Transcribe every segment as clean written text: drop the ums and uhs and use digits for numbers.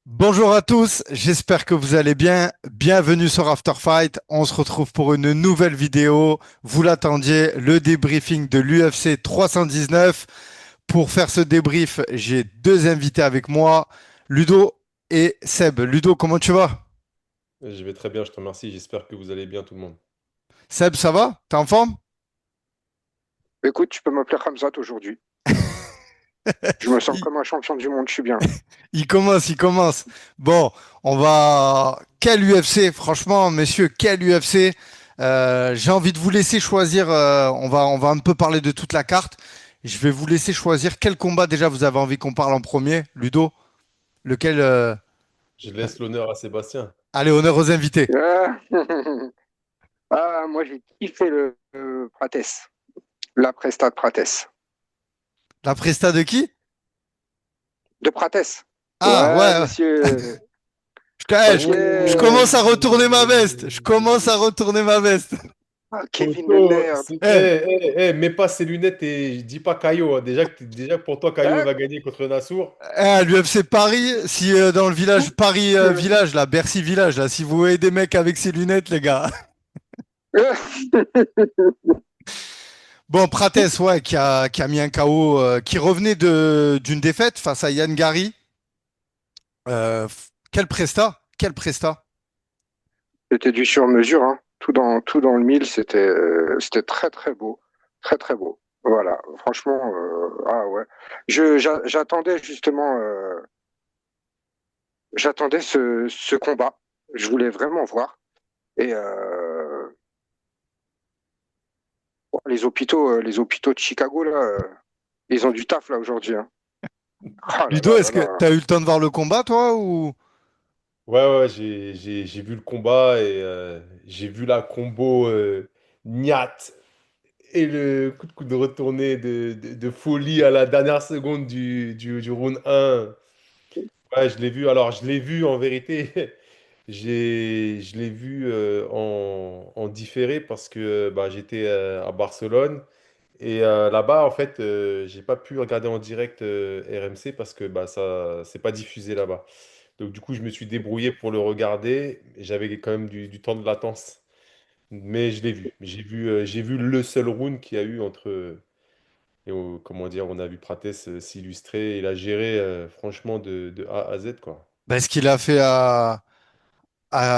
Bonjour à tous, j'espère que vous allez bien. Bienvenue sur After Fight. On se retrouve pour une nouvelle vidéo. Vous l'attendiez, le débriefing de l'UFC 319. Pour faire ce débrief, j'ai deux invités avec moi, Ludo et Seb. Ludo, comment tu vas? Je vais très bien, je te remercie. J'espère que vous allez bien, tout le monde. Seb, ça va? T'es en forme? Écoute, tu peux m'appeler Ramzat aujourd'hui. Je me sens il, comme un champion du monde, je suis bien. il commence, il commence. Bon, on va. Quel UFC, franchement, messieurs, quel UFC. J'ai envie de vous laisser choisir. On va un peu parler de toute la carte. Je vais vous laisser choisir quel combat déjà vous avez envie qu'on parle en premier, Ludo. Lequel Je laisse l'honneur à Sébastien. Allez, honneur aux invités. Ah, moi j'ai kiffé le Prates, la Presta de Prates. La presta de qui? De Prates. Ah, Ouais, ouais. monsieur. Je, Ok. je commence à retourner ma veste. Je commence à retourner ma veste. Ah, Kevin le Poto, nerd. Eh, mets pas ses lunettes et je dis pas Caio, hein. Déjà que pour toi, Caio il Ah, va gagner contre Nassour. l'UFC Paris, si dans le village Paris village, là, Bercy village, là, si vous voyez des mecs avec ces lunettes, les gars. Bon, Prates, ouais, qui a mis un KO, qui revenait d'une défaite face à Yann Gary. Quel presta, quel presta. C'était du sur-mesure, hein. Tout dans le mille, c'était très très beau. Très très beau. Voilà, franchement, ah ouais. J'attendais justement, j'attendais ce combat. Je voulais vraiment voir. Et les hôpitaux de Chicago, là, ils ont du taf là aujourd'hui, hein. Ah là Ludo, là est-ce là que là. t'as eu le temps de voir le combat, toi, ou? Ouais, j'ai vu le combat et j'ai vu la combo Niat et le coup de retourné de folie à la dernière seconde du round 1. Ouais, je l'ai vu. Alors, je l'ai vu en vérité. Je l'ai vu en différé parce que bah, j'étais à Barcelone et là-bas, en fait, j'ai pas pu regarder en direct RMC parce que bah, ça, c'est pas diffusé là-bas. Donc, du coup, je me suis débrouillé pour le regarder. Et j'avais quand même du temps de latence, mais je l'ai vu. J'ai vu le seul round qu'il y a eu entre. Comment dire, on a vu Prates s'illustrer. Il a géré franchement de A à Z, quoi. Ben, ce qu'il a fait à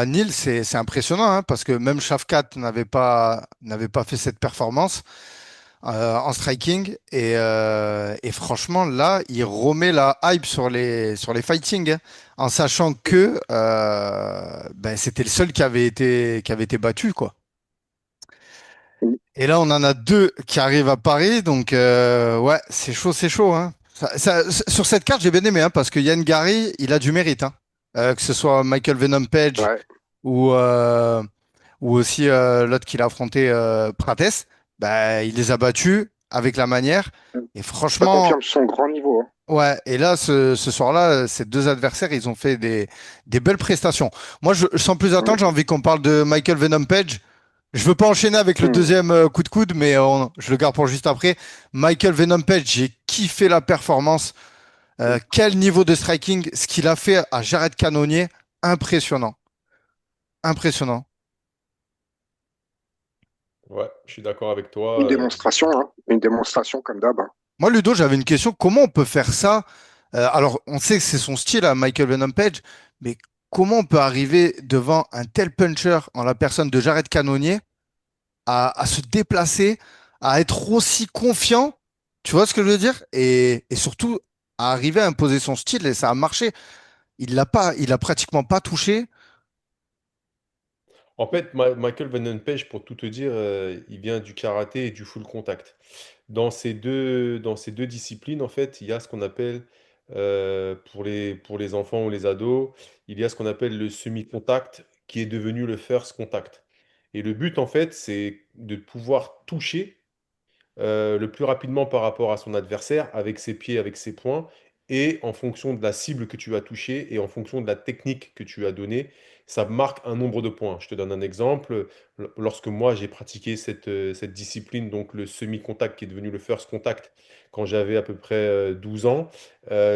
Nîmes, c'est impressionnant, hein, parce que même Shafkat n'avait pas fait cette performance en striking. Et franchement, là, il remet la hype sur les fighting, hein, en sachant que ben, c'était le seul qui avait été battu, quoi. Et là, on en a deux qui arrivent à Paris, donc ouais, c'est chaud, hein. Sur cette carte, j'ai bien aimé, hein, parce que Yann Gary, il a du mérite, hein. Que ce soit Michael Venom Page Ouais. ou, euh, ou aussi l'autre qu'il a affronté, Prates, bah, il les a battus avec la manière. Et Ça franchement, confirme son grand niveau, hein. ouais. Et là, ce soir-là, ces deux adversaires, ils ont fait des belles prestations. Moi, sans plus attendre, j'ai envie qu'on parle de Michael Venom Page. Je veux pas enchaîner avec le Hmm. deuxième coup de coude, mais je le garde pour juste après. Michael Venom Page, j'ai kiffé la performance. Quel niveau de striking, ce qu'il a fait à Jared Cannonier, impressionnant. Impressionnant. Ouais, je suis d'accord avec Une toi. démonstration, hein. Une démonstration comme d'hab, hein. Moi, Ludo, j'avais une question. Comment on peut faire ça? Alors, on sait que c'est son style à Michael Venom Page, mais comment on peut arriver devant un tel puncher en la personne de Jared Cannonier à se déplacer, à être aussi confiant, tu vois ce que je veux dire? Et surtout, à arriver à imposer son style, et ça a marché. Il a pratiquement pas touché. En fait, Michael Page, pour tout te dire, il vient du karaté et du full contact. Dans ces deux disciplines, en fait, il y a ce qu'on appelle, pour les enfants ou les ados, il y a ce qu'on appelle le semi-contact qui est devenu le first contact. Et le but, en fait, c'est de pouvoir toucher le plus rapidement par rapport à son adversaire, avec ses pieds, avec ses poings, et en fonction de la cible que tu as touchée et en fonction de la technique que tu as donnée, ça marque un nombre de points. Je te donne un exemple. Lorsque moi j'ai pratiqué cette discipline, donc le semi-contact qui est devenu le first contact, quand j'avais à peu près 12 ans.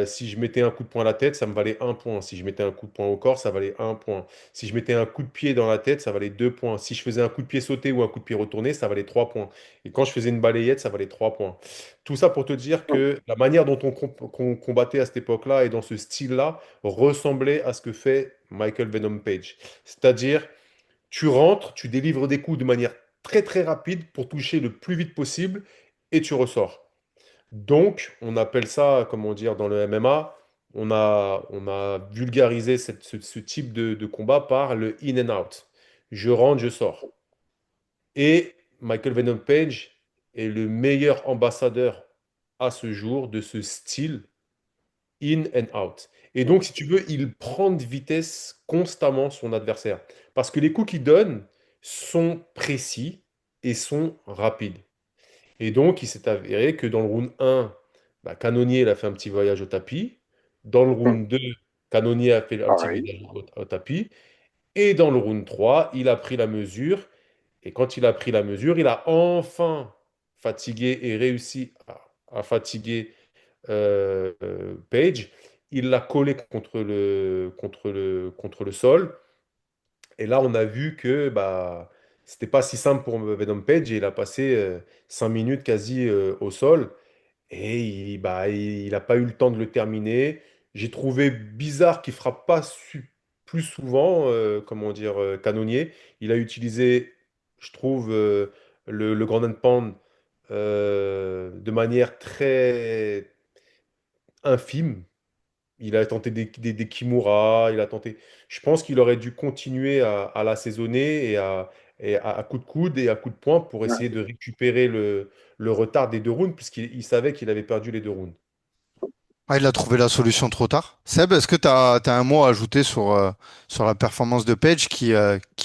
Si je mettais un coup de poing à la tête, ça me valait 1 point. Si je mettais un coup de poing au corps, ça valait 1 point. Si je mettais un coup de pied dans la tête, ça valait 2 points. Si je faisais un coup de pied sauté ou un coup de pied retourné, ça valait 3 points. Et quand je faisais une balayette, ça valait 3 points. Tout ça pour te dire que la manière dont qu'on combattait à cette époque-là et dans ce style-là ressemblait à ce que fait Michael Venom Page. C'est-à-dire, tu rentres, tu délivres des coups de manière très très rapide pour toucher le plus vite possible et tu ressors. Donc, on appelle ça, comment dire, dans le MMA, on a vulgarisé ce type de combat par le in and out. Je rentre, je sors. Et Michael Venom Page est le meilleur ambassadeur à ce jour de ce style in and out. Et donc, si tu veux, il prend de vitesse constamment son adversaire. Parce que les coups qu'il donne sont précis et sont rapides. Et donc, il s'est avéré que dans le round 1, bah, Cannonier il a fait un petit voyage au tapis. Dans le round 2, Cannonier a fait un petit Pareil. voyage au tapis. Et dans le round 3, il a pris la mesure. Et quand il a pris la mesure, il a enfin fatigué et réussi à fatiguer Page. Il l'a collé contre le sol. Et là, on a vu que bah, c'était pas si simple pour Venom Page. Et il a passé 5 minutes quasi au sol. Et il n'a pas eu le temps de le terminer. J'ai trouvé bizarre qu'il frappe pas plus souvent, comment dire, Canonnier. Il a utilisé, je trouve, le Grand and Pound de manière très infime. Il a tenté des Kimura, il a tenté. Je pense qu'il aurait dû continuer à l'assaisonner et à coup de coude et à coup de poing pour essayer de récupérer le retard des 2 rounds, puisqu'il savait qu'il avait perdu les 2 rounds. Ah, il a trouvé la solution trop tard. Seb, est-ce que tu as, un mot à ajouter sur la performance de Page qui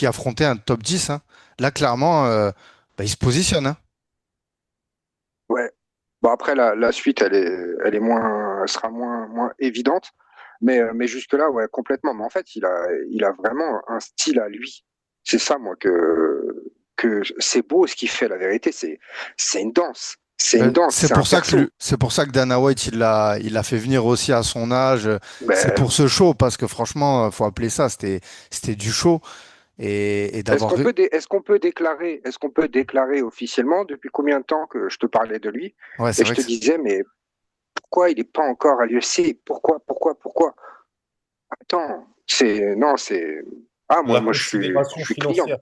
affrontait un top 10, hein? Là, clairement, bah, il se positionne, hein. Ouais. Bon, après, la suite, elle est moins, elle sera moins évidente. Mais jusque-là, ouais, complètement. Mais en fait, il a vraiment un style à lui. C'est ça, moi, que c'est beau ce qu'il fait, la vérité. C'est une danse. C'est une danse. C'est C'est un pour ça que perso. c'est pour ça que Dana White il l'a fait venir aussi à son âge. C'est Ben, pour ce show parce que franchement, faut appeler ça, c'était du show et est-ce d'avoir qu'on peut, dé- est-ce qu'on peut déclarer officiellement depuis combien de temps que je te parlais de lui ouais, c'est et je vrai te que disais, mais pourquoi il n'est pas encore à l'UFC? Pourquoi? Attends, non, c'est. Ah, moi, La moi, je considération suis client. financière.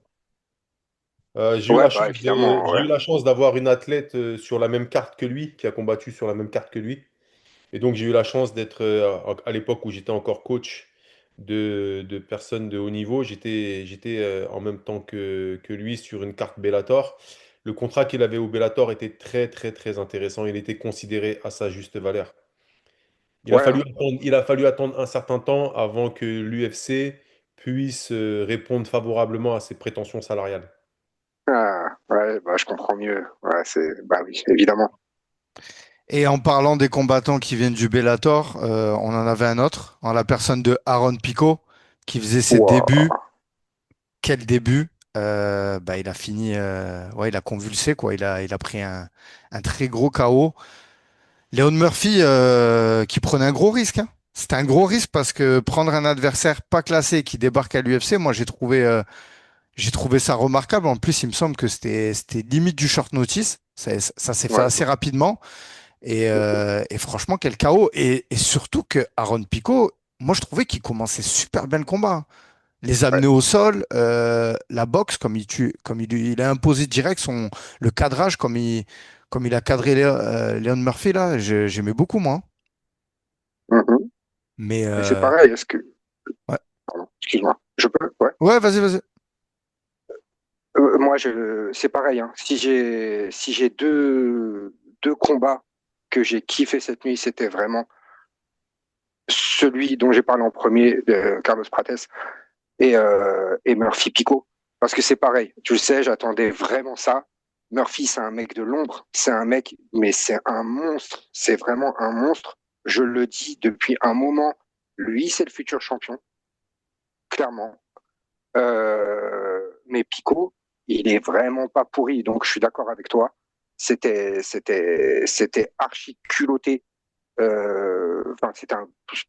J'ai eu Ouais, la bah, chance de, évidemment, j'ai ouais. eu la chance d'avoir une athlète sur la même carte que lui, qui a combattu sur la même carte que lui. Et donc, j'ai eu la chance d'être, à l'époque où j'étais encore coach de personnes de haut niveau, j'étais en même temps que lui sur une carte Bellator. Le contrat qu'il avait au Bellator était très, très, très intéressant. Il était considéré à sa juste valeur. Ouais, hein. Il a fallu attendre un certain temps avant que l'UFC puisse répondre favorablement à ses prétentions salariales. Ah, ouais, bah, je comprends mieux. Ouais, bah oui, évidemment. et en parlant des combattants qui viennent du Bellator, on en avait un autre en la personne de Aaron Pico qui faisait ses débuts. Wow. Quel début! Bah, il a fini, ouais, il a convulsé quoi. Il a pris un très gros KO. Leon Murphy qui prenait un gros risque, hein. C'était un gros risque parce que prendre un adversaire pas classé qui débarque à l'UFC, moi j'ai trouvé ça remarquable. En plus, il me semble que c'était limite du short notice. Ça s'est fait Ouais. assez rapidement. Et franchement, quel KO. Et surtout que Aaron Pico, moi je trouvais qu'il commençait super bien le combat, hein. Les Ouais. amener au sol, la boxe, comme il tue, il a imposé direct le cadrage, comme il a cadré Leon Murphy là, j'aimais beaucoup moi. Mhm. Mais Et c'est pareil, est-ce que. ouais, Pardon, excuse-moi. Je peux? Ouais. ouais, vas-y, vas-y. Moi, c'est pareil, hein. Si j'ai deux combats que j'ai kiffé cette nuit, c'était vraiment celui dont j'ai parlé en premier, de Carlos Prates, et Murphy Pico. Parce que c'est pareil, tu le sais, j'attendais vraiment ça. Murphy, c'est un mec de l'ombre, c'est un mec, mais c'est un monstre, c'est vraiment un monstre. Je le dis depuis un moment, lui, c'est le futur champion, clairement. Mais Pico, il est vraiment pas pourri, donc je suis d'accord avec toi. c'était archi culotté. Enfin, c'était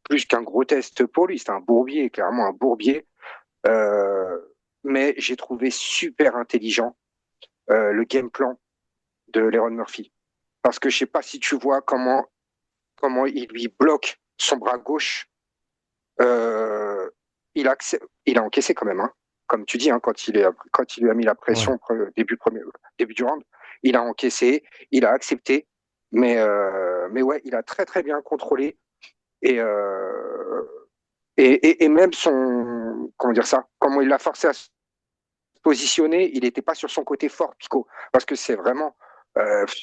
plus qu'un gros test pour lui, c'était un bourbier, clairement un bourbier. Euh, mais j'ai trouvé super intelligent le game plan de Leron Murphy. Parce que je sais pas si tu vois comment il lui bloque son bras gauche. Euh, il a encaissé quand même, hein. Comme tu dis, hein, quand il lui a mis la Ouais. pression début du round, il a encaissé, il a accepté, mais ouais, il a très très bien contrôlé et, et même son, comment dire ça, comment il l'a forcé à se positionner, il n'était pas sur son côté fort, Pico, parce que c'est vraiment,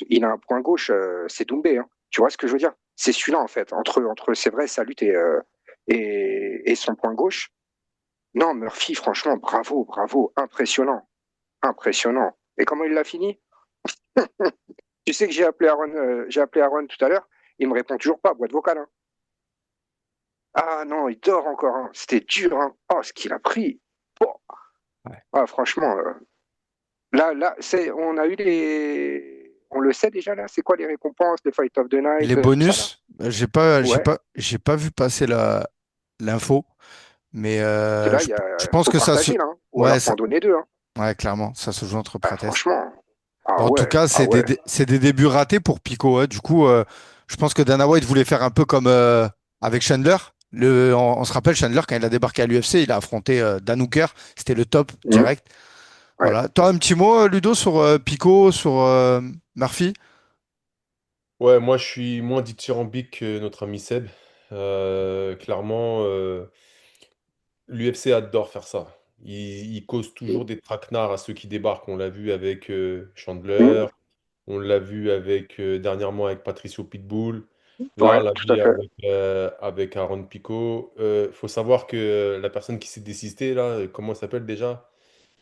il a un point gauche, c'est Doumbé, hein. Tu vois ce que je veux dire? C'est celui-là en fait, entre c'est vrai, sa lutte et son point gauche. Non, Murphy, franchement, bravo, bravo, impressionnant, impressionnant. Et comment il l'a fini? Tu sais que j'ai appelé Aaron tout à l'heure, il me répond toujours pas, boîte vocale, hein. Ah non, il dort encore, hein. C'était dur, hein. Oh, ce qu'il a pris. Oh. Ouais. Ah, franchement, là, on a eu on le sait déjà là, c'est quoi les récompenses, les Fight of the Les Night, tout ça là? bonus, Ouais, j'ai pas vu passer l'info, mais parce que là, je pense faut que ça se, partager là, hein. Ou ouais, alors faut en donner deux, hein. ouais, clairement, ça se joue entre Ah, Prates. franchement, ah En tout ouais, cas, ah ouais. c'est des débuts ratés pour Pico, hein. Du coup, je pense que Dana White voulait faire un peu comme avec Chandler. On se rappelle, Chandler, quand il a débarqué à l'UFC, il a affronté Dan Hooker. C'était le top Mhm, direct. ouais. Voilà. Toi, un petit mot, Ludo, sur Pico, sur Murphy? Ouais, moi, je suis moins dithyrambique que notre ami Seb. Clairement, l'UFC adore faire ça. Il cause toujours des traquenards à ceux qui débarquent. On l'a vu avec Chandler, Mhm, on l'a vu avec dernièrement avec Patricio Pitbull. Là, on ouais, l'a tout à vu fait. avec Aaron Pico. Il faut savoir que la personne qui s'est désistée, là, comment il s'appelle déjà?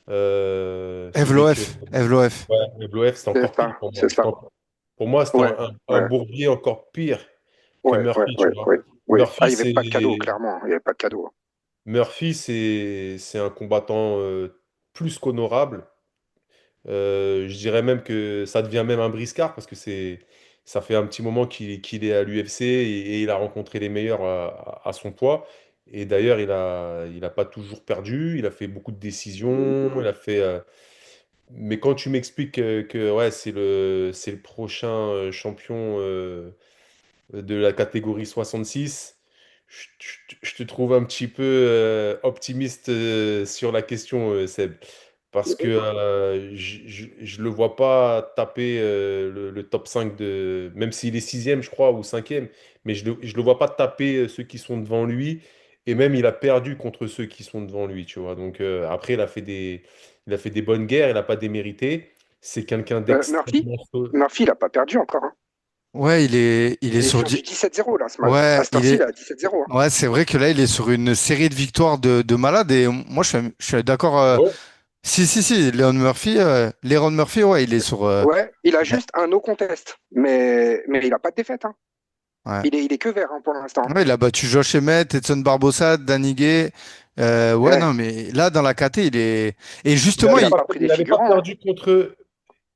Celui que. Evloef. Ouais, le BLOF, c'était C'est encore pire ça, pour moi. c'est ça. Pour moi, c'était Ouais, un ouais, bourbier encore pire que ouais, ouais, Murphy, tu ouais, vois. ouais, ouais. Ah, Murphy, il n'y avait pas de cadeau, c'est clairement. Il n'y avait pas de cadeau. Murphy, c'est un combattant plus qu'honorable. Je dirais même que ça devient même un briscard parce que ça fait un petit moment qu'il est à l'UFC et il a rencontré les meilleurs à son poids. Et d'ailleurs, il a pas toujours perdu. Il a fait beaucoup de décisions. Mais quand tu m'expliques ouais, c'est le prochain champion de la catégorie 66, je te trouve un petit peu optimiste sur la question, Seb. Parce que je le vois pas taper le top 5 de. Même s'il est sixième, je crois, ou cinquième, mais je le vois pas taper ceux qui sont devant lui. Et même, il a perdu contre ceux qui sont devant lui, tu vois. Donc après, il a fait des bonnes guerres, il n'a pas démérité. C'est quelqu'un Murphy? d'extrêmement. Murphy, il n'a pas perdu encore, hein. Ouais, il est Il est sur sur 10. du 17-0 là, à Ouais, cette heure-ci, il est à 17-0, hein. ouais, c'est vrai que là, il est sur une série de victoires de malade. Et moi, je suis d'accord. Ouais. Si, Leron Murphy, ouais, il est sur. Ouais, il a Il a- juste un no contest, mais il n'a pas de défaite, hein. ouais. Il est que vert, hein, pour l'instant. Ouais, il a battu Josh Emmett, Edson Barbosa, Danny Gay. Ouais, non, Eh, mais là, dans la KT, il est. Et Il justement, il n'avait n'a il. pas pris des il avait pas figurants, hein. perdu contre.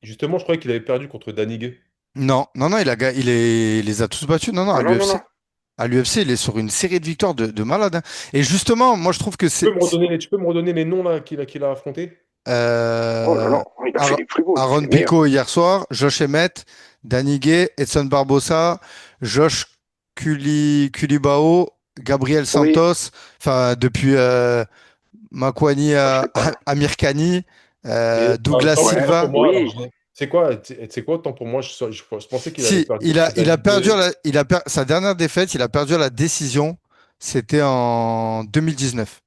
Justement, je croyais qu'il avait perdu contre Daniguet. Non, il les a tous battus. Non, Ah non, non, non. À l'UFC, il est sur une série de victoires de malade, hein. Et justement, moi, je trouve que Tu peux me redonner les noms là qu'il a affronté? Oh là Euh, là, il a fait les plus beaux, c'est Aaron les meilleurs. Pico hier soir, Josh Emmett, Danny Gay, Edson Barbosa, Josh Culibao, Gabriel Oui, Santos, enfin depuis Makwani oh, je à l'ai pas. Amir Khani, Et Douglas Ouais, autant pour Silva. moi, alors, oui. c'est quoi, c'est quoi, autant pour moi, je pensais qu'il avait Si, perdu contre il a perdu Daniguet. sa dernière défaite, il a perdu à la décision. C'était en 2019,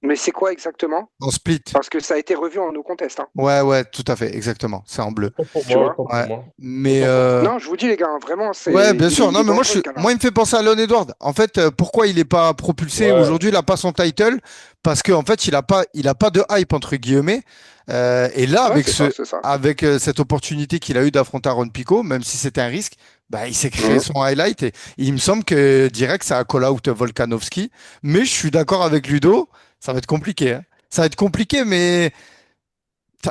Mais c'est quoi exactement? en split. Parce que ça a été revu en no contest, hein, Ouais, tout à fait, exactement. C'est en bleu. Autant pour tu moi, vois? autant pour Ouais. moi. Mais Autant pour moi. Non, je vous dis, les gars, hein, vraiment, ouais, bien sûr. il Non, est mais dangereux, ce gars-là. moi, il me fait penser à Leon Edward. En fait, pourquoi il n'est pas propulsé Ouais. aujourd'hui, il n'a pas son title? Parce qu'en fait, il a pas de hype, entre guillemets. Et là, Ouais, c'est ça, c'est ça. avec cette opportunité qu'il a eu d'affronter Aaron Pico, même si c'était un risque, bah, il s'est créé Mhm. son highlight. Et il me semble que direct, ça a call out Volkanovski. Mais je suis d'accord avec Ludo, ça va être compliqué, hein. Ça va être compliqué, mais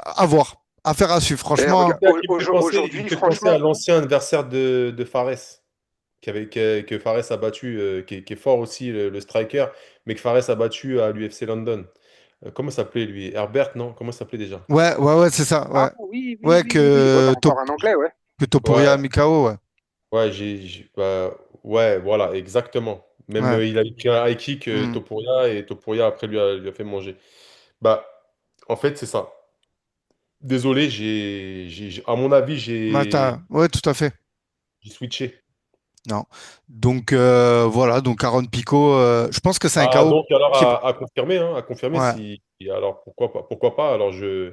à voir. affaire à suivre. Et Franchement, regarde, Il me aujourd'hui, fait penser à franchement, l'ancien adversaire de Fares, que Fares a battu, qui est fort aussi, le striker, mais que Fares a battu à l'UFC London. Comment s'appelait lui? Herbert, non? Comment s'appelait déjà? ouais, c'est ça, ah ouais. oui, oui, Ouais, oui, oui, oui. Oh, t'as que, encore un anglais, ouais. Topuria Ouais, Mikao, ouais. ouais, bah, ouais, voilà, exactement. Même Ouais. il a pris un high kick, Hmm. Topuria, et Topuria après lui a fait manger. Bah, en fait, c'est ça. Désolé, à mon avis, Ouais, tout à fait. j'ai switché. Non. Donc, voilà, donc Aaron Pico, je pense que c'est un Ah, KO donc alors qui. à confirmer, hein, à confirmer Ouais. si. Alors pourquoi pas, pourquoi pas. Alors je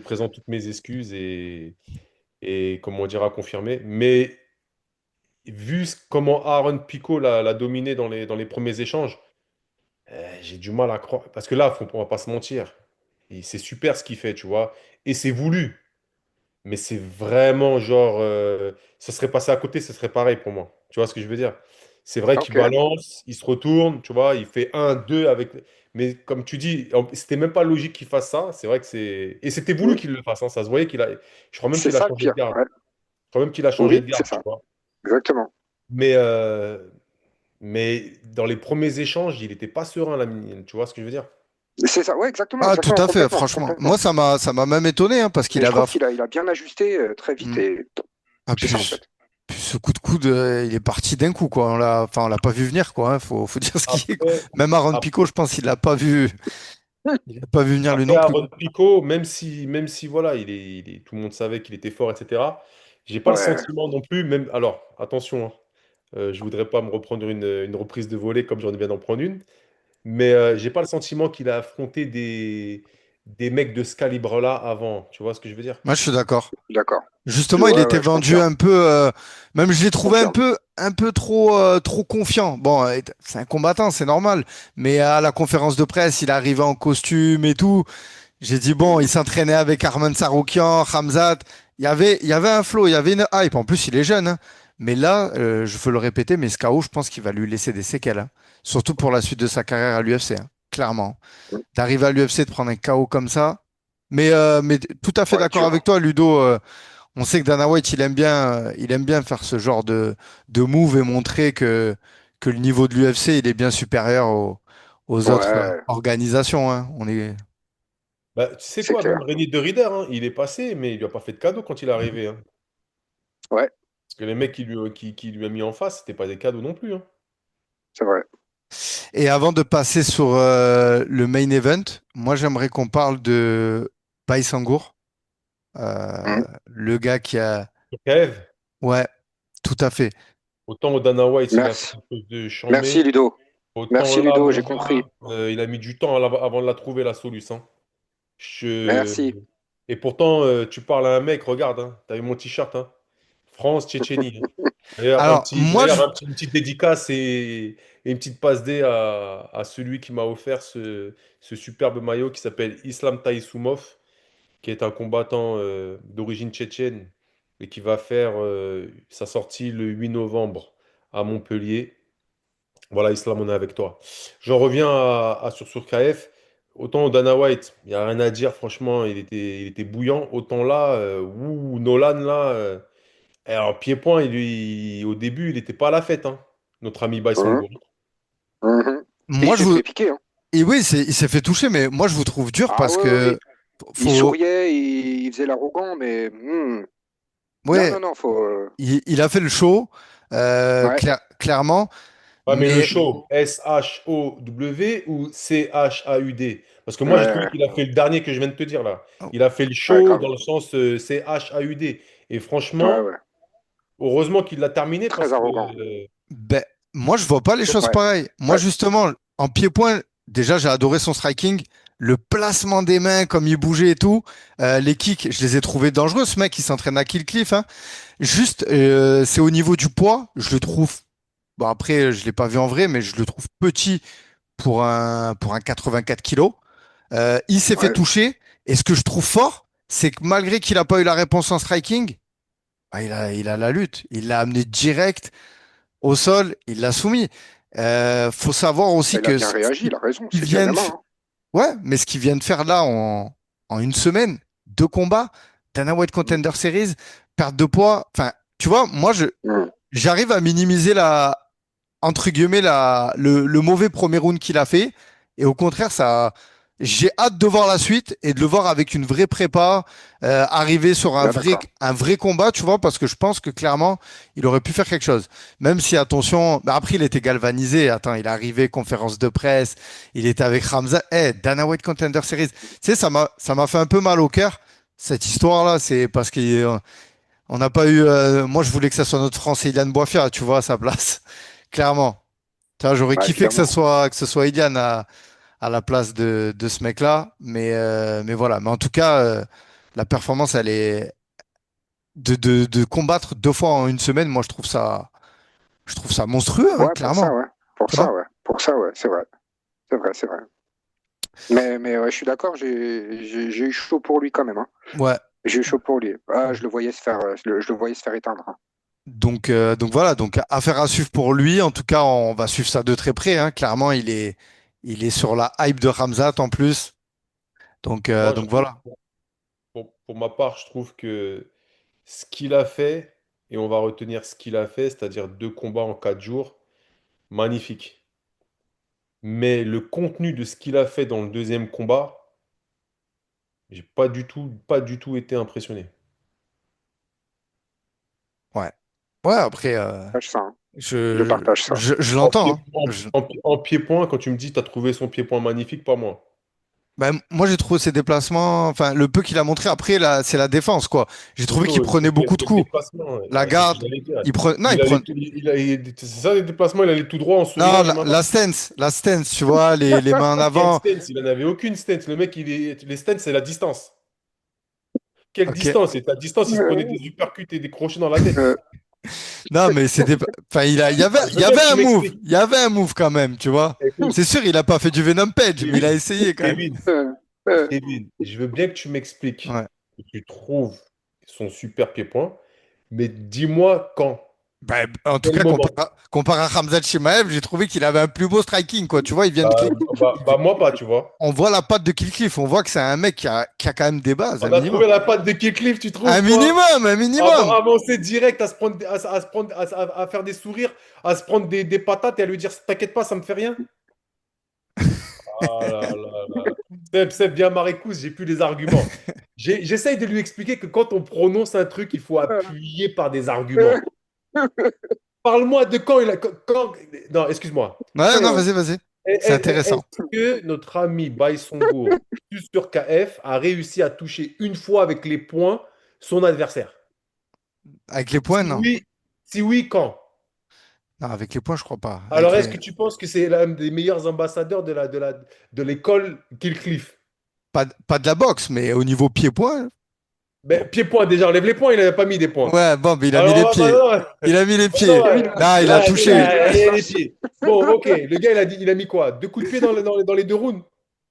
présente toutes mes excuses et comment dire à confirmer. Mais vu comment Aaron Pico l'a dominé dans les premiers échanges, j'ai du mal à croire. Parce que là, on va pas se mentir. C'est super ce qu'il fait, tu vois. Et c'est voulu. Mais c'est vraiment genre, ça serait passé à côté, ce serait pareil pour moi. Tu vois ce que je veux dire? C'est vrai qu'il Ok. balance, il se retourne, tu vois, il fait un, deux avec. Mais comme tu dis, c'était même pas logique qu'il fasse ça. C'est vrai que c'est. Et c'était voulu Mm. qu'il le fasse, hein. Ça se voyait qu'il a. Je crois même C'est qu'il a ça le changé de pire. garde. Ouais. Je crois même qu'il a changé Oui, de c'est garde, tu ça. vois. Exactement. Mais, mais dans les premiers échanges, il n'était pas serein, tu vois ce que je veux dire? C'est ça. Ouais, exactement, Ah, tout exactement, à fait, complètement, franchement. complètement. Moi, ça m'a même étonné, hein, parce Et qu'il je avait. trouve qu'il a bien ajusté très vite Hmm. et Ah, c'est ça en fait. puis ce coup de coude, il est parti d'un coup, quoi. On l'a pas vu venir, quoi, hein. Faut dire ce qui est, quoi. Après, Même Aaron Pico, après, je pense qu'il l'a pas vu. Il a pas vu venir lui Après, non plus. Aaron Pico, même si voilà, tout le monde savait qu'il était fort, etc. J'ai pas le Ouais. sentiment non plus, même. Alors, attention, hein, je voudrais pas me reprendre une reprise de volée comme j'en viens d'en prendre une, mais j'ai pas le sentiment qu'il a affronté des mecs de ce calibre-là avant. Tu vois ce que je veux dire? Moi, je suis d'accord. D'accord. Justement, il Ouais, était ouais, je vendu confirme. un peu, même je l'ai Je trouvé confirme. un peu trop confiant. Bon, c'est un combattant, c'est normal. Mais à la conférence de presse, il arrivait en costume et tout. J'ai dit, bon, il s'entraînait avec Arman Saroukian, Khamzat. Il y avait un flow, il y avait une hype. En plus, il est jeune, hein. Mais là, je veux le répéter, mais ce KO, je pense qu'il va lui laisser des séquelles, hein. Surtout pour la suite de sa carrière à l'UFC, hein, clairement. D'arriver à l'UFC, de prendre un KO comme ça. Mais tout à fait Ouais, d'accord dur, hein. avec toi, Ludo. On sait que Dana White, il aime bien faire ce genre de move et montrer que le niveau de l'UFC, il est bien supérieur aux autres Ouais, organisations, hein. On est. Bah, tu sais c'est quoi, clair. même René de Rider, hein, il est passé, mais il lui a pas fait de cadeau quand il est arrivé, hein. Ouais, Parce que les mecs qui lui a mis en face, c'était pas des cadeaux non plus, hein. c'est vrai. Et avant de passer sur le main event, moi j'aimerais qu'on parle de Baïsangour, Mhm. le gars qui a. Kev, Ouais, tout à fait. autant au Dana White, il a fait Merci. quelque chose de Merci chambé. Ludo. Autant Merci là, Ludo, mon j'ai compris. gars, il a mis du temps avant de la trouver, la solution, hein. Je... Merci. Et pourtant, tu parles à un mec, regarde, hein, t'as vu mon t-shirt, hein, France, Tchétchénie, hein. Alors, moi, Une petite dédicace et une petite passe D à celui qui m'a offert ce superbe maillot qui s'appelle Islam Taïsoumov, qui est un combattant d'origine tchétchène et qui va faire sa sortie le 8 novembre à Montpellier. Voilà, Islam, on est avec toi. J'en reviens sur KF. Autant Dana White, il n'y a rien à dire, franchement, il était bouillant. Autant là, Nolan, là, alors, pied-point, au début, il n'était pas à la fête, hein, notre ami Mhm. Baïsangour. Mhm. Et il moi, je s'est vous. fait piquer, hein. Et oui, il s'est fait toucher, mais moi, je vous trouve dur Ah parce ouais, ouais, que ouais. Il faut. souriait, il faisait l'arrogant, mais non, Ouais, non, non, faut. il a fait le show, Ouais, clairement, Ouais, mais le mais show, SHOW ou CHAUD? Parce que moi, j'ai trouvé ouais, qu'il a fait le dernier que je viens de te dire là. Il a fait le ouais, show grave. dans le sens CHAUD. Et Ouais, franchement, ouais. heureusement qu'il l'a terminé Très parce que arrogant. ben, moi, je vois pas les choses Ouais, pareilles. Moi, ouais. justement, en pied-point, déjà, j'ai adoré son striking. Le placement des mains, comme il bougeait et tout. Les kicks, je les ai trouvés dangereux. Ce mec, il s'entraîne à Kill Cliff, hein. Juste, c'est au niveau du poids. Je le trouve. Bon, après, je l'ai pas vu en vrai, mais je le trouve petit pour un 84 kilos. Il s'est fait Ouais. toucher. Et ce que je trouve fort, c'est que malgré qu'il n'a pas eu la réponse en striking, bah, il a la lutte. Il l'a amené direct au sol, il l'a soumis. Faut savoir aussi Il a que bien réagi, il a raison, qu'ils c'est bien viennent, gamin, hein. ouais, mais ce qu'ils viennent faire là en une semaine, deux combats, Dana White Contender Series, perte de poids. Enfin, tu vois, moi, Mm. j'arrive à minimiser entre guillemets, le mauvais premier round qu'il a fait. Et au contraire, j'ai hâte de voir la suite et de le voir avec une vraie prépa, arriver sur Bien d'accord. un vrai combat, tu vois, parce que je pense que clairement, il aurait pu faire quelque chose. Même si, attention, bah après, il était galvanisé. Attends, il est arrivé, conférence de presse, il était avec Ramza. Dana White Contender Series. Tu sais, ça m'a fait un peu mal au cœur, cette histoire-là. C'est parce qu'on n'a pas eu. Moi, je voulais que ça soit notre Français Ilian Boifia, tu vois, à sa place. Clairement. Tu vois, j'aurais Ouais, kiffé évidemment. que ce soit Ilian à la place de ce mec-là. Mais voilà. Mais en tout cas, la performance, elle est de combattre 2 fois en une semaine. Moi, je trouve ça monstrueux, hein, Ouais, pour ça, clairement. ouais. Pour Tu vois? ça, ouais. Pour ça, ouais. C'est vrai. C'est vrai, c'est vrai. Mais ouais, je suis d'accord, j'ai eu chaud pour lui quand même, hein. Ouais. J'ai eu chaud pour lui. Ah, je le voyais se faire, je le voyais se faire éteindre, hein. Donc voilà. Donc affaire à suivre pour lui. En tout cas, on va suivre ça de très près, hein. Clairement, il est sur la hype de Ramzat en plus. Moi, Donc voilà. pour ma part, je trouve que ce qu'il a fait, et on va retenir ce qu'il a fait, c'est-à-dire 2 combats en 4 jours, magnifique. Mais le contenu de ce qu'il a fait dans le deuxième combat, j'ai pas du tout été impressionné. Ouais. Ouais. Après, Je partage ça, hein. Je partage ça. je En l'entends, pied, hein. en, en pied-point, quand tu me dis tu as trouvé son pied-point magnifique, pas moi. Ben, moi, j'ai trouvé ses déplacements, enfin, le peu qu'il a montré après, là, c'est la défense, quoi. J'ai trouvé qu'il Plutôt, prenait beaucoup de quel coups. déplacement, ouais. La Ouais, c'est ce que garde, j'allais dire. il prenait, non, il Il allait, prenait, c'est ça les déplacements, il allait tout droit en non, souriant, les mains dans la stance, tu vois, les mains en quelle avant. stance? Il en avait aucune stance. Le mec, les stances, c'est la distance. Quelle Ok. distance? Et ta distance, il se prenait des Euh, uppercuts et des crochets dans la tête. euh, Non, mais c'était, enfin, Je il veux y bien avait que tu un move, m'expliques. il y avait un move quand même, tu vois. Écoute, C'est sûr, il a pas fait du Venom Page, mais il a Kevin, essayé quand même. Kevin, euh, euh, je veux bien que tu m'expliques Ouais. que tu trouves son super pied-point, mais dis-moi quand. Ben, en tout Quel cas, moment? comparé à Khamzat Chimaev, j'ai trouvé qu'il avait un plus beau striking, quoi. Tu vois, il vient de, Moi pas, tu vois. on voit la patte de Kill Cliff, on voit que c'est un mec qui a quand même des bases, un On a minimum. trouvé la patte de Cliff, tu Un trouves, toi? minimum, un minimum. Avancer direct, à se prendre, à faire des sourires, à se prendre des patates et à lui dire, t'inquiète pas, ça me fait rien. Ah là là là. Seb, viens Marécousse, j'ai plus les arguments. J'essaye de lui expliquer que quand on prononce un truc, il faut appuyer par des euh, arguments. Parle-moi de quand il a. Non, excuse-moi. Ouais, non, euh, vas-y, vas-y. C'est intéressant. Est-ce que notre ami Baïsongour, plus sur KF, a réussi à toucher une fois avec les poings son adversaire? Avec les points, Si non. oui, si oui, quand? Non, avec les points, je crois pas. Alors, est-ce que tu penses que c'est l'un des meilleurs ambassadeurs de l'école Killcliff? Pas de la boxe, mais au niveau pied-point. Ben, pied-point, déjà, enlève les points, il n'avait pas mis des points. Ouais, bon, mais il a mis les Alors, pieds. maintenant, Il a mis les maintenant, pieds. Là, il a là, touché. il y a les pieds. Bon, ok, le gars, il a mis quoi? 2 coups de pied dans les 2 rounds?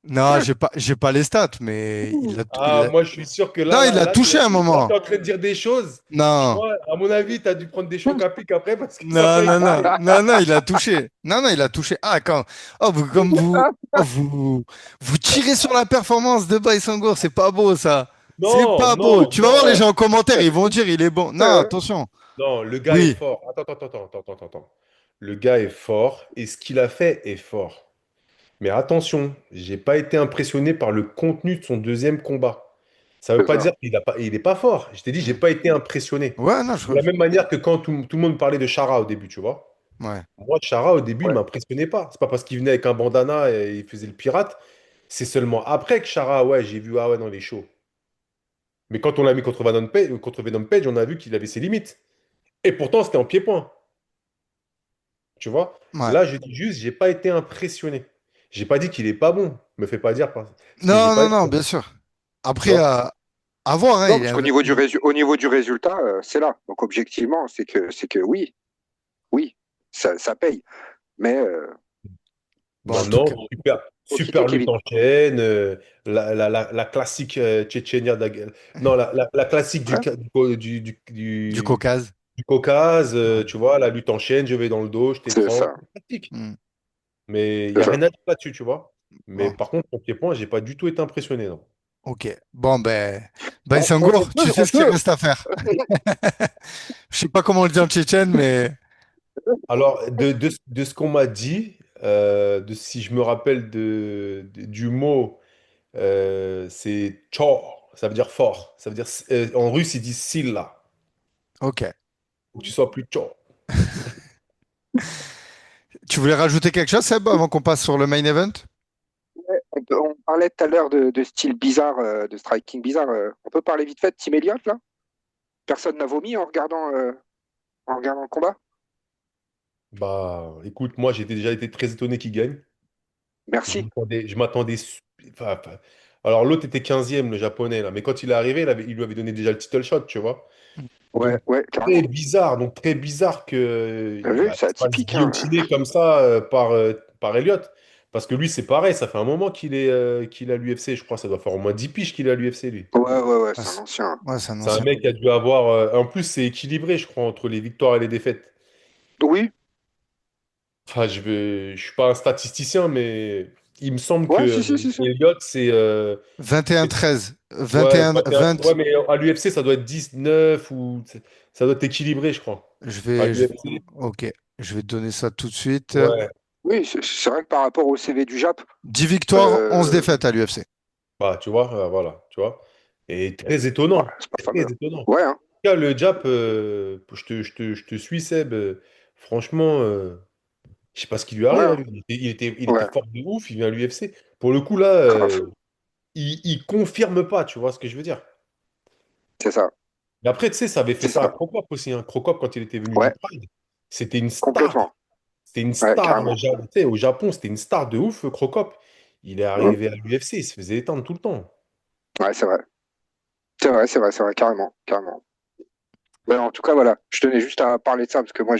Non, j'ai pas les stats, mais Ah, moi, je suis sûr que non, il l'a touché un là, t'es moment. en train de dire des choses. Non, Moi, à mon avis, tu as dû prendre des chocs à pic après parce que ça n'a non, pas non, non, existé. non, non, il a touché. Non, non, il a touché. Ah, quand, oh, oh, vous tirez sur la performance de Baïsangour, c'est pas beau, ça. C'est Non, pas beau. non, Tu vas voir les non, gens en commentaire, ils vont dire il est bon. Non, attention. non, le gars est Oui. fort. Attends. Le gars est fort et ce qu'il a fait est fort. Mais attention, j'ai pas été impressionné par le contenu de son deuxième combat. Ça veut c'est pas ça. dire il est pas fort. Je t'ai dit, j'ai pas été impressionné. Ouais, non, De la même manière que quand tout le monde parlait de Chara au début, tu vois. ouais, Moi, Chara, au début, il Ouais. m'impressionnait pas. C'est pas parce qu'il venait avec un bandana et il faisait le pirate. C'est seulement après que Chara, ouais, j'ai vu, ah ouais, non, il est chaud. Mais quand on l'a mis contre Venom Page, on a vu qu'il avait ses limites. Et pourtant, c'était en pied-point. Tu vois? ouais. Là, je dis juste, j'ai pas été impressionné. J'ai pas dit qu'il est pas bon. Me fais pas dire parce que j'ai Non, pas non, été. non, bien sûr. Tu Après, vois? à voir, hein, Non, parce qu'au niveau au niveau du résultat, c'est là. Donc objectivement, c'est que oui, oui, ça paye. Mais bon, en tout Maintenant, cas, faut quitter super lutte Kevin. en chaîne, la classique Tchétchénia non, la classique Ouais, du Caucase. du Caucase, Ouais. tu vois, la lutte en chaîne, je vais dans le dos, je c'est t'étrangle, ça, classique. Hmm. Mais il n'y c'est a ça. rien à dire là-dessus, tu vois. Mais Bon. par contre, au pied-point, j'ai pas du tout été impressionné, non. Ok. Bon, ben On Senghor, tu peut, sais on ce qu'il peut. reste à faire. Je sais pas comment on le dit en tchétchène, mais Alors, de ce qu'on m'a dit, si je me rappelle du mot, c'est chor, ça veut dire fort. Ça veut dire, en russe, ils disent silla. ok. Faut que tu sois plus chor. Tu voulais rajouter quelque chose, Seb, avant qu'on passe sur le main event? On parlait tout à l'heure de style bizarre, de striking bizarre. On peut parler vite fait de Tim Elliott, là? Personne n'a vomi en regardant le combat? Bah, écoute, moi, j'ai déjà été très étonné qu'il gagne. Merci. Je m'attendais. Alors, l'autre était 15e, le japonais, là. Mais quand il est arrivé, il lui avait donné déjà le title shot, tu vois. Ouais, Donc, ouais, carrément. très bizarre que T'as vu? bah, C'est il se fasse atypique, hein. guillotiner comme ça par Elliott. Parce que lui, c'est pareil, ça fait un moment qu'il est à l'UFC. Je crois que ça doit faire au moins 10 piges qu'il est à l'UFC, lui. Ouais, ouais, ouais, Ah, c'est un ancien. ouais, c'est un C'est un ancien. mec qui a dû avoir. En plus, c'est équilibré, je crois, entre les victoires et les défaites. Oui, Enfin, je suis pas un statisticien, mais il me semble que ouais, si, si, si, si. Elliott, c'est. 21-13. Ouais, 21, 21 ouais, 20. mais à l'UFC, ça doit être 19 ou. Ça doit être équilibré, je crois. Je À vais, je- l'UFC. ok. Je vais te donner ça tout de suite. Ouais. Oui, c'est vrai que par rapport au CV du Jap, 10 victoires, 11 euh, défaites à l'UFC. Bah, tu vois, voilà, tu vois. Et très ouais, étonnant. c'est pas Très fameux. étonnant. En tout Ouais, hein, cas, le Jap, je te suis, Seb. Franchement, je sais pas ce qui lui ouais, arrive à hein, lui. Il était ouais, fort de ouf, il vient à l'UFC. Pour le coup, là, grave. il confirme pas, tu vois ce que je veux dire. C'est ça, Mais après, tu sais, ça avait fait c'est ça à ça. Crocop aussi. Hein. Crocop, quand il était venu du Ouais, Pride, c'était une star. complètement. C'était une Ouais, star. carrément. Tu sais, au Japon, c'était une star de ouf, Crocop. Il est Hum. arrivé à l'UFC, il se faisait éteindre tout le temps. Ouais, c'est vrai. C'est vrai, c'est vrai, c'est vrai, carrément, carrément. Mais en tout cas, voilà, je tenais juste à parler de ça parce que moi,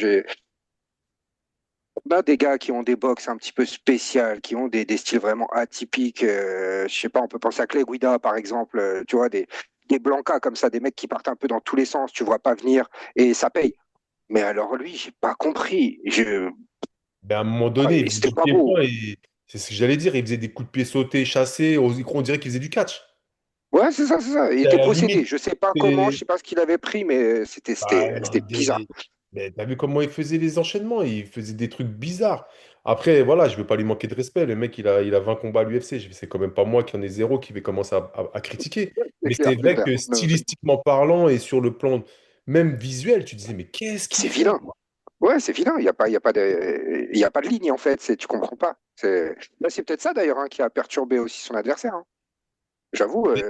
on a des gars qui ont des box un petit peu spéciales, qui ont des styles vraiment atypiques. Je sais pas, on peut penser à Clay Guida, par exemple, tu vois, des Blancas comme ça, des mecs qui partent un peu dans tous les sens, tu vois pas venir et ça paye. Mais alors lui, j'ai pas compris. Mais à un moment donné, il faisait C'était du pas beau. pied-point et c'est ce que j'allais dire. Il faisait des coups de pied sautés, chassés. On dirait qu'il faisait du catch. Ouais, c'est ça, c'est ça. Il Et à était la possédé. limite, Je sais pas comment, je c'est. sais pas ce qu'il avait pris, mais Bah, c'était bizarre. mais t'as vu comment il faisait les enchaînements? Il faisait des trucs bizarres. Après, voilà, je veux pas lui manquer de respect. Le mec, il a 20 combats à l'UFC. C'est quand même pas moi qui en ai zéro qui vais commencer à critiquer. C'est Mais clair, c'est c'est vrai clair. que stylistiquement parlant et sur le plan même visuel, tu disais, mais qu'est-ce qu'il C'est fait? vilain. Ouais, c'est vilain. Il y a pas de ligne en fait. Tu comprends pas. C'est peut-être ça d'ailleurs hein, qui a perturbé aussi son adversaire, hein. J'avoue, Ouais.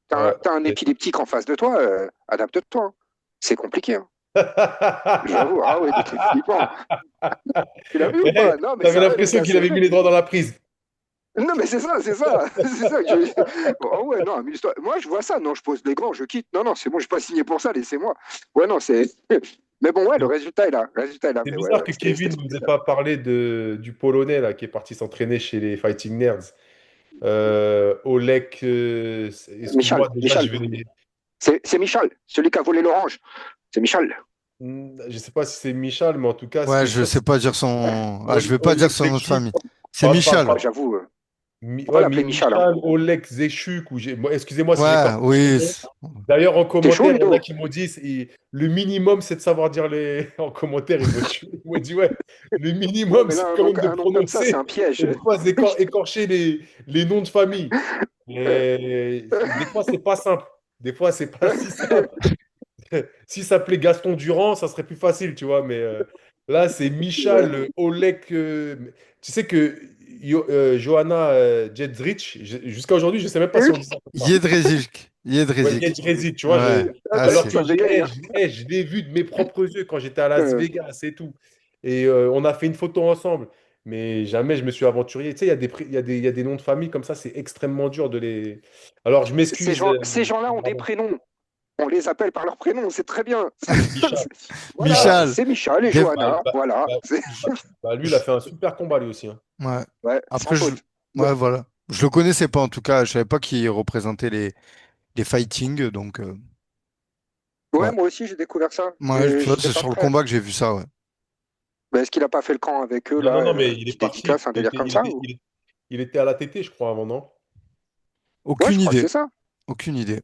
t'as un épileptique en face de toi, adapte-toi, hein. C'est compliqué, hein. J'avoue. Ah oui, c'est flippant. Tu l'as vu ou Eh, pas? Non, mais t'avais sérieux, les l'impression gars, qu'il c'est avait vrai. mis les doigts dans la prise. Non, mais c'est ça, c'est ça. C'est ça que je. Oh ouais, non, amuse-toi. Moi, je vois ça. Non, je pose les gants, je quitte. Non, non, c'est bon, je suis pas signé pour ça, laissez-moi. Ouais, non, c'est. Mais bon, ouais, le résultat est là. Le résultat est là. C'est Mais ouais, bizarre ouais, que c'était Kevin ne nous ait spécial. pas parlé du Polonais là, qui est parti s'entraîner chez les Fighting Nerds. Oleg, Michal, excuse-moi, déjà, Michal. C'est Michal, celui qui a volé l'orange. C'est Michal. Je sais pas si c'est Michal, mais en tout cas, ce qui Ouais, est je sûr, sais c'est pas dire son. Ah, je vais pas dire Oleg son nom de Zekchuk. famille. C'est Oh, c'est Michal. Ouais, j'avoue, on va Ouais, l'appeler Michal, hein. Michal, Oleg Zechuk, excusez-moi si Ouais, j'écorche son oui. nom. D'ailleurs, en T'es chaud, commentaire, il y en a Ludo? qui m'ont dit, le minimum, c'est de savoir dire les. En commentaire, ils m'ont dit, ouais, le Ouais, minimum, mais c'est là, quand même de un nom comme ça, c'est prononcer un piège. et de pas écorcher les noms de famille. Et des fois, c'est pas simple. Des fois, c'est pas si simple. Si ça s'appelait Gaston Durand, ça serait plus facile, tu vois. Mais là, c'est Michal Oleg. Tu sais que Johanna Jędrzejczyk, jusqu'à aujourd'hui, je ne sais même pas si on dit ça comme ça. Yedrezic. Ouais, Yedrezic. Jędrzejczyk, tu vois. Ouais. Ah, D'ailleurs, Alors tu que c'est. vas bégayer, hein. je l'ai vu de mes propres yeux quand j'étais à Las Euh, Vegas et tout. Et on a fait une photo ensemble. Mais jamais je me suis aventuré. Tu sais, il y a des noms de famille comme ça, c'est extrêmement dur de les. Alors, je m'excuse. Ces gens-là ont des prénoms. On les appelle par leur prénom, c'est très bien. Michal. Voilà, Michal. c'est Michal et Def- Bah, Johanna. bah, Voilà. bah, lui, il a fait un super combat lui aussi. Hein. Ouais. Ouais, sans Après, je. faute. Ouais, voilà. Je le connaissais pas en tout cas. Je savais pas qui représentait les fighting. Donc, Ouais, ouais. moi aussi, j'ai découvert ça. Ouais, tu vois, J'étais c'est pas sur le prêt. combat que j'ai vu ça, ouais. Mais est-ce qu'il a pas fait le camp avec eux, Non, là, non, non, mais il est petite parti. dédicace, un délire comme ça ou... Il était à la TT, je crois, avant, non? Ouais, je Aucune crois que idée. c'est ça. aucune idée.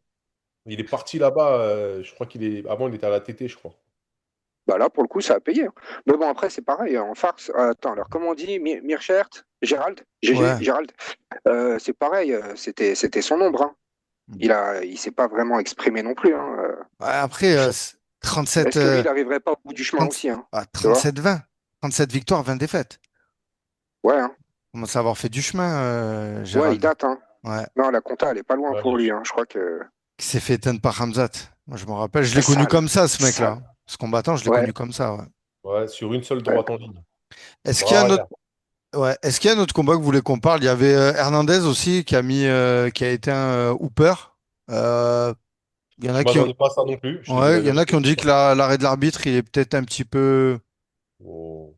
Il est parti là-bas, je crois qu'il est. Avant, il était à la TT, je crois. Bah là, pour le coup, ça a payé, hein. Mais bon, après, c'est pareil, hein, en farce. Attends, alors, comment on dit Mirchert, Gérald, GG, Ouais. Gérald, c'est pareil, c'était son ombre, hein. Il s'est pas vraiment exprimé non plus, hein. Ouais, après, 37, Est-ce que lui, il n'arriverait pas au bout du chemin 30 aussi, hein, tu vois? 37-20. 37 victoires, 20 défaites. Ouais, hein. On commence à avoir fait du chemin, Ouais, il Gérald. date, hein. Ouais. Non, la compta, elle est pas loin Ouais, pour lui, hein. Je crois que. Qui s'est fait éteindre par Hamzat. Moi, je me rappelle, je l'ai connu Sale, comme ça, ce sale. mec-là. Ce combattant, je l'ai Ouais, connu comme ça, ouais. ouais, sur une seule ouais. droite en ligne. Est-ce qu'il y a Bras un autre, arrière. ouais, est-ce qu'il y a un autre combat que vous voulez qu'on parle? Il y avait Hernandez aussi qui a été un Hooper. Euh, Il y en Je a qui ont, m'attendais pas à ça non plus, je te dis ouais, la il y en a qui ont vérité. dit que l'arrêt de l'arbitre, il est peut-être un petit peu. Oh.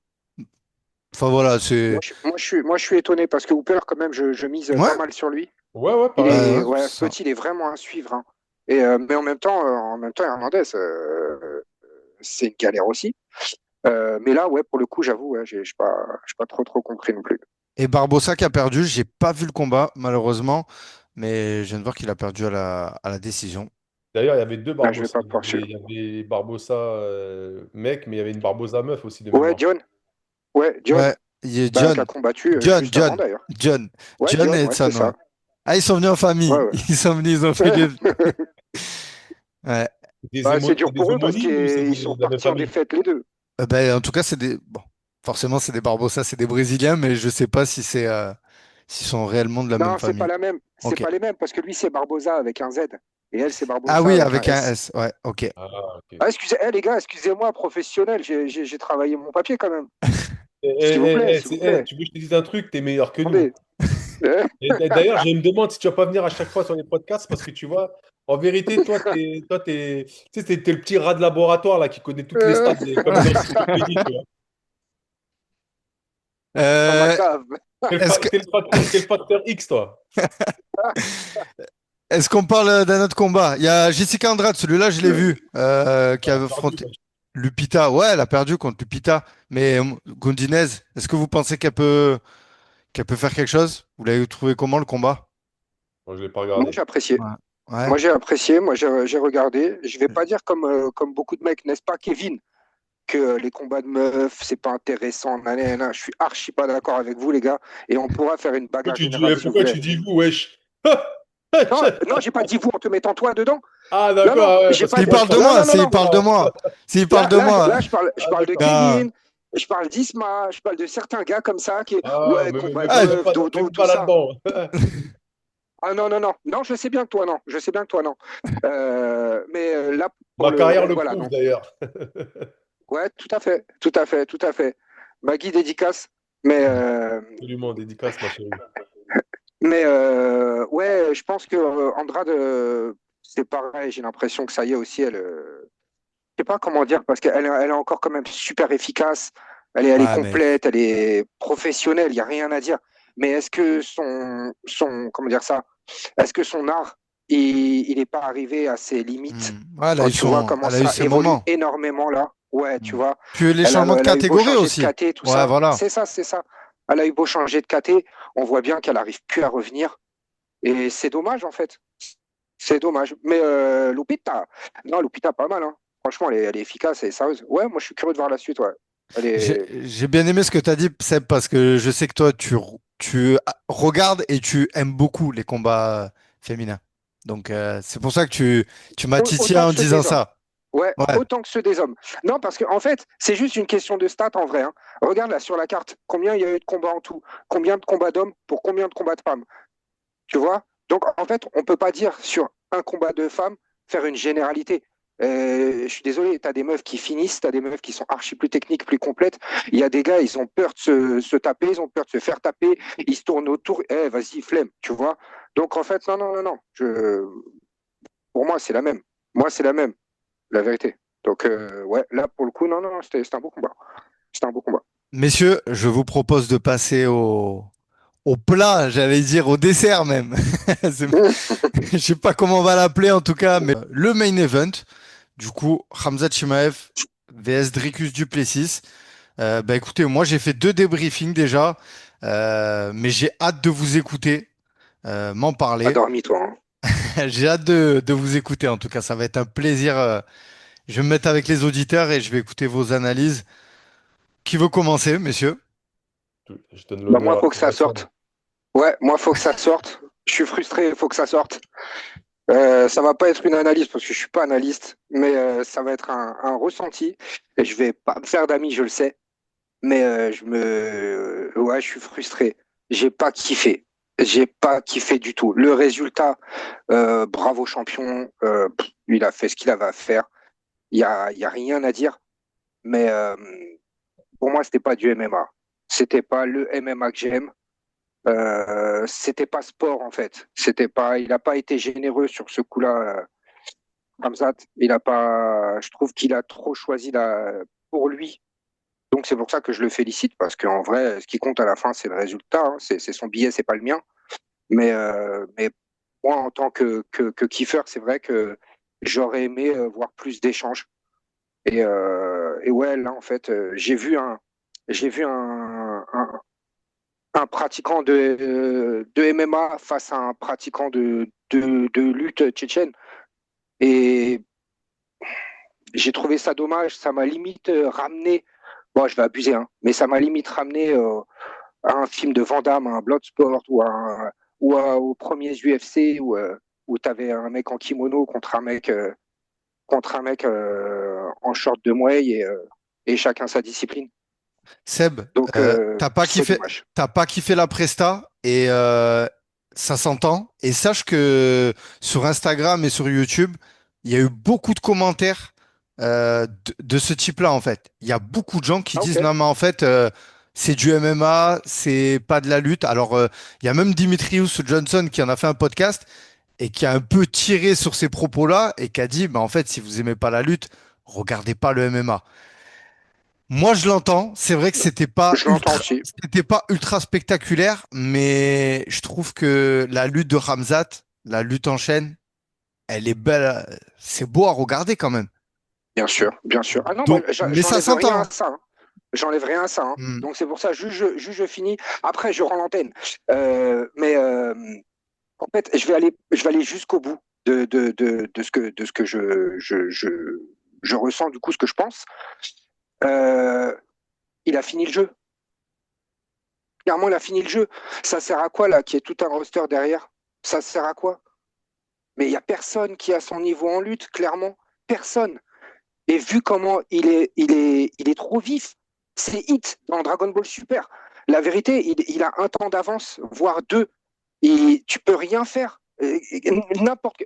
Enfin voilà, c'est. Moi, je suis étonné parce que Hooper, quand même, je mise pas Ouais, mal sur lui. Ouais, ouais, Il pareil. est, bah, ouais, c'est ce ça. petit, il est vraiment à suivre, hein. Mais en même temps, Hernandez, c'est une galère aussi. Mais là, ouais, pour le coup, j'avoue, ouais, j'ai pas trop compris non plus. Et Barbossa qui a perdu, j'ai pas vu le combat, malheureusement, mais je viens de voir qu'il a perdu à la décision. D'ailleurs, il y avait deux Là, je vais Barbossa. pas pouvoir suivre. Il y avait Barbossa mec, mais il y avait une Barbossa meuf aussi de Ouais, mémoire. John, ouais, John, Ouais, il y a bah, qui a John, combattu John, juste avant John, d'ailleurs. John, Ouais, John John, et ouais, c'est Edson, ouais. ça. Ah, ils sont venus en Ouais, famille. ouais. Ils sont venus, ils ont fait des. Ouais. Bah, c'est C'est dur des pour eux parce homonymes ou c'est qu'ils sont de la même partis en famille? défaite les deux. Ben, en tout cas, c'est des. Bon, forcément, c'est des Barbossa, c'est des Brésiliens, mais je sais pas si c'est s'ils sont réellement de la même Non, c'est pas famille. la même. C'est Ok. pas les mêmes parce que lui, c'est Barbosa avec un Z et elle, c'est Ah Barbosa oui, avec un avec un S. S. Ouais, ok. Ah, ok. Ah, excusez, les gars, excusez-moi, professionnel, j'ai travaillé mon papier quand même. S'il vous plaît, Tu veux que je te dise un truc? T'es meilleur que nous. attendez. Euh, Et d'ailleurs, je me demande si tu vas pas venir à chaque fois sur les podcasts parce que tu vois, en vérité, tu sais, t'es le petit rat de laboratoire là qui connaît toutes les euh, stats comme une encyclopédie, tu vois. Dans ma Euh, cave. est-ce que, T'es le facteur X, toi. est-ce qu'on parle d'un autre combat? Il y a Jessica Andrade, celui-là, je l'ai vu, qui Elle a avait perdu, affronté ouais. Lupita. Ouais, elle a perdu contre Lupita. Mais Gondinez, est-ce que vous pensez qu'elle peut faire quelque chose? Vous l'avez trouvé comment le combat? Bon, je l'ai pas Moi, regardé. j'ai apprécié. Ouais. Ouais. Moi, j'ai apprécié. Moi, j'ai regardé. Je vais pas dire comme beaucoup de mecs, n'est-ce pas, Kevin, que les combats de meufs, c'est pas intéressant. Nanana. Je suis archi pas d'accord avec vous, les gars. Et on pourra faire une bagarre générale si vous Pourquoi voulez. tu dis vous, wesh? Non, non, j'ai pas dit vous en te mettant toi dedans. Ah, Non, d'accord, non, ah ouais, j'ai parce que pas S'il dit. moi, je parle de pensais Non, moi, non, non, s'il non. parle de moi, s'il parle de moi. Je je Ah, parle de d'accord. Non. Kevin, je parle d'Isma, je parle de certains gars comme ça qui, Ah, ouais, combat de Ah, meufs, dodo, même tout pas ça. là-dedans. Ah non, non, non. Non, je sais bien que toi, non. Je sais bien que toi, non. Mais là, pour Ma le. carrière Ouais, le voilà, prouve non. d'ailleurs. Ouais, tout à fait. Tout à fait. Tout à fait. Maggie dédicace. Mais, Absolument, dédicace, ma chérie. ouais, je pense que Andrade, c'est pareil. J'ai l'impression que ça y est aussi, elle. Je sais pas comment dire, parce elle est encore quand même super efficace. Elle est ouais, mais complète, elle est professionnelle, il n'y a rien à dire. Mais est-ce que comment dire ça, est-ce que son art, il n'est pas arrivé à ses limites ouais, quand tu vois comment elle a eu ça ses évolue moments. énormément là? Ouais, tu Hmm. vois, Puis les changements de elle a eu beau catégorie changer de aussi. KT, tout Ouais, ça. voilà. C'est ça, c'est ça. Elle a eu beau changer de KT, on voit bien qu'elle n'arrive plus à revenir. Et c'est dommage en fait. C'est dommage. Mais Lupita, non, Lupita, pas mal, hein. Franchement, elle est efficace et sérieuse. Ouais, moi, je suis curieux de voir la suite, ouais. Elle est... J'ai bien aimé ce que tu as dit, Seb, parce que je sais que toi, tu regardes et tu aimes beaucoup les combats féminins. Donc, c'est pour ça que tu m'as titillé Autant en que ceux disant des hommes. ça. Ouais, Ouais. autant que ceux des hommes. Non, parce qu'en fait, c'est juste une question de stats en vrai, hein. Regarde là sur la carte, combien il y a eu de combats en tout? Combien de combats d'hommes pour combien de combats de femmes? Tu vois? Donc, en fait, on ne peut pas dire sur un combat de femmes faire une généralité. Je suis désolé, tu as des meufs qui finissent, tu as des meufs qui sont archi plus techniques, plus complètes. Il y a des gars, ils ont peur de se taper, ils ont peur de se faire taper, ils se tournent autour. Eh, vas-y, flemme, tu vois? Donc, en fait, non, non, non, non. Pour moi, c'est la même. Moi, c'est la même, la vérité. Donc, ouais, là, pour le coup, non, non, non, c'était un beau combat. C'était un beau combat. Messieurs, je vous propose de passer au plat, j'allais dire au dessert même. Je sais pas comment on va l'appeler en tout cas, mais le main event. Du coup, Khamzat Chimaev vs Dricus du Plessis. Bah écoutez, moi j'ai fait deux débriefings déjà, mais j'ai hâte de vous écouter, m'en Pas parler. dormi, toi, hein. J'ai hâte de vous écouter. En tout cas, ça va être un plaisir. Je vais me mettre avec les auditeurs et je vais écouter vos analyses. Qui veut commencer, messieurs? Je donne Bah, moi, l'honneur à faut que ça Sébastien. sorte. Ouais, moi, faut que ça sorte. Je suis frustré, il faut que ça sorte. Ça va pas être une analyse parce que je suis pas analyste, mais ça va être un ressenti. Et je vais pas me faire d'amis, je le sais, mais ouais, je suis frustré. J'ai pas kiffé. J'ai pas kiffé du tout. Le résultat, bravo champion. Il a fait ce qu'il avait à faire. Il y a rien à dire. Mais pour moi, c'était pas du MMA. C'était pas le MMA que j'aime. C'était pas sport en fait. C'était pas. Il a pas été généreux sur ce coup-là. Hamzat, il a pas. Je trouve qu'il a trop choisi pour lui. Donc c'est pour ça que je le félicite parce qu'en vrai, ce qui compte à la fin, c'est le résultat. Hein. C'est son billet, c'est pas le mien. Mais moi, en tant que kiffeur, c'est vrai que j'aurais aimé voir plus d'échanges. Et ouais, là, en fait, j'ai vu un pratiquant de MMA face à un pratiquant de lutte tchétchène. Et j'ai trouvé ça dommage. Ça m'a limite ramené, bon, je vais abuser, hein, mais ça m'a limite ramené à un film de Van Damme, à un Bloodsport aux premiers UFC où tu avais un mec en kimono contre un mec en short de Muay et chacun sa discipline. Seb, Donc, c'est dommage. t'as pas kiffé la presta et ça s'entend. Et sache que sur Instagram et sur YouTube, il y a eu beaucoup de commentaires de ce type-là en fait. Il y a beaucoup de gens qui Ah, disent ok. non mais en fait c'est du MMA, c'est pas de la lutte. Alors il y a même Dimitrius Johnson qui en a fait un podcast et qui a un peu tiré sur ces propos-là et qui a dit bah en fait si vous aimez pas la lutte, regardez pas le MMA. Moi, je l'entends. C'est vrai que Je l'entends aussi. c'était pas ultra spectaculaire, mais je trouve que la lutte de Ramzat, la lutte en chaîne, elle est belle. C'est beau à regarder quand même. Bien sûr, bien sûr. Ah non, moi, Donc, mais ça j'enlève rien à s'entend. ça. Hein. J'enlève rien à ça. Hein. Hmm. Donc c'est pour ça, juste je finis. Après, je rends l'antenne. Mais en fait, je vais aller jusqu'au bout de ce que je ressens, du coup, ce que je pense. Euh, il a fini le jeu. Clairement, il a fini le jeu. Ça sert à quoi, là, qu'il y ait tout un roster derrière? Ça sert à quoi? Mais il n'y a personne qui a son niveau en lutte, clairement. Personne. Et vu comment il est trop vif, c'est hit dans Dragon Ball Super. La vérité, il a un temps d'avance, voire deux. Et tu peux rien faire.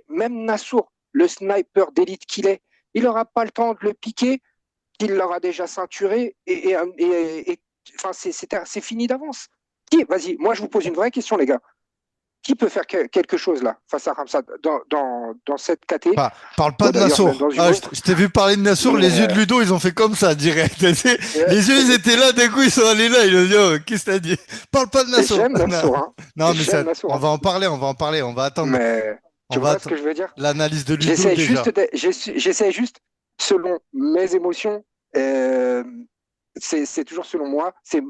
Même Nassour, le sniper d'élite qu'il est, il n'aura pas le temps de le piquer, il l'aura déjà ceinturé enfin, c'est fini d'avance. Vas-y, moi je vous pose une vraie question, les gars. Qui peut faire quelque chose là face à Ramsat dans cette KT, Parle pas ou de d'ailleurs même Nassour. dans une Ah, autre? je t'ai vu parler de Nassour, Mais les yeux de Ludo, ils ont fait comme ça, direct. Tu sais, euh, les yeux, ils étaient là, d'un coup, ils sont allés là. Ils ont dit, oh, qu'est-ce que t'as dit? Parle pas de Nassour. j'aime Non, Nassour, hein. non, mais ça, J'aime Nassour, on hein. va en parler, on va en parler. On va attendre, Mais on tu va vois ce que attendre je veux dire? l'analyse de Ludo déjà. J'essaie juste, selon mes émotions, euh, c'est toujours selon moi, c'est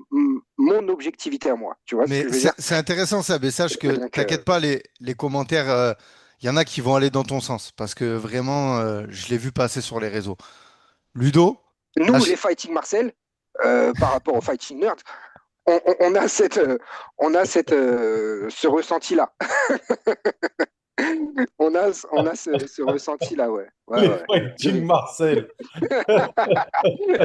mon objectivité à moi. Tu vois ce Mais que je veux dire? c'est intéressant ça, mais sache que Donc, t'inquiète pas, les commentaires, il y en a qui vont aller dans ton sens, parce que vraiment, je l'ai vu passer sur les réseaux. Ludo, là, nous, les Fighting Marcel, par rapport aux Fighting Nerds, on a ce ressenti-là. On a ce ressenti-là, ouais. Ouais, Les ouais. Fighting Marcel.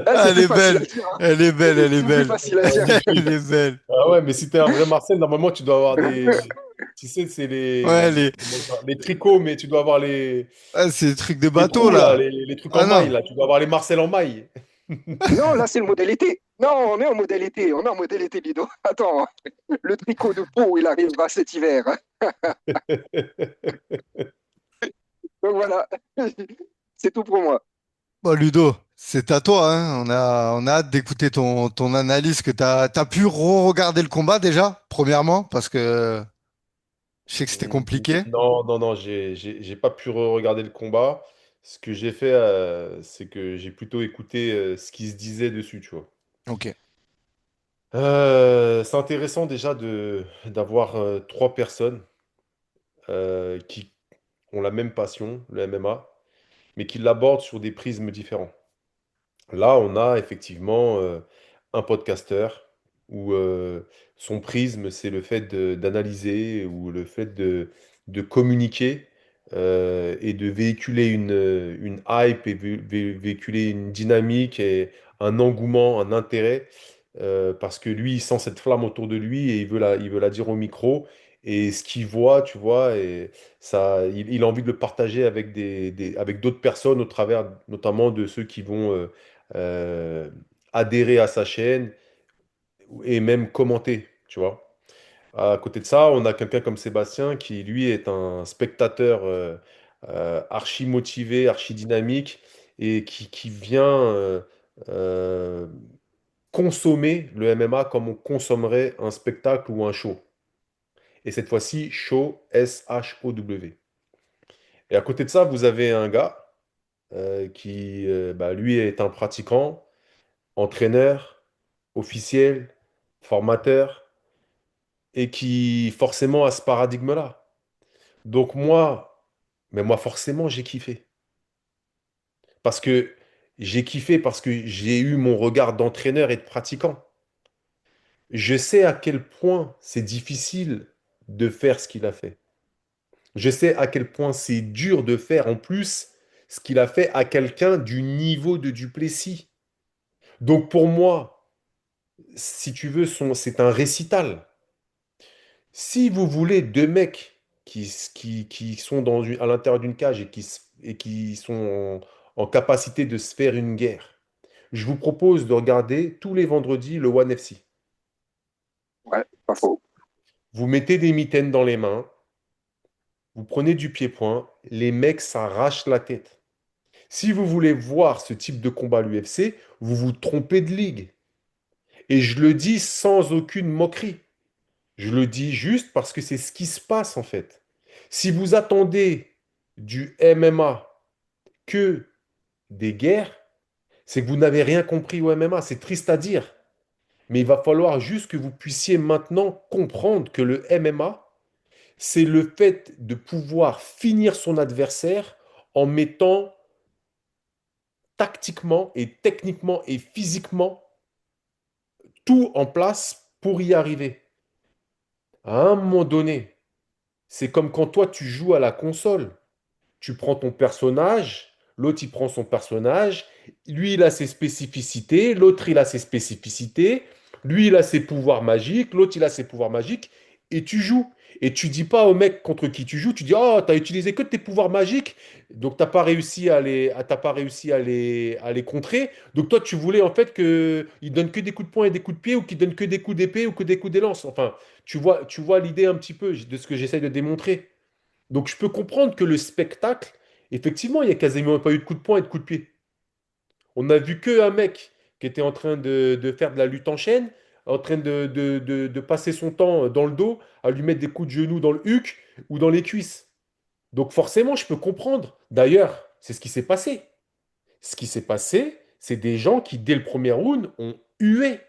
Ah, c'est elle plus est facile à belle, dire. Hein. elle est belle, elle est C'est plus belle, facile à Ah, dire. elle est belle. ah ouais, mais si t'es un vrai Marcel, normalement, tu dois avoir des. Tu sais, c'est Ouais, les tricots, mais tu dois avoir c'est le truc de les bateau trous, là, là. les trucs en Ah maille, non, là. Tu dois avoir les Marcel en maille. Non, là, c'est le modèle été. Non, on est en modèle été. On est en modèle été, Lido. Attends, le tricot de peau, il arrivera cet hiver. Donc voilà, c'est tout pour moi. bon Ludo, c'est à toi, hein. On a hâte d'écouter ton analyse, que t'as pu re-regarder le combat déjà, premièrement, parce que je sais que c'était compliqué. Non, non, non, j'ai pas pu regarder le combat. Ce que j'ai fait, c'est que j'ai plutôt écouté ce qui se disait dessus, tu vois. Ok. C'est intéressant déjà d'avoir trois personnes qui ont la même passion, le MMA, mais qui l'abordent sur des prismes différents. Là, on a effectivement un podcasteur où son prisme, c'est le fait d'analyser ou le fait de communiquer et de véhiculer une hype et véhiculer une dynamique et un engouement, un intérêt, parce que lui, il sent cette flamme autour de lui et il veut la dire au micro. Et ce qu'il voit, tu vois, et ça, il a envie de le partager avec avec d'autres personnes au travers notamment de ceux qui vont euh, adhérer à sa chaîne et même commenter, tu vois. À côté de ça, on a quelqu'un comme Sébastien qui, lui, est un spectateur archi motivé, archi dynamique et qui vient euh, consommer le MMA comme on consommerait un spectacle ou un show. Et cette fois-ci, show, S-H-O-W. Et à côté de ça, vous avez un gars qui, bah, lui, est un pratiquant, entraîneur, officiel, formateur, et qui forcément a ce paradigme-là. Donc moi forcément, j'ai kiffé. Parce que j'ai kiffé parce que j'ai eu mon regard d'entraîneur et de pratiquant. Je sais à quel point c'est difficile de faire ce qu'il a fait. Je sais à quel point c'est dur de faire en plus ce qu'il a fait à quelqu'un du niveau de Duplessis. Donc pour moi, si tu veux, c'est un récital. Si vous voulez deux mecs qui sont à l'intérieur d'une cage et qui sont en capacité de se faire une guerre, je vous propose de regarder tous les vendredis le One FC. Ouais, pas faux. Vous mettez des mitaines dans les mains, vous prenez du pied-point, les mecs s'arrachent la tête. Si vous voulez voir ce type de combat à l'UFC, vous vous trompez de ligue. Et je le dis sans aucune moquerie. Je le dis juste parce que c'est ce qui se passe en fait. Si vous attendez du MMA que des guerres, c'est que vous n'avez rien compris au MMA. C'est triste à dire. Mais il va falloir juste que vous puissiez maintenant comprendre que le MMA, c'est le fait de pouvoir finir son adversaire en mettant tactiquement et techniquement et physiquement tout en place pour y arriver. À un moment donné, c'est comme quand toi tu joues à la console. Tu prends ton personnage, l'autre il prend son personnage, lui il a ses spécificités, l'autre il a ses spécificités, lui il a ses pouvoirs magiques, l'autre il a ses pouvoirs magiques, et tu joues. Et tu dis pas au mec contre qui tu joues, tu dis oh t'as utilisé que tes pouvoirs magiques, donc t'as pas réussi t'as pas réussi à les contrer. Donc toi tu voulais en fait que il donne que des coups de poing et des coups de pied ou qu'il donne que des coups d'épée ou que des coups de lance. Enfin tu vois l'idée un petit peu de ce que j'essaye de démontrer. Donc je peux comprendre que le spectacle, effectivement, il n'y a quasiment pas eu de coup de poing et de coup de pied. On a vu que un mec qui était en train de faire de la lutte en chaîne, en train de passer son temps dans le dos, à lui mettre des coups de genou dans le huc ou dans les cuisses. Donc forcément, je peux comprendre. D'ailleurs, c'est ce qui s'est passé. Ce qui s'est passé, c'est des gens qui, dès le premier round, ont hué.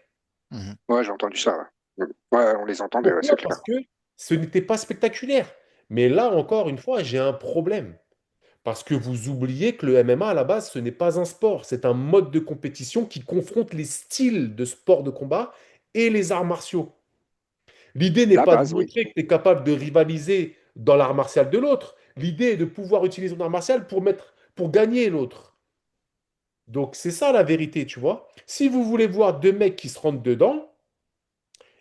Mhm. Ouais, j'ai entendu ça. Ouais. Ouais, on les entendait, ouais, c'est Pourquoi? clair. Parce que ce n'était pas spectaculaire. Mais là, encore une fois, j'ai un problème. Parce que vous oubliez que le MMA, à la base, ce n'est pas un sport, c'est un mode de compétition qui confronte les styles de sport de combat et les arts martiaux. L'idée n'est La pas de base, oui. montrer que tu es capable de rivaliser dans l'art martial de l'autre. L'idée est de pouvoir utiliser ton art martial pour gagner l'autre. Donc c'est ça la vérité, tu vois. Si vous voulez voir deux mecs qui se rentrent dedans,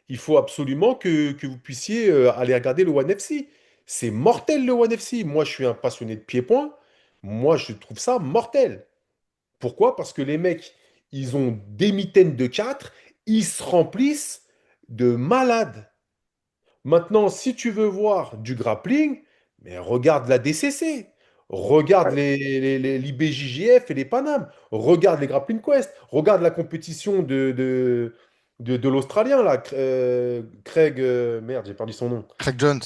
il faut absolument que vous puissiez aller regarder le One FC. C'est mortel le One FC. Moi, je suis un passionné de pied-point. Moi, je trouve ça mortel. Pourquoi? Parce que les mecs, ils ont des mitaines de 4, ils se remplissent de malades. Maintenant, si tu veux voir du grappling, mais regarde la DCC, regarde Ouais. l'IBJJF et les Panam, regarde les Grappling Quest, regarde la compétition de l'Australien, là, Craig, merde, j'ai perdu son nom. Craig Jones.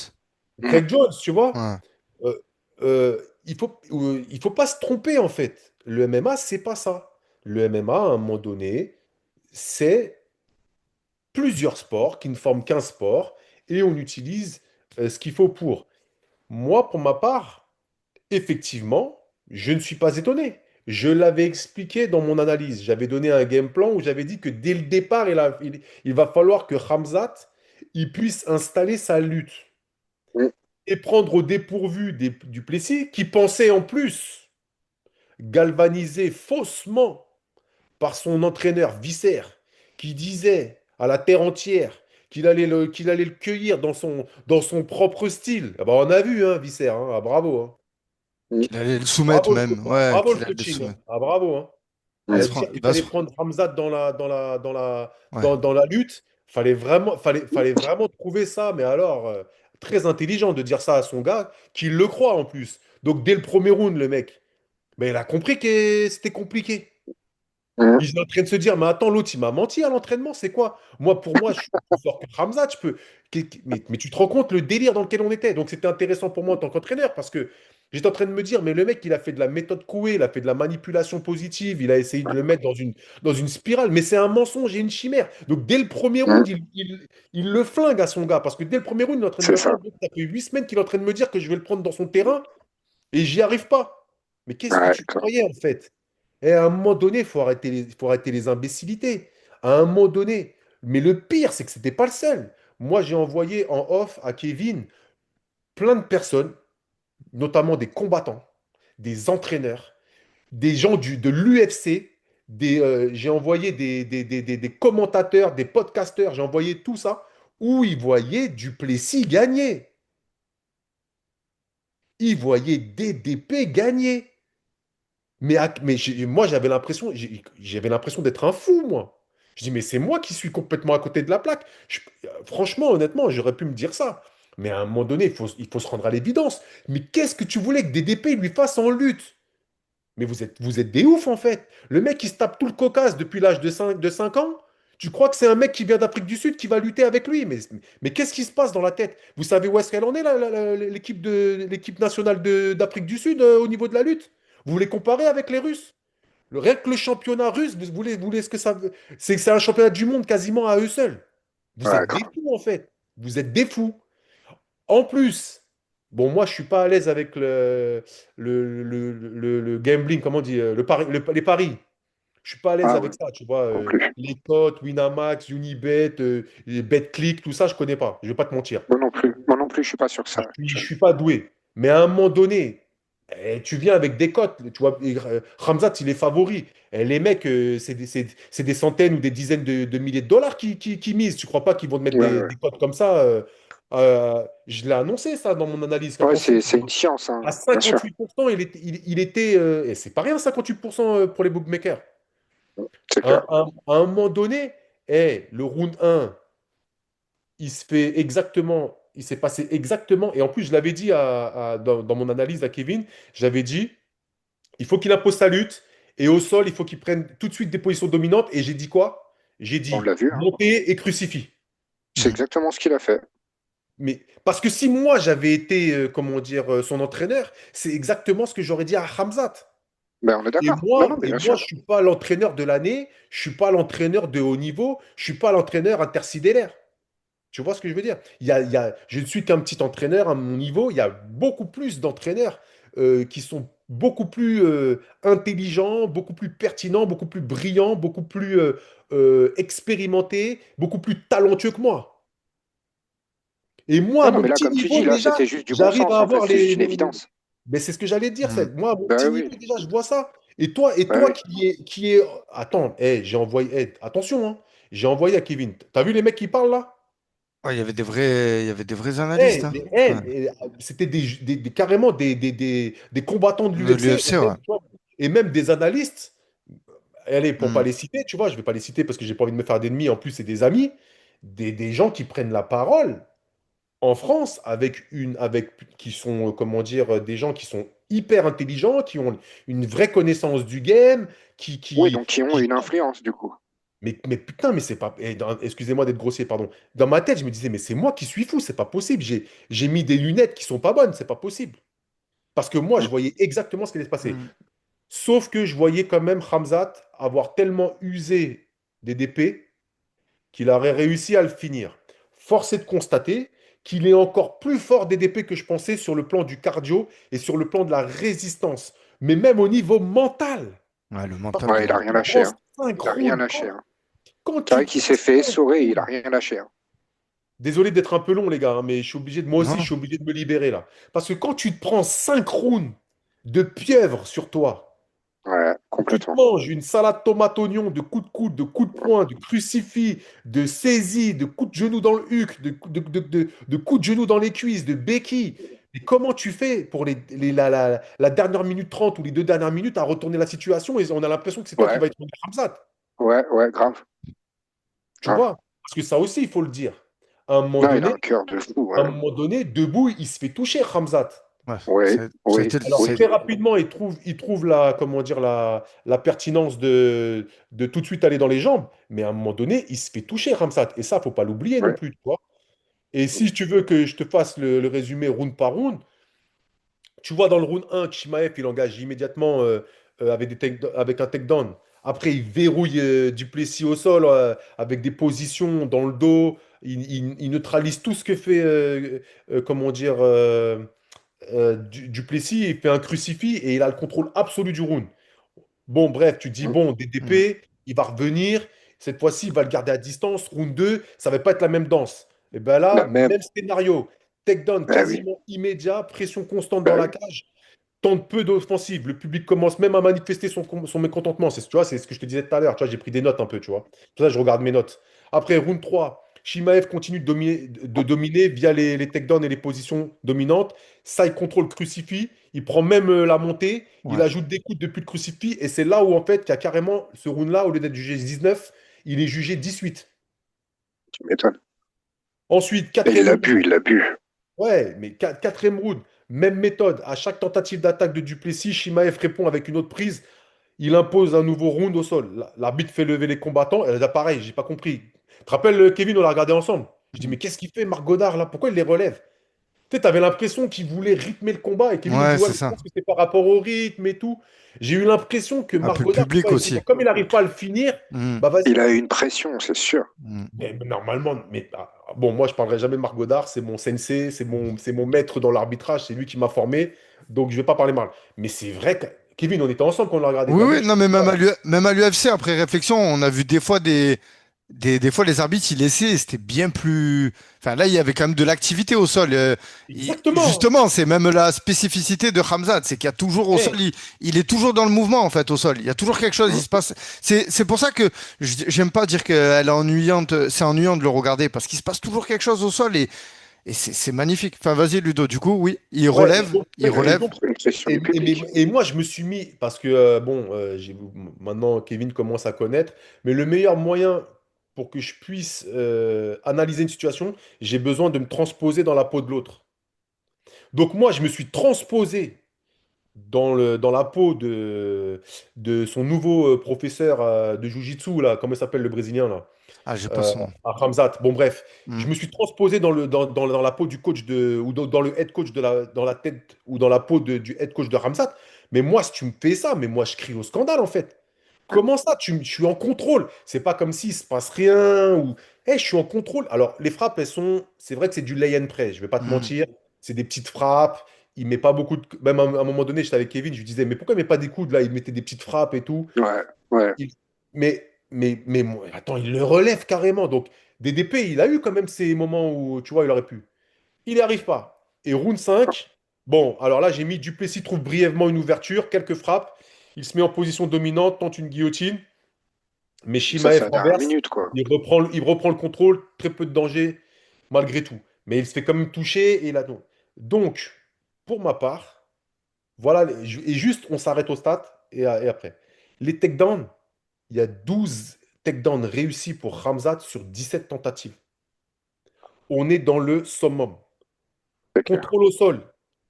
Mm. Craig Jones, tu vois? Ouais. Il faut pas se tromper, en fait. Le MMA, c'est pas ça. Le MMA, à un moment donné, c'est plusieurs sports qui ne forment qu'un sport et on utilise ce qu'il faut pour. Moi, pour ma part, effectivement, je ne suis pas étonné. Je l'avais expliqué dans mon analyse. J'avais donné un game plan où j'avais dit que dès le départ, il va falloir que Khamzat il puisse installer sa lutte Mm. et prendre au dépourvu du Plessis qui pensait en plus, galvanisé faussement par son entraîneur Visser, qui disait à la terre entière qu'il allait le cueillir dans son propre style. Ah bah, on a vu, hein, Visser, hein. Ah, bravo, hein. Mm. Qu'il allait le soumettre Bravo, même. Ouais, bravo le qu'il allait le coaching, hein. soumettre. Ah, bravo, hein. Mm. Dire Il qu'il va fallait se... prendre Ramzat Ouais. dans la lutte, fallait vraiment trouver ça, mais alors, très intelligent de dire ça à son gars, qui le croit en plus. Donc, dès le premier round, le mec, mais il a compris que c'était compliqué. Mm. Il est en train de se dire, mais attends, l'autre, il m'a menti à l'entraînement, c'est quoi? Moi, pour moi, je suis plus fort que Ramzat, je peux. Mais tu te rends compte le délire dans lequel on était. Donc, c'était intéressant pour moi en tant qu'entraîneur parce que j'étais en train de me dire, mais le mec, il a fait de la méthode Coué, il a fait de la manipulation positive, il a essayé de le mettre dans une spirale, mais c'est un mensonge et une chimère. Donc, dès le premier Mm. round, il le flingue à son gars parce que dès le premier round, il est en train de C'est me ça. dire, ça fait 8 semaines qu'il est en train de me dire que je vais le prendre dans son terrain et j'y arrive pas. Mais qu'est-ce que Ouais, tu croyais en fait? Et à un moment donné, faut arrêter les imbécilités. À un moment donné. Mais le pire, c'est que c'était pas le seul. Moi, j'ai envoyé en off à Kevin plein de personnes, notamment des combattants, des entraîneurs, des gens de l'UFC. J'ai envoyé des commentateurs, des podcasteurs, j'ai envoyé tout ça, où ils voyaient Duplessis gagner. Ils voyaient DDP gagner. Moi, j'avais l'impression d'être un fou, moi. Je dis, mais c'est moi qui suis complètement à côté de la plaque. Franchement, honnêtement, j'aurais pu me dire ça. Mais à un moment donné, il faut se rendre à l'évidence. Mais qu'est-ce que tu voulais que DDP lui fasse en lutte? Mais vous êtes des oufs, en fait. Le mec qui se tape tout le Caucase depuis l'âge de 5 ans, tu crois que c'est un mec qui vient d'Afrique du Sud qui va lutter avec lui? Mais qu'est-ce qui se passe dans la tête? Vous savez où est-ce qu'elle en est, l'équipe nationale d'Afrique du Sud au niveau de la lutte? Vous voulez comparer avec les Russes? Rien que le championnat russe, vous voulez ce que ça veut. C'est un championnat du monde quasiment à eux seuls. Vous ouais, êtes des fous, en fait. Vous êtes des fous. En plus, bon, moi, je suis pas à l'aise avec le gambling, comment on dit, les paris. Je suis pas à l'aise ah avec ouais, ça, tu vois. non plus. Les cotes, Winamax, Unibet, les BetClick, tout ça, je connais pas. Je vais pas te mentir. Moi non plus. Moi non plus, je suis pas sur ça. Je suis pas doué. Mais à un moment donné, tu viens avec des cotes. Tu vois, Ramzat, il est favori. Les mecs, c'est des centaines ou des dizaines de milliers de dollars qui misent. Tu crois pas qu'ils vont te mettre Ouais, ouais. des cotes comme ça je l'ai annoncé, ça, dans mon analyse. Ouais, Qu'attention, c'est une science, à hein, bien sûr. 58%, il était. Et c'est pas rien, 58% pour les bookmakers. C'est clair. À un moment donné, le round 1, il s'est passé exactement, et en plus, je l'avais dit dans mon analyse à Kevin, j'avais dit, il faut qu'il impose sa lutte, et au sol, il faut qu'il prenne tout de suite des positions dominantes, et j'ai dit quoi? J'ai On dit, l'a vu, hein. monter et crucifie. C'est exactement ce qu'il a fait. Mais parce que si moi j'avais été, comment dire, son entraîneur, c'est exactement ce que j'aurais dit à Hamzat. Ben, on est d'accord. Non, non, mais Et bien moi, sûr. je suis pas l'entraîneur de l'année, je suis pas l'entraîneur de haut niveau, je suis pas l'entraîneur intersidéraire. Tu vois ce que je veux dire? Je ne suis qu'un petit entraîneur à mon niveau. Il y a beaucoup plus d'entraîneurs qui sont beaucoup plus intelligents, beaucoup plus pertinents, beaucoup plus brillants, beaucoup plus expérimentés, beaucoup plus talentueux que moi. Et moi, à Non, non, mon mais là, petit comme tu dis, niveau, là, déjà, c'était juste du bon j'arrive sens, à en fait. avoir C'est juste une évidence. Mais c'est ce que j'allais dire. Hmm. Moi, à mon petit Ben niveau, oui, déjà, je vois ça. Et ouais, toi oui. qui est... Attends, j'ai envoyé... attention, hein. J'ai envoyé à Kevin. T'as vu les mecs qui parlent là? Ouais, il y avait des vrais analystes, hein. Ouais. C'était carrément des combattants de De l'UFC. l'UFC, ouais. Et même des analystes. Allez, pour pas Hmm. les citer, tu vois, je vais pas les citer parce que j'ai pas envie de me faire d'ennemis. En plus, c'est des amis. Des gens qui prennent la parole en France qui sont, comment dire, des gens qui sont hyper intelligents, qui ont une vraie connaissance du game, Oui, donc qui ont qui- une influence, du coup. mais putain, mais c'est pas, excusez-moi d'être grossier, pardon. Dans ma tête, je me disais, mais c'est moi qui suis fou, c'est pas possible. J'ai mis des lunettes qui sont pas bonnes, c'est pas possible. Parce que moi, je voyais exactement ce qui allait se passer. Hmm. Sauf que je voyais quand même Hamzat avoir tellement usé des DP qu'il aurait réussi à le finir. Force est de constater qu'il est encore plus fort DDP que je pensais sur le plan du cardio et sur le plan de la résistance, mais même au niveau mental. Ouais, le Parce que mental, Ouais, il il a quand est. rien tu lâché, prends hein. 5 Il a rien rounds, lâché, hein. quand C'est tu vrai qu'il prends s'est fait 5 essorer, il a rounds, rien lâché, hein. désolé d'être un peu long, les gars, hein, mais je suis obligé de, moi Non, aussi, je non. suis obligé de me libérer là. Parce que quand tu te prends 5 rounds de pieuvre sur toi, Ouais, tu te complètement. manges une salade tomate-oignon de coups de coude, de coups de poing, de crucifix, de saisie, de coups de genoux dans le huc, de coups de genoux dans les cuisses, de béquilles. Et comment tu fais pour la dernière minute 30 ou les 2 dernières minutes à retourner la situation et on a l'impression que c'est toi qui Ouais, vas être le Ramzat, ouais, ouais, grave, tu grave. vois? Parce que ça aussi, il faut le dire. À un moment Non, il a donné, un cœur de fou, à un ouais. moment donné, debout, il se fait toucher, Ramzat. Ouais, Oui, ça a oui, été, Alors oui. très rapidement, il trouve la, comment dire, la pertinence de tout de suite aller dans les jambes, mais à un moment donné, il se fait toucher, Ramsat. Et ça, faut pas l'oublier non Ouais. plus, tu vois. Et si tu veux que je te fasse le résumé round par round, tu vois dans le round 1, Chimaev, il engage immédiatement avec un takedown. Après, il verrouille Duplessis au sol avec des positions dans le dos. Il neutralise tout ce que fait, comment dire, Duplessis. Il fait un crucifix et il a le contrôle absolu du round. Bon, bref, tu dis, Mm. bon, Mm. DDP, il va revenir. Cette fois-ci, il va le garder à distance. Round 2, ça va pas être la même danse. Et bien La là, même. même scénario. Takedown Ben oui, quasiment immédiat, pression constante dans ben la oui. cage, tente peu d'offensive. Le public commence même à manifester son mécontentement. Tu vois, c'est ce que je te disais tout à l'heure. Tu vois, j'ai pris des notes un peu, tu vois. Pour ça, je regarde mes notes. Après, round 3, Shimaev continue de dominer via les takedowns et les positions dominantes. Ça, il contrôle le crucifix. Il prend même la montée. Il Ouais. ajoute des coups depuis le crucifix. Et c'est là où, en fait, il y a carrément ce round-là, au lieu d'être jugé 19, il est jugé 18. Tu m'étonnes. Ensuite, Et il quatrième l'a round. bu, il l'a bu. Ouais, mais quatrième round, même méthode. À chaque tentative d'attaque de Duplessis, Shimaev répond avec une autre prise. Il impose un nouveau round au sol. L'arbitre fait lever les combattants. Et là, pareil, j'ai pas compris. Tu te rappelles, Kevin, on l'a regardé ensemble. Je dis, Mm. mais qu'est-ce qu'il fait, Marc Godard, là? Pourquoi il les relève? Tu sais, t'avais l'impression qu'il voulait rythmer le combat. Et Kevin, il me Ouais, dit, ouais, c'est mais je ça. pense que c'est par rapport au rythme et tout. J'ai eu l'impression que Un Marc peu le Godard, tu public vois, il dit, aussi. bon, comme il n'arrive pas à le finir, Mm. bah vas-y. Il a eu une pression, c'est sûr. Mm. Mais normalement, bon, moi, je parlerai jamais de Marc Godard. C'est mon sensei, c'est mon maître dans l'arbitrage. C'est lui qui m'a formé. Donc, je vais pas parler mal. Mais c'est vrai que, Kevin, on était ensemble quand on l'a regardé. Oui, T'as vu oui, que je... non, mais même à l'UFC, après réflexion, on a vu des fois des fois les arbitres, ils laissaient, et c'était bien plus. Enfin, là, il y avait quand même de l'activité au sol. Exactement. Justement, c'est même la spécificité de Khamzat, c'est qu'il y a toujours au sol, Eh, il est toujours dans le mouvement, en fait, au sol. Il y a toujours quelque chose, il Mm. se passe. C'est pour ça que j'aime pas dire qu'elle est ennuyante, c'est ennuyant de le regarder, parce qu'il se passe toujours quelque chose au sol et c'est magnifique. Enfin, vas-y, Ludo, du coup, oui, ouais, et donc, il et relève. donc, Une pression et, du et- mais- public. et moi, je me suis mis, parce que, bon, maintenant, Kevin commence à connaître, mais le meilleur moyen pour que je puisse analyser une situation, j'ai besoin de me transposer dans la peau de l'autre. Donc, moi, je me suis transposé dans la peau de son nouveau professeur de Jiu-Jitsu, là, comment il s'appelle le Brésilien, là? Ah, j'ai pas son nom. À Ramzat. Bon, bref, Hmm. je me suis transposé dans la peau du coach ou dans le head coach dans la tête ou dans la peau du head coach de Ramzat. Mais moi, si tu me fais ça, mais moi, je crie au scandale, en fait. Comment ça? Je suis en contrôle. C'est pas comme s'il se passe rien ou. Je suis en contrôle. Alors, les frappes, c'est vrai que c'est du lay and pray. Je vais pas te Hmm. mentir. C'est des petites frappes. Il met pas beaucoup de. Même à un moment donné, j'étais avec Kevin, je lui disais, mais pourquoi il met pas des coudes là? Il mettait des petites frappes et tout. Ouais, ouais. Il- mais attends, il le relève carrément. Donc, DDP, il a eu quand même ces moments où, tu vois, il aurait pu. Il n'y arrive pas. Et round 5, bon, alors là, j'ai mis Duplessis trouve brièvement une ouverture, quelques frappes. Il se met en position dominante, tente une guillotine. Mais Ça, c'est Shimaev la dernière renverse. minute, quoi. Il reprend le contrôle, très peu de danger, malgré tout. Mais il se fait quand même toucher et il a donc, pour ma part, voilà, et juste, on s'arrête au stade et après. Les takedowns, il y a 12 takedowns réussis pour Ramzat sur 17 tentatives. On est dans le summum. C'est clair. Contrôle au sol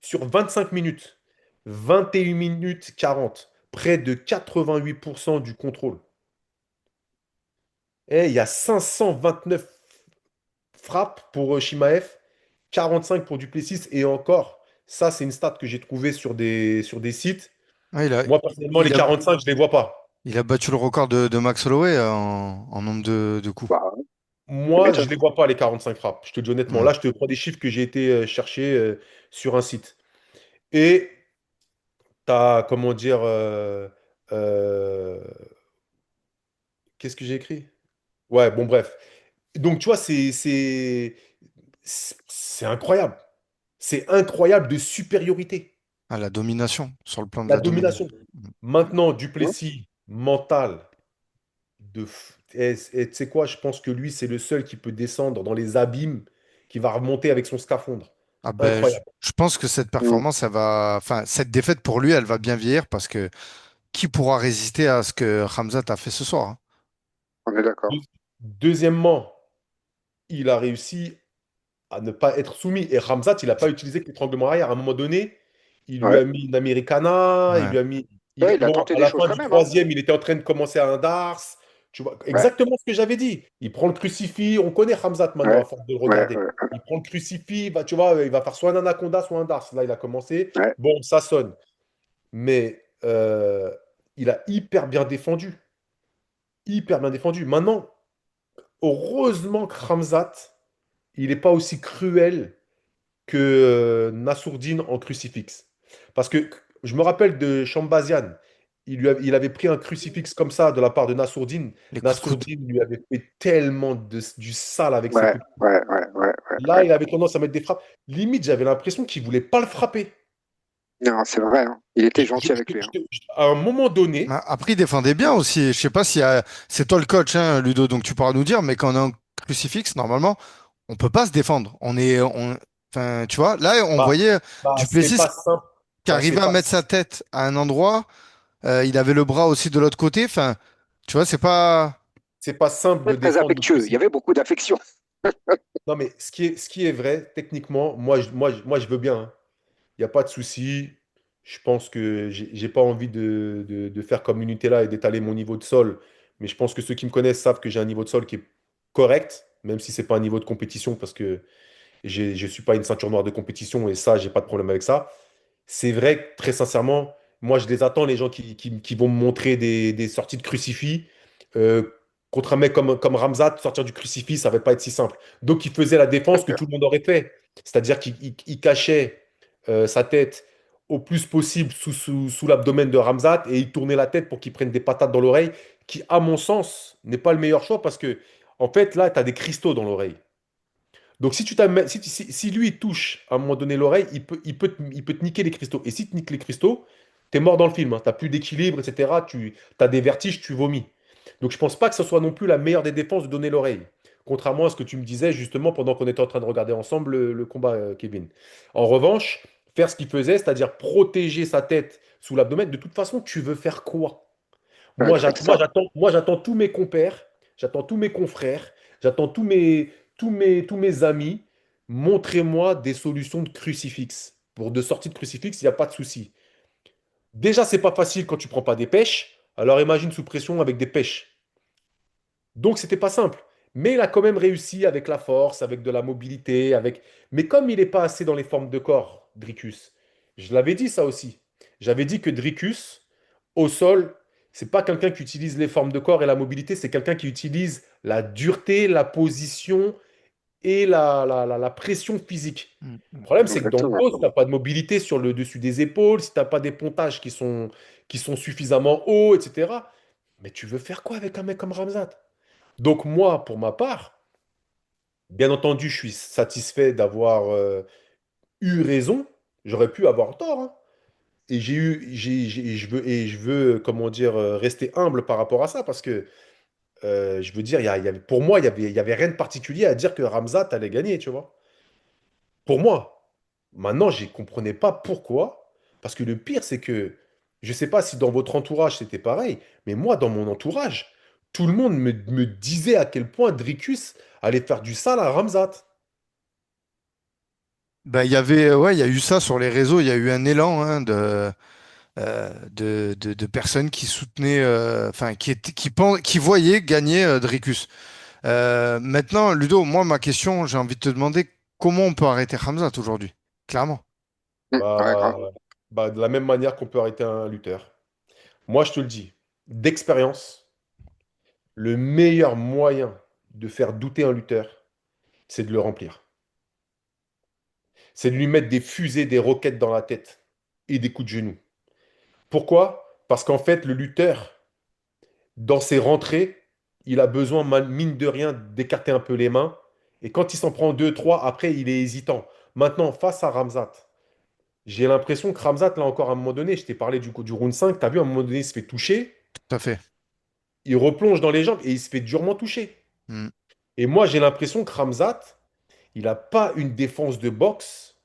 sur 25 minutes, 21 minutes 40, près de 88% du contrôle. Et il y a 529 frappes pour Shimaev, 45 pour Duplessis et encore, ça c'est une stat que j'ai trouvée sur des sites. Ouais, Moi personnellement, les il a, 45, je ne les vois pas. il a battu le record de Max Holloway en nombre de coups. Bah, ouais. Tu Moi, je m'étonnes. les vois pas, les 45 frappes. Je te dis honnêtement. Hmm. Là, je te prends des chiffres que j'ai été chercher sur un site. Et tu as, comment dire, euh, qu'est-ce que j'ai écrit? Ouais, bon, bref. Donc, tu vois, c'est incroyable. C'est incroyable de supériorité. Ah, la domination, sur le plan de La la domination. domination. Maintenant, Hein. Duplessis, mental, et tu sais quoi, je pense que lui, c'est le seul qui peut descendre dans les abîmes, qui va remonter avec son scaphandre. Ah ben, Incroyable. je pense que cette Mm. performance, enfin, cette défaite pour lui, elle va bien vieillir parce que qui pourra résister à ce que Hamzat a fait ce soir, hein? On est Deux- d'accord. Deuxièmement, il a réussi à ne pas être soumis. Et Ramzat, il n'a pas utilisé que l'étranglement arrière. À un moment donné, il lui a Ouais. mis une Americana, il Ouais. lui a mis. Ouais, il a Bon, tenté à des la choses fin quand du même, hein. troisième, il était en train de commencer à un Dars. Tu vois, Ouais, exactement ce que j'avais dit. Il prend le crucifix. On connaît Ramzat maintenant, à ouais, force de le ouais, regarder. ouais, Il prend le crucifix, tu vois, il va faire soit un anaconda, soit un Dars. Là, il a commencé. ouais. Bon, ça sonne. Mais il a hyper bien défendu. Hyper bien défendu. Maintenant, heureusement que Ramzat, il n'est pas aussi cruel que Nassourdine en crucifix. Parce que je me rappelle de Chambazian, il avait pris un crucifix comme ça de la part de Nassourdine. Les coups de coude. Nassourdine lui avait fait tellement du sale avec ses Ouais, coups de coude. ouais, ouais, ouais, ouais, Là, ouais. il avait tendance à mettre des frappes. Limite, j'avais l'impression qu'il voulait pas le frapper. Non, c'est vrai, hein. Il était gentil avec lui, hein. À un moment donné, Après, il défendait bien aussi. Je sais pas si c'est toi le coach, hein, Ludo, donc tu pourras nous dire, mais quand on a un crucifix, normalement, on peut pas se défendre. Enfin, tu vois, là, on bah, voyait c'est Duplessis pas simple. qui C'est arrivait à pas, mettre sa tête à un endroit. Il avait le bras aussi de l'autre côté. Enfin, tu vois, c'est pas. c'est pas simple de Très, très défendre affectueux. Il y Duplessis. avait beaucoup d'affection. Non, mais ce qui est vrai, techniquement, moi, je veux bien, hein. Il n'y a pas de souci. Je pense que j'ai pas envie de faire comme Nutella et d'étaler mon niveau de sol. Mais je pense que ceux qui me connaissent savent que j'ai un niveau de sol qui est correct, même si c'est pas un niveau de compétition, parce que je suis pas une ceinture noire de compétition et ça, j'ai pas de problème avec ça. C'est vrai que très sincèrement, moi je les attends, les gens qui vont me montrer des sorties de crucifix. Euh, Contre un mec comme Ramzat, sortir du crucifix, ça va pas être si simple. Donc il faisait la Très défense que clair. tout le monde aurait fait. C'est-à-dire qu'il cachait sa tête au plus possible sous l'abdomen de Ramzat et il tournait la tête pour qu'il prenne des patates dans l'oreille, qui, à mon sens, n'est pas le meilleur choix parce que, en fait, là, tu as des cristaux dans l'oreille. Donc, si lui il touche à un moment donné l'oreille, il peut te niquer les cristaux. Et si tu niques les cristaux, t'es mort dans le film, hein. T'as plus d'équilibre, etc. Tu as des vertiges, tu vomis. Donc, je pense pas que ce soit non plus la meilleure des défenses de donner l'oreille. Contrairement à ce que tu me disais justement pendant qu'on était en train de regarder ensemble le combat, Kevin. En revanche, faire ce qu'il faisait, c'est-à-dire protéger sa tête sous l'abdomen, de toute façon, tu veux faire quoi? Ouais, Moi, c'est ça. j'attends tous mes compères, j'attends tous mes confrères, j'attends tous mes amis. Montrez-moi des solutions de crucifix. Pour de sortie de crucifix, il n'y a pas de souci. Déjà, c'est pas facile quand tu prends pas des pêches. Alors imagine sous pression avec des pêches. Donc, c'était pas simple. Mais il a quand même réussi avec la force, avec de la mobilité, avec. Mais comme il n'est pas assez dans les formes de corps, Dricus, je l'avais dit ça aussi. J'avais dit que Dricus, au sol, c'est pas quelqu'un qui utilise les formes de corps et la mobilité, c'est quelqu'un qui utilise la dureté, la position et la pression physique. Mm, Le mm. problème, c'est que dans le Exactement. dos, si tu n'as pas de mobilité sur le dessus des épaules, si tu n'as pas des pontages qui sont suffisamment hauts, etc., mais tu veux faire quoi avec un mec comme Ramzat? Donc moi, pour ma part, bien entendu, je suis satisfait d'avoir eu raison. J'aurais pu avoir tort, hein. Et je veux, comment dire, rester humble par rapport à ça parce que je veux dire, pour moi, il y avait rien de particulier à dire que Ramzat allait gagner, tu vois. Pour moi. Maintenant, je ne comprenais pas pourquoi. Parce que le pire, c'est que je ne sais pas si dans votre entourage c'était pareil, mais moi, dans mon entourage, tout le monde me disait à quel point Dricus allait faire du sale à Ramzat. Bah, ouais, il y a eu ça sur les réseaux. Il y a eu un élan, hein, de personnes qui soutenaient, enfin, qui voyaient gagner Dricus. Maintenant, Ludo, moi, ma question, j'ai envie de te demander comment on peut arrêter Hamzat aujourd'hui? Clairement. Ouais, Bah, grave. de la même manière qu'on peut arrêter un lutteur. Moi, je te le dis, d'expérience, le meilleur moyen de faire douter un lutteur, c'est de le remplir. C'est de lui mettre des fusées, des roquettes dans la tête et des coups de genou. Pourquoi? Parce qu'en fait, le lutteur, dans ses rentrées, il a besoin, mine de rien, d'écarter un peu les mains. Et quand il s'en prend deux, trois, après, il est hésitant. Maintenant, face à Ramzat, j'ai l'impression que Ramzat, là encore, à un moment donné, je t'ai parlé du round 5, tu as vu, à un moment donné, il se fait toucher, Tout à fait. il replonge dans les jambes et il se fait durement toucher. Mm. Et moi, j'ai l'impression que Ramzat, il n'a pas une défense de boxe,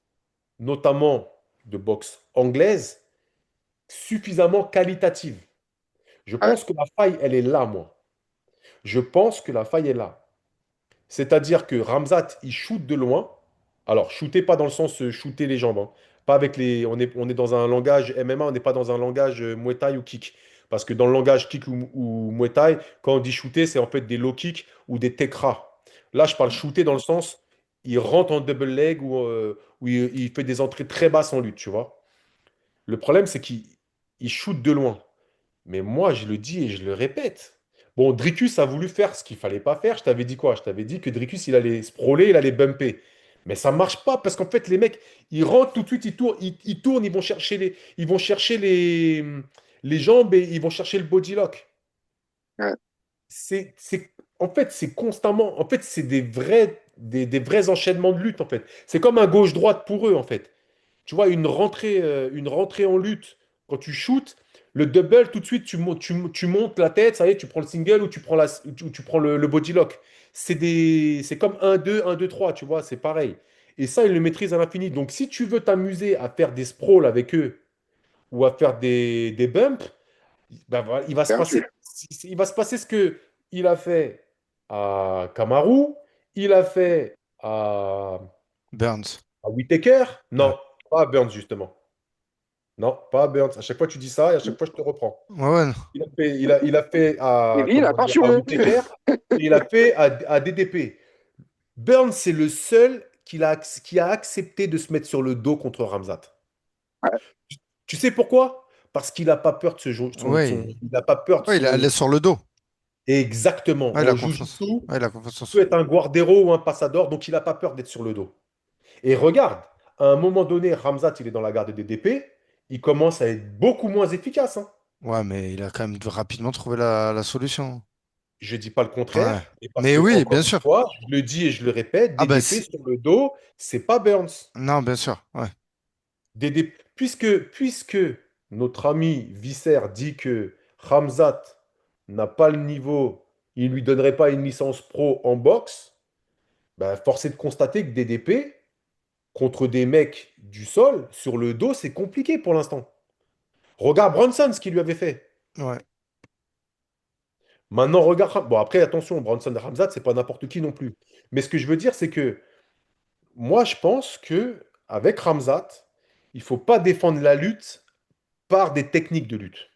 notamment de boxe anglaise, suffisamment qualitative. Je Ouais, pense que la faille, elle est là, moi. Je pense que la faille est là. C'est-à-dire que Ramzat, il shoot de loin. Alors, shooter pas dans le sens shooter les jambes, hein. Pas avec les. On est dans un langage MMA, on n'est pas dans un langage Muay Thai ou kick. Parce que dans le langage kick ou Muay Thai, quand on dit shooter, c'est en fait des low kicks ou des tekra. Là, je parle shooter dans le sens, il rentre en double leg ou il fait des entrées très basses en lutte, tu vois. Le problème, c'est qu'il shoot de loin. Mais moi, je le dis et je le répète. Bon, Dricus a voulu faire ce qu'il fallait pas faire. Je t'avais dit quoi? Je t'avais dit que Dricus, il allait sprawler, il allait bumper. Mais ça marche pas parce qu'en fait, les mecs, ils rentrent tout de suite, ils tournent, ils vont chercher les jambes et ils vont chercher le body lock. ouais, En fait, c'est constamment. En fait, c'est des vrais enchaînements de lutte, en fait. C'est comme un gauche-droite pour eux, en fait. Tu vois, une rentrée en lutte, quand tu shootes, le double, tout de suite, tu montes la tête, ça y est, tu prends le single ou tu prends le body lock. C'est comme un deux trois, tu vois, c'est pareil. Et ça, ils le maîtrisent à l'infini. Donc, si tu veux t'amuser à faire des sprawls avec eux ou à faire des bumps, ben voilà, perdu. il va se passer ce que il a fait à Kamaru, il a fait Burns. à Whittaker. Ouais. Non, pas à Burns, justement. Non, pas à Burns. À chaque fois, tu dis ça et à chaque fois, je te reprends. Ouais, ouais. Il a fait à, Kevin, comment dire, à attention! Whittaker et il a fait à DDP. Burns, c'est le seul qui a accepté de se mettre sur le dos contre Ramzat. Ouais, Tu sais pourquoi? Parce qu'il n'a pas peur de Ouais, il n'a pas peur de ouais, il est son. sur le dos. Exactement. Ouais, il a En confiance. Jiu-Jitsu, Ouais, il a confiance en tu peux soi. être un Guardero ou un Passador, donc il n'a pas peur d'être sur le dos. Et regarde, à un moment donné, Ramzat, il est dans la garde des DP, il commence à être beaucoup moins efficace, hein. Ouais, mais il a quand même rapidement trouvé la solution. Je ne dis pas le Ouais. contraire, mais parce Mais que, oui, encore bien une sûr. fois, je le dis et je le répète, Ah bah DDP sur le dos, c'est pas Burns. non, bien sûr. Ouais. Puisque notre ami Visser dit que Ramzat n'a pas le niveau, il ne lui donnerait pas une licence pro en boxe, bah, force est de constater que DDP, contre des mecs du sol, sur le dos, c'est compliqué pour l'instant. Regarde Bronson, ce qu'il lui avait fait. Ouais. Maintenant, regarde. Bon, après, attention, Bronson et Ramzat, c'est pas n'importe qui non plus. Mais ce que je veux dire, c'est que moi, je pense que avec Ramzat, il faut pas défendre la lutte par des techniques de lutte.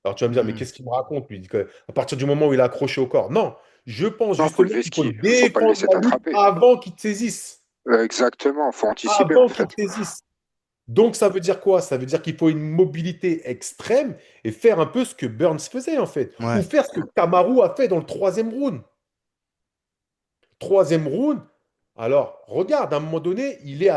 Alors tu vas me dire, mais Hmm. qu'est-ce qu'il me raconte, lui? À partir du moment où il est accroché au corps. Non, je pense non, faut le justement qu'il faut vesquiller. Faut pas le défendre laisser la lutte t'attraper. avant qu'il te saisisse. Exactement, faut anticiper en Avant qu'il fait. te saisisse. Donc ça veut dire quoi? Ça veut dire qu'il faut une mobilité extrême et faire un peu ce que Burns faisait en fait. Ou Ouais. faire ce que Kamaru a fait dans le troisième round. Troisième round, alors regarde, à un moment donné, il est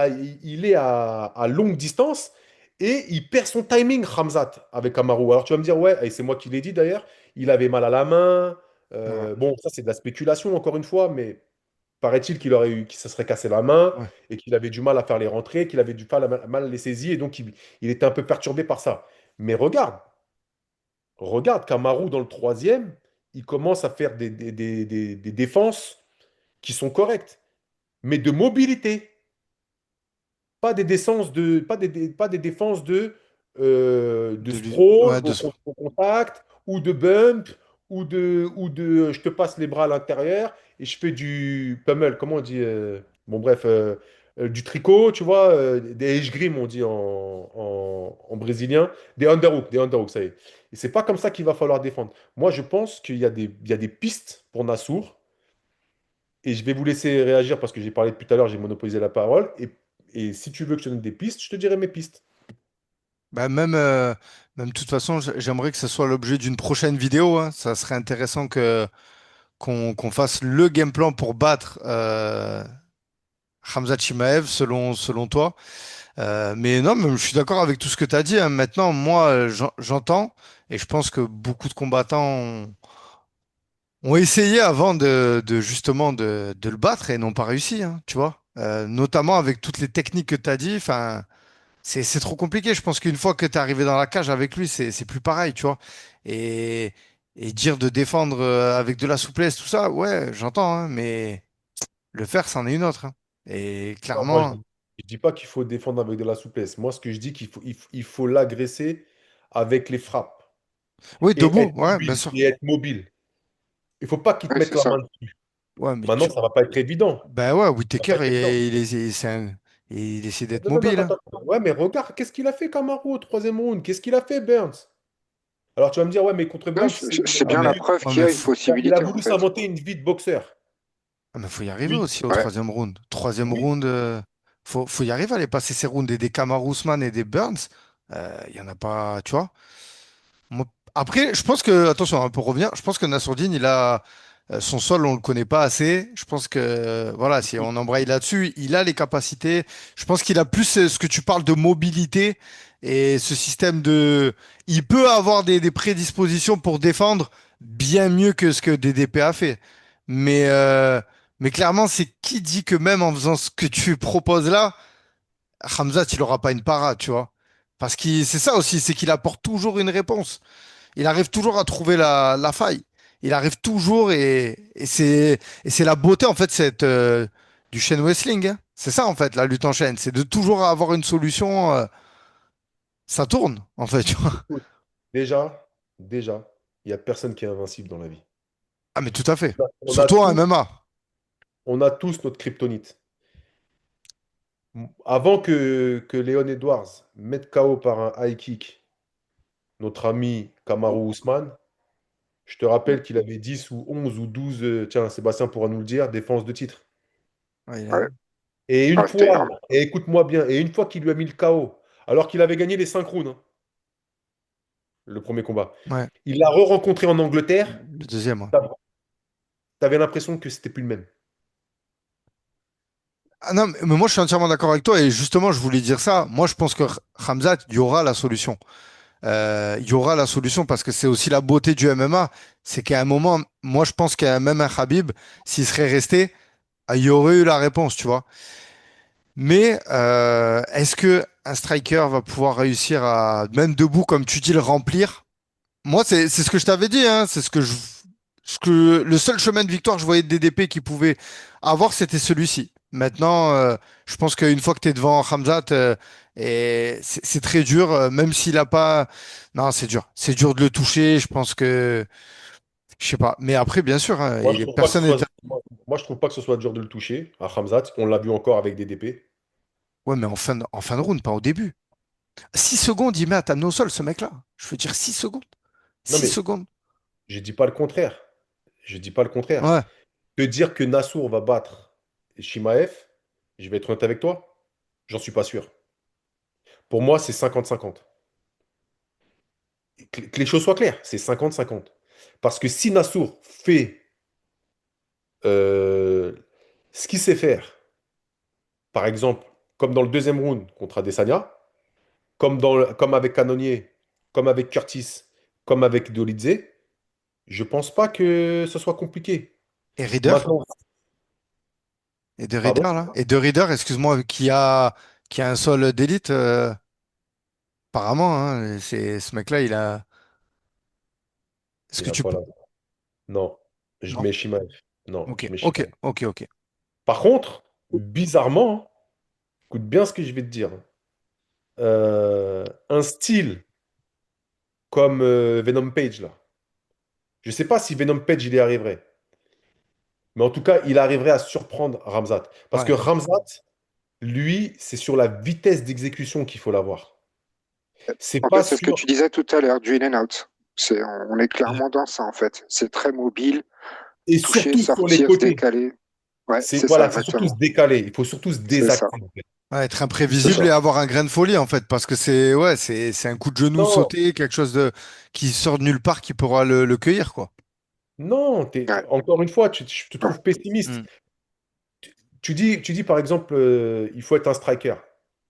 à longue distance et il perd son timing, Ramzat, avec Kamaru. Alors tu vas me dire, ouais, et c'est moi qui l'ai dit d'ailleurs, il avait mal à la main. Ouais. Bon, ça c'est de la spéculation encore une fois, mais paraît-il qu'il se serait cassé la main Ouais. et qu'il avait du mal à faire les rentrées, qu'il avait du mal à les saisir et donc il était un peu perturbé par ça. Mais regarde, Kamaru dans le troisième, il commence à faire des défenses qui sont correctes, mais de mobilité, pas des défenses de sprawl Ouais, au contact ou de bump ou de je te passe les bras à l'intérieur et je fais du pummel, comment on dit bon bref, du tricot, tu vois, des esgrima, on dit en brésilien, des underhooks, ça y est. Et c'est pas comme ça qu'il va falloir défendre. Moi, je pense qu'il y a des pistes pour Nassour. Et je vais vous laisser réagir parce que j'ai parlé depuis tout à l'heure, j'ai monopolisé la parole. Et si tu veux que je te donne des pistes, je te dirai mes pistes. bah même de toute façon, j'aimerais que ce soit l'objet d'une prochaine vidéo, hein. Ça serait intéressant que qu'on fasse le game plan pour battre Khamzat Chimaev selon toi. Mais non, mais je suis d'accord avec tout ce que tu as dit, hein. Maintenant, moi, j'entends et je pense que beaucoup de combattants ont essayé avant de justement de le battre et n'ont pas réussi, hein, tu vois. Notamment avec toutes les techniques que tu as dit. Enfin, c'est trop compliqué. Je pense qu'une fois que tu es arrivé dans la cage avec lui, c'est plus pareil, tu vois. Et, et dire de défendre avec de la souplesse, tout ça, ouais, j'entends, hein, mais le faire, c'en est une autre, hein. Et Non, moi, clairement, je dis pas qu'il faut défendre avec de la souplesse. Moi, ce que je dis, il faut l'agresser avec les frappes oui, et debout, être ouais, bien mobile. sûr. Et être mobile. Il faut pas qu'il te Ouais, mette c'est la ça. main dessus. Ouais, mais Maintenant, ça va pas être évident. ben ouais, Ça va pas Whittaker, être évident. il essaie d'être Attends, mobile, attends, hein. attends, attends. Ouais, mais regarde, qu'est-ce qu'il a fait Kamaru au troisième round? Qu'est-ce qu'il a fait Burns? Alors tu vas me dire, ouais, mais contre Ouais, Burns, c'est Ah, bien la mais, preuve ouais, qu'il y mais a une il a possibilité, en voulu fait. s'inventer une vie de boxeur. faut y arriver Oui, aussi au Ouais. troisième round. Troisième oui. round, faut y arriver à aller passer ces rounds. Et des Kamaru Usman et des Burns, il y en a pas, tu vois. Après, je pense que, attention, hein, pour revenir, je pense que Nassourdine, il a son sol, on le connaît pas assez. Je pense que, voilà, si on embraye là-dessus, il a les capacités. Je pense qu'il a plus ce que tu parles de mobilité et ce système de. Il peut avoir des prédispositions pour défendre bien mieux que ce que DDP a fait. Mais, euh, mais clairement, c'est qui dit que même en faisant ce que tu proposes là, Hamzat, il aura pas une parade, tu vois. Parce que c'est ça aussi, c'est qu'il apporte toujours une réponse. Il arrive toujours à trouver la faille. Il arrive toujours et c'est la beauté en fait du chain wrestling, hein. C'est ça en fait la lutte en chaîne, c'est de toujours avoir une solution. Ça tourne en fait, tu vois. Écoute, déjà, il n'y a personne qui est invincible dans la vie. Ah mais tout à fait. On a Surtout en tous, MMA. on a tous notre kryptonite. Avant que Léon Edwards mette KO par un high kick notre ami Kamaru Usman, je te rappelle qu'il avait 10 ou 11 ou 12, tiens, Sébastien pourra nous le dire, défenses de titre. Ouais, Ouais. Et une Ah, c'était fois, énorme. et écoute-moi bien, et une fois qu'il lui a mis le KO, alors qu'il avait gagné les 5 rounds, hein, le premier combat, ouais, il l'a re-rencontré en Angleterre, le deuxième, ouais. t'avais l'impression que c'était plus le même. Ah non, mais moi je suis entièrement d'accord avec toi et justement je voulais dire ça. Moi je pense que Khamzat, il y aura la solution. Il y aura la solution parce que c'est aussi la beauté du MMA. C'est qu'à un moment, moi je pense qu'à même un Khabib, s'il serait resté, il y aurait eu la réponse, tu vois. Mais est-ce que un striker va pouvoir réussir à, même debout, comme tu dis, le remplir? Moi, c'est ce que je t'avais dit, hein. C'est le seul chemin de victoire que je voyais de DDP qui pouvait avoir, c'était celui-ci. Maintenant, je pense qu'une fois que tu es devant Khamzat, et c'est très dur, même s'il a pas. Non, c'est dur. C'est dur de le toucher. Je pense que. Je sais pas. Mais après, bien sûr, hein, Moi, je trouve pas que ce personne n'est. soit, moi, je trouve pas que ce soit dur de le toucher à Khamzat. On l'a vu encore avec des DP. Ouais, mais en fin de round, pas au début. 6 secondes, il met à t'amener au sol, ce mec-là. Je veux dire 6 secondes. Non, six mais secondes. je dis pas le contraire. Je dis pas le contraire. Ouais. Te dire que Nassour va battre Shimaev, je vais être honnête avec toi, j'en suis pas sûr. Pour moi, c'est 50-50. Que les choses soient claires, c'est 50-50. Parce que si Nassour fait euh, ce qu'il sait faire, par exemple, comme dans le deuxième round contre Adesanya, comme avec Cannonier, comme avec Curtis, comme avec Dolidze, je pense pas que ce soit compliqué. Et Reader? Maintenant, Et de Reader, pardon? là? Et de Reader, excuse-moi, qui a un sol d'élite, apparemment, hein, ce mec-là, il a. Est-ce Il que a tu. quoi là? Non, je Non? mets Shimaev. Non, Ok, je mets ok, Shimaev. ok, ok. Par contre, bizarrement, hein, écoute bien ce que je vais te dire. Un style comme Venom Page, là. Je sais pas si Venom Page, il y arriverait. Mais en tout cas, il arriverait à surprendre Ramzat. Parce que Ouais. Ramzat, lui, c'est sur la vitesse d'exécution qu'il faut l'avoir. C'est En pas fait, c'est ce que sur... tu disais tout à l'heure, du in and out. On est clairement dans ça, en fait. C'est très mobile, Et toucher, surtout sur les sortir, se côtés. décaler. Ouais, C'est c'est ça, voilà, c'est surtout se exactement. décaler. Il faut surtout se C'est ça, désacter, en fait. Ouais, être c'est imprévisible ça. et avoir un grain de folie, en fait, parce que c'est un coup de genou Non, sauté, quelque chose qui sort de nulle part qui pourra le cueillir, quoi. Non, Ouais, encore une fois, je te trouve pessimiste. Hmm. Tu dis par exemple, il faut être un striker.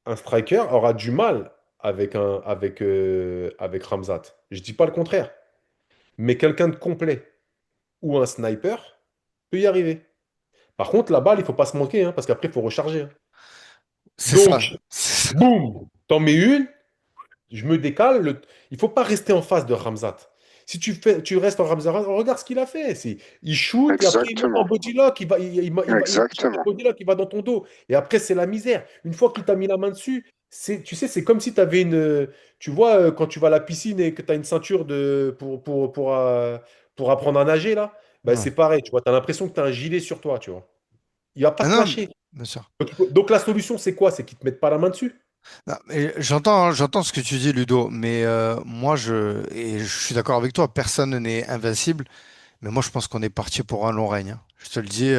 Un striker aura du mal avec Ramzat. Je dis pas le contraire. Mais quelqu'un de complet ou un sniper peut y arriver. Par contre, la balle, il faut pas se manquer, hein, parce qu'après, il faut recharger, hein. C'est ça. Donc, boum, t'en mets une, je me décale. Il faut pas rester en face de Ramzat. Si tu restes en Ramzat, regarde ce qu'il a fait. Il shoot et après il monte en exactement, body lock. Il shoot en exactement. body lock, il va dans ton dos. Et après, c'est la misère. Une fois qu'il t'a mis la main dessus, tu sais, c'est comme si tu avais tu vois, quand tu vas à la piscine et que tu as une ceinture pour apprendre à nager, là, bah, Ouais. c'est pareil. Tu vois, tu as l'impression que tu as un gilet sur toi, tu vois. Il va pas Ah te non, lâcher. bien sûr. Donc, la solution, c'est quoi? C'est qu'ils te mettent pas la main dessus. Non, mais j'entends ce que tu dis, Ludo, mais moi, et je suis d'accord avec toi, personne n'est invincible, mais moi, je pense qu'on est parti pour un long règne, hein. Je te le dis,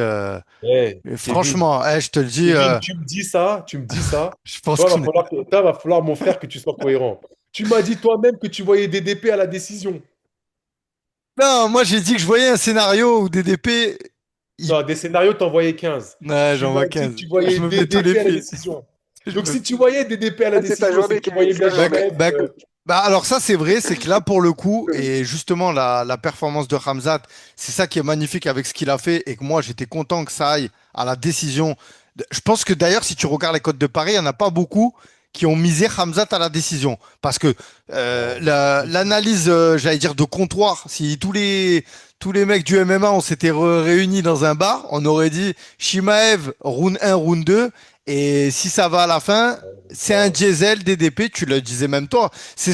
et Kevin. franchement, je te le dis, Kevin, tu me dis ça. je pense Toi, qu'on est. va falloir, mon frère, que tu sois cohérent. Tu m'as dit toi-même que tu voyais des DP à la décision. Non, moi, j'ai dit que je voyais un scénario où DDP, il... Non, des scénarios, t'en voyais 15. Ouais, Tu j'en m'as vois dit que 15. tu Je voyais me des fais tous les DP à la films. décision. Je Donc, me si tu voyais des DP à la Ah, c'est ta décision, c'est journée, que tu Kevin, voyais c'est bien ta Bah, journée. Shimaev. bah, bah, alors ça c'est vrai, c'est que là pour le coup, et justement la performance de Ramzat, c'est ça qui est magnifique avec ce qu'il a fait et que moi j'étais content que ça aille à la décision. Je pense que d'ailleurs si tu regardes les codes de Paris, il n'y en a pas beaucoup qui ont misé Ramzat à la décision. Parce que Non. l'analyse, j'allais dire, de comptoir, si tous les mecs du MMA on s'était réunis dans un bar, on aurait dit Shimaev, round 1, round 2, et si ça va à la fin, c'est un Non, diesel DDP, tu le disais même toi.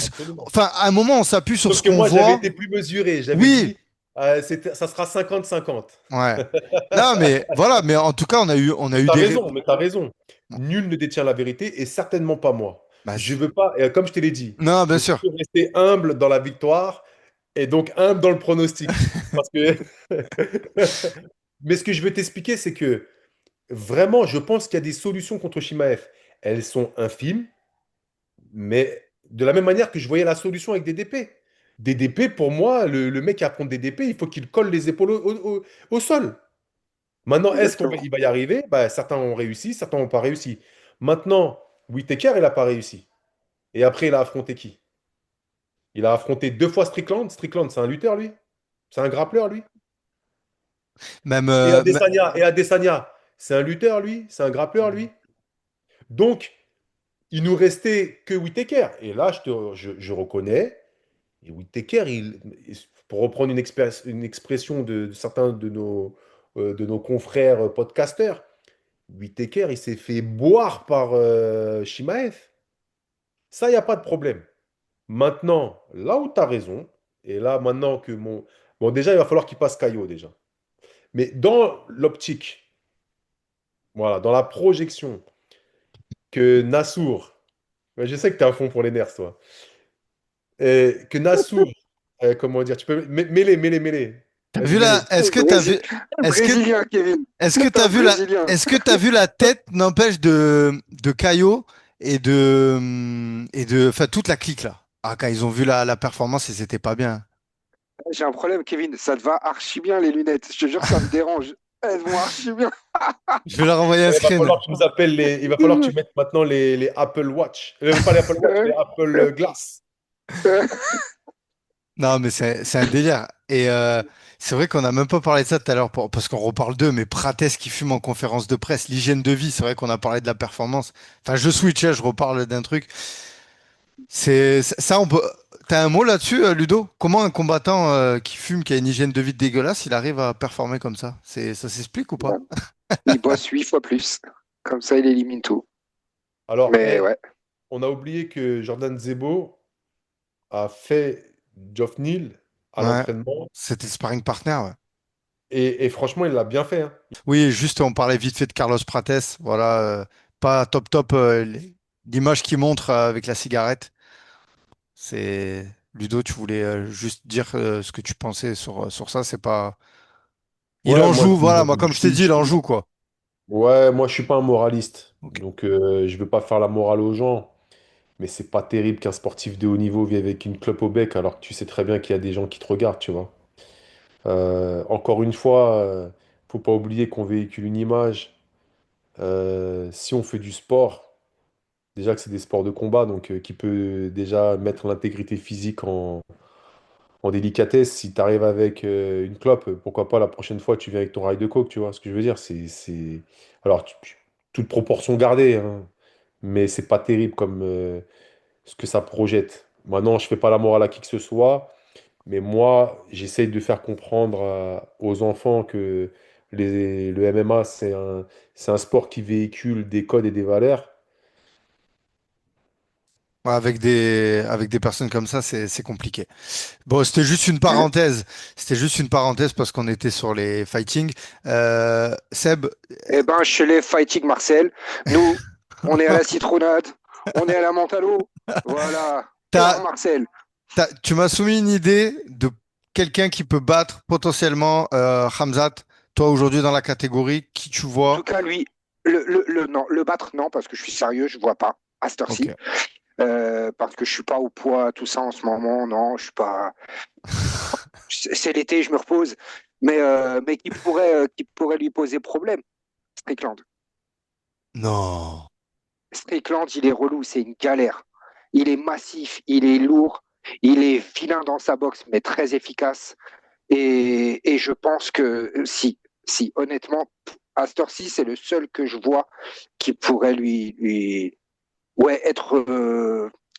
absolument. Enfin, à un moment, on s'appuie sur ce Sauf que qu'on moi, j'avais voit. été plus mesuré. J'avais Oui, dit, ça sera 50-50. ouais. Non, mais voilà, mais en tout cas, on a Mais eu t'as des. raison, mais t'as raison. Nul ne détient la vérité et certainement pas moi. Bah, Je veux pas, et comme je te l'ai dit, non, bien je sûr. peux rester humble dans la victoire et donc humble dans le pronostic. Parce que... Mais ce que je veux t'expliquer, c'est que vraiment, je pense qu'il y a des solutions contre Shimaev. Elles sont infimes, mais de la même manière que je voyais la solution avec DDP. DDP, pour moi, le mec qui affronte DDP, il faut qu'il colle les épaules au sol. Maintenant, est-ce Exactement. qu'il va y arriver? Bah, certains ont réussi, certains n'ont pas réussi. Maintenant, Whittaker, il n'a pas réussi. Et après, il a affronté qui? Il a affronté deux fois Strickland. Strickland, c'est un lutteur, lui? C'est un grappleur, lui? Même, Et Adesanya, c'est un lutteur, lui? C'est un grappleur, lui? Donc, il nous restait que Whittaker. Et là, je reconnais, et Whittaker, pour reprendre une expression de certains de nos confrères podcasteurs, Whittaker, il s'est fait boire par Shimaev. Ça, il n'y a pas de problème. Maintenant, là où tu as raison, et là, maintenant que mon... Bon, déjà, il va falloir qu'il passe KO, déjà. Mais dans l'optique, voilà, dans la projection que Nassour, ouais, je sais que tu es à fond pour les nerfs, toi, et que Nassour, comment dire, tu peux... Mêler. t'as Vas-y, vu la, mêler. est-ce que t'as vu, est-ce que, Brésilien, Kevin. est-ce que t'as Un vu la, Brésilien. est-ce que t'as vu la tête, n'empêche de Caio enfin toute la clique là. Ah, quand ils ont vu la performance, ils étaient pas bien. J'ai un problème, Kevin. Ça te va archi bien, les lunettes. Je te jure, ça me dérange. Elles vont archi bien. Je vais leur envoyer un Il va screen. falloir que tu nous appelles il va falloir que tu mettes maintenant les Apple Watch. Pas les Apple Watch, les Apple Glass. Non, mais c'est un délire. Et c'est vrai qu'on n'a même pas parlé de ça tout à l'heure parce qu'on reparle d'eux, mais Prates qui fume en conférence de presse, l'hygiène de vie, c'est vrai qu'on a parlé de la performance. Enfin, je switch, hein, je reparle d'un truc. Ça, on peut. T'as un mot là-dessus, Ludo? Comment un combattant qui fume, qui a une hygiène de vie dégueulasse, il arrive à performer comme ça? Ça s'explique ou pas? Il bosse 8 fois plus. Comme ça, il élimine tout. Alors, Mais ouais, on a oublié que Jordan Zebo a fait Geoff Neal à Ouais, l'entraînement c'était sparring partner, ouais. et franchement, il l'a bien fait, hein. Oui, juste, on parlait vite fait de Carlos Prates. Voilà, pas top top l'image qu'il montre avec la cigarette. C'est Ludo, tu voulais juste dire ce que tu pensais sur ça, c'est pas. Il Ouais, en moi, joue, voilà, moi comme je t'ai dit, il en joue quoi. moi, je suis pas un moraliste, Ok. donc je veux pas faire la morale aux gens. Mais c'est pas terrible qu'un sportif de haut niveau vienne avec une clope au bec alors que tu sais très bien qu'il y a des gens qui te regardent, tu vois. Encore une fois, faut pas oublier qu'on véhicule une image. Si on fait du sport, déjà que c'est des sports de combat, donc qui peut déjà mettre l'intégrité physique en délicatesse. Si tu arrives avec une clope, pourquoi pas la prochaine fois tu viens avec ton rail de coke, tu vois ce que je veux dire? Alors, toute proportion gardée, hein, mais c'est pas terrible comme ce que ça projette. Maintenant, je fais pas la morale à qui que ce soit, mais moi, j'essaye de faire comprendre aux enfants que le MMA, c'est un sport qui véhicule des codes et des valeurs. Ouais, avec des personnes comme ça, c'est compliqué. Bon, c'était juste une Mm. parenthèse. C'était juste une parenthèse parce qu'on était sur les fighting. Seb, Eh ben, chez les Fighting Marcel, nous, on est à la citronnade, on est à la menthe à l'eau. Voilà, cœur t'as, Marcel. tu m'as soumis une idée de quelqu'un qui peut battre potentiellement Khamzat. Toi, aujourd'hui, dans la catégorie, qui tu En tout vois? cas, lui, non, le battre, non, parce que je suis sérieux, je vois pas à cette Ok. heure-ci. Parce que je suis pas au poids, tout ça en ce moment, non, je suis pas. C'est l'été, je me repose. Mais qui pourrait lui poser problème? Strickland. Non. Strickland, il est relou, c'est une galère. Il est massif, il est lourd, il est vilain dans sa boxe, mais très efficace. Et je pense que si, honnêtement, à cette heure-ci, c'est le seul que je vois qui pourrait ouais, être,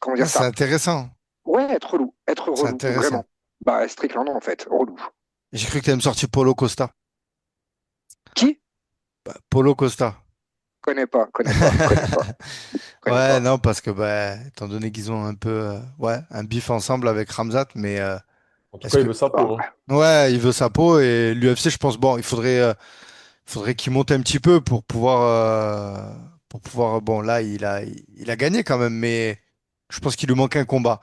comment Ah, dire c'est ça? intéressant. Ouais, être C'est relou, intéressant. vraiment. Bah, Strickland, en fait, relou. J'ai cru que tu allais me sortir Polo Costa. Qui? Polo Costa. Connais Ouais, pas. non, parce que, bah, étant donné qu'ils ont un peu, ouais, un bif ensemble avec Ramzat, mais En tout est-ce cas, il que, veut sa peau, hein. Ah, ouais, il veut sa peau et l'UFC, je pense, bon, faudrait qu'il monte un petit peu pour pouvoir, bon, là, il a gagné quand même, mais je pense qu'il lui manque un combat.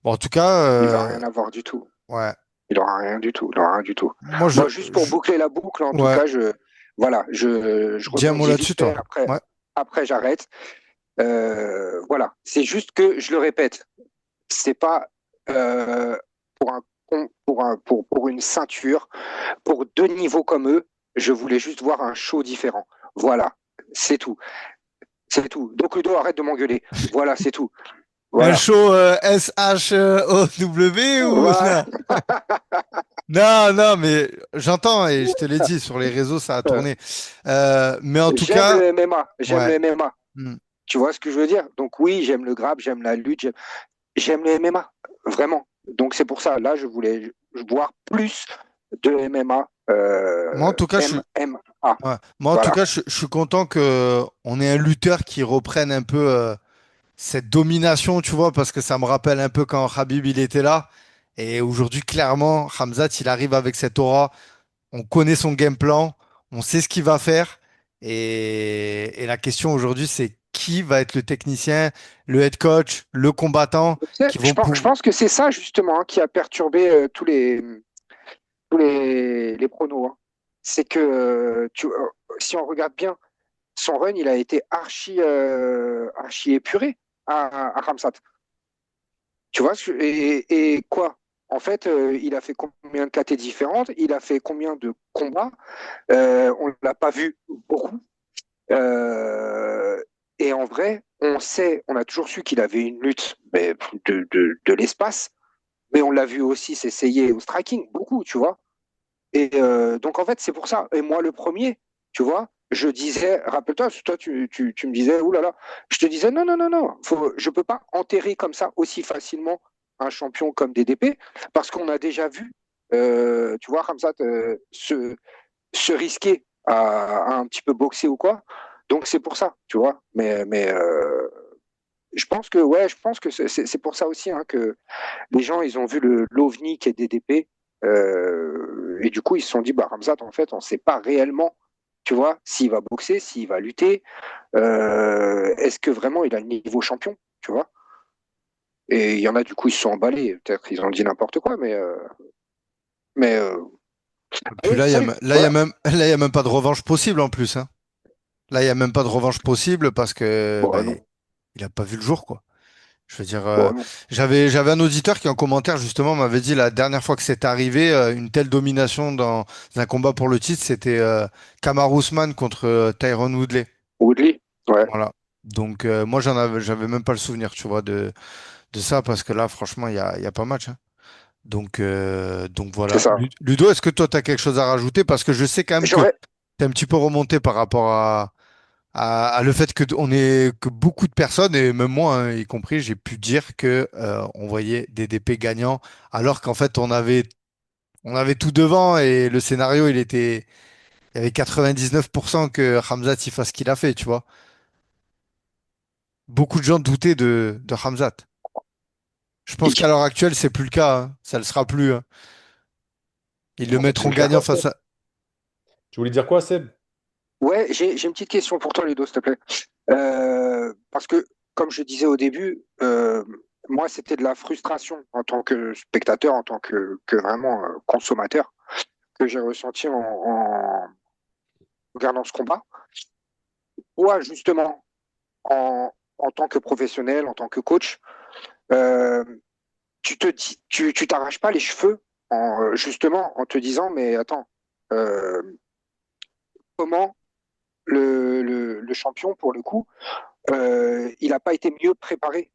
Bon, en tout cas, il va rien avoir du tout. ouais, Il aura rien du tout. Il aura rien du tout. moi, Moi, juste pour boucler la boucle, en tout ouais, cas, voilà, je dis un mot rebondis vite là-dessus, fait. toi. Ouais. Après j'arrête. Voilà, c'est juste que je le répète, c'est pas euh, pour un pour une ceinture, pour deux niveaux comme eux. Je voulais juste voir un show différent. Voilà, c'est tout, c'est tout. Donc Ludo, arrête de m'engueuler. Voilà, c'est tout. Un Voilà, show SHOW ou voilà. non? Non, non, mais j'entends et je te l'ai dit, sur les réseaux, ça a tourné. Mais en tout J'aime le cas, MMA, j'aime ouais. le MMA. Hmm. Tu vois ce que je veux dire? Donc oui, j'aime le grab, j'aime la lutte, j'aime le MMA, vraiment. Donc c'est pour ça, là, je voulais voir plus de MMA, Moi, en tout cas, MMA. ouais. Moi, en tout Voilà. cas, je suis content que on ait un lutteur qui reprenne un peu cette domination, tu vois, parce que ça me rappelle un peu quand Khabib il était là. Et aujourd'hui, clairement, Khamzat, il arrive avec cette aura. On connaît son game plan, on sait ce qu'il va faire. Et la question aujourd'hui, c'est qui va être le technicien, le head coach, le combattant Tu sais, qui vont je pouvoir. pense que c'est ça justement, hein, qui a perturbé les pronos, hein. C'est que si on regarde bien, son run, il a été archi épuré à Khamzat. Tu vois, et quoi? En fait, il a fait combien de KT différentes? Il a fait combien de combats? On ne l'a pas vu beaucoup. Euh, et en vrai, on a toujours su qu'il avait une lutte mais, de l'espace, mais on l'a vu aussi s'essayer au striking, beaucoup, tu vois. Et donc, en fait, c'est pour ça. Et moi, le premier, tu vois, je disais, rappelle-toi, toi, tu me disais, oulala, je te disais, non, non, non, non, je ne peux pas enterrer comme ça aussi facilement un champion comme DDP, parce qu'on a déjà vu, tu vois, Ramzat, se risquer à un petit peu boxer ou quoi. Donc, c'est pour ça, tu vois. Mais je pense que, ouais, je pense que c'est pour ça aussi, hein, que les gens, ils ont vu l'OVNI qui est DDP. Et du coup, ils se sont dit, bah, Ramzat, en fait, on ne sait pas réellement, tu vois, s'il va boxer, s'il va lutter. Est-ce que vraiment il a le niveau champion, tu vois? Et il y en a, du coup, ils se sont emballés. Peut-être ils ont dit n'importe quoi, mais Puis allez, là, salut, là, voilà. là, il y a même pas de revanche possible en plus, hein. Là, il y a même pas de revanche possible parce que bah, Bon, non. il a pas vu le jour, quoi. Je veux dire, Bon, non. j'avais un auditeur qui en commentaire justement m'avait dit la dernière fois que c'est arrivé, une telle domination dans un combat pour le titre, c'était Kamaru Usman contre Tyron Woodley. Woodley, ouais, Voilà. Donc moi j'avais même pas le souvenir, tu vois, de ça parce que là franchement il y a pas match, hein. Donc c'est voilà. ça. Ludo, est-ce que toi tu as quelque chose à rajouter? Parce que je sais quand même que J'aurais, tu es un petit peu remonté par rapport à le fait que que beaucoup de personnes, et même moi hein, y compris, j'ai pu dire que on voyait des DP gagnants alors qu'en fait on avait tout devant et le scénario il y avait 99% que Hamzat il fasse ce qu'il a fait, tu vois. Beaucoup de gens doutaient de Hamzat. Je pense qu'à l'heure actuelle, c'est plus le cas, hein. Ça le sera plus, hein. Ils le Tu mettront voulais dire gagnant quoi, face Seb? à. Tu voulais dire quoi, Seb? ouais, j'ai une petite question pour toi, Ludo, s'il te plaît. Parce que, comme je disais au début, moi, c'était de la frustration en tant que spectateur, en tant que vraiment consommateur, que j'ai ressenti en regardant ce combat. Toi, justement, en tant que professionnel, en tant que coach, euh, tu t'arraches pas les cheveux justement en te disant, mais attends, euh, comment le champion, pour le coup, il n'a pas été mieux préparé,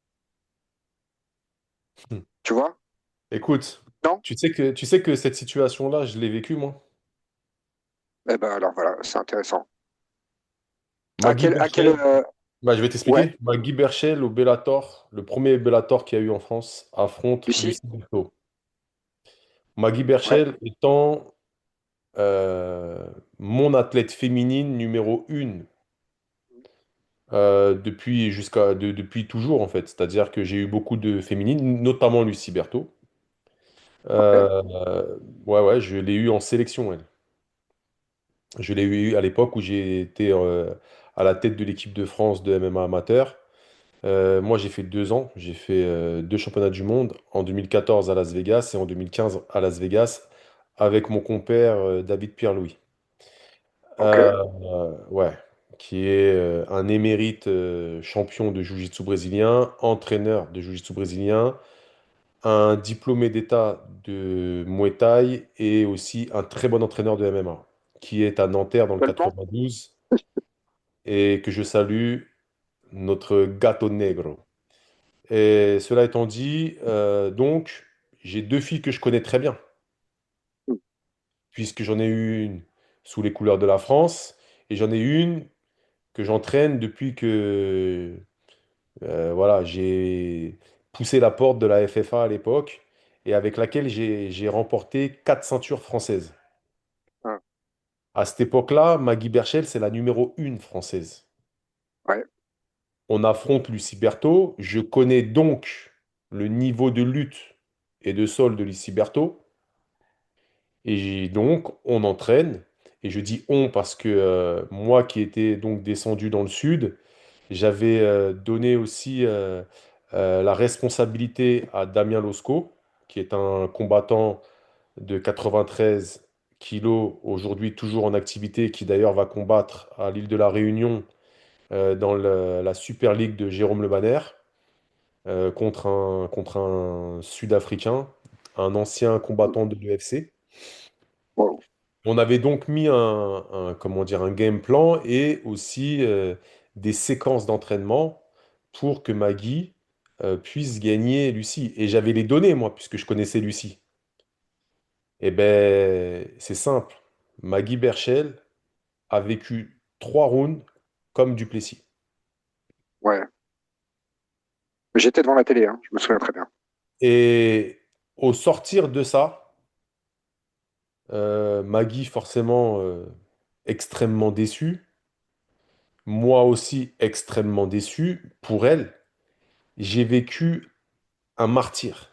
Hmm. tu vois? Écoute, Non? tu sais que cette situation-là, je l'ai vécue, moi. Eh ben alors voilà, c'est intéressant. Magui À quel Berchel, bah, je vais ouais, t'expliquer. Magui Berchel au Bellator, le premier Bellator qu'il y a eu en France, affronte Lucie? Lucie Berthaud. Magui Ouais, Berchel étant mon athlète féminine numéro une depuis toujours en fait. C'est-à-dire que j'ai eu beaucoup de féminines, notamment Lucie Berthaud. ok, Ouais, je l'ai eu en sélection, elle. Je l'ai eu à l'époque où j'ai été à la tête de l'équipe de France de MMA amateur. Moi, j'ai fait 2 ans. J'ai fait 2 championnats du monde en 2014 à Las Vegas et en 2015 à Las Vegas avec mon compère David Pierre-Louis. ok. Ouais, qui est un émérite champion de Jiu-Jitsu brésilien, entraîneur de Jiu-Jitsu brésilien, un diplômé d'État de Muay Thai et aussi un très bon entraîneur de MMA, qui est à Nanterre dans le Seulement? 92 et que je salue, notre gato negro. Et cela étant dit, donc, j'ai 2 filles que je connais très bien, puisque j'en ai eu une sous les couleurs de la France et j'en ai une que j'entraîne depuis que voilà, j'ai poussé la porte de la FFA à l'époque et avec laquelle j'ai remporté 4 ceintures françaises. Ah, À cette époque-là, Magui Berchel, c'est la numéro 1 française. ouais, On affronte Lucie Berthaud. Je connais donc le niveau de lutte et de sol de Lucie Berthaud. Et donc, on entraîne. Et je dis on parce que moi qui étais donc descendu dans le sud, j'avais donné aussi la responsabilité à Damien Losco, qui est un combattant de 93 kilos, aujourd'hui toujours en activité, qui d'ailleurs va combattre à l'île de la Réunion dans la Super League de Jérôme Le Banner contre un Sud-Africain, un ancien combattant de l'UFC. wow, On avait donc mis comment dire, un game plan et aussi des séquences d'entraînement pour que Maggie puisse gagner Lucie. Et j'avais les données, moi, puisque je connaissais Lucie. Eh ben, c'est simple. Maggie Berchel a vécu 3 rounds comme Duplessis. ouais. J'étais devant la télé, hein, je me souviens très bien. Et au sortir de ça, Maggie, forcément, extrêmement déçue. Moi aussi, extrêmement déçu. Pour elle, j'ai vécu un martyr.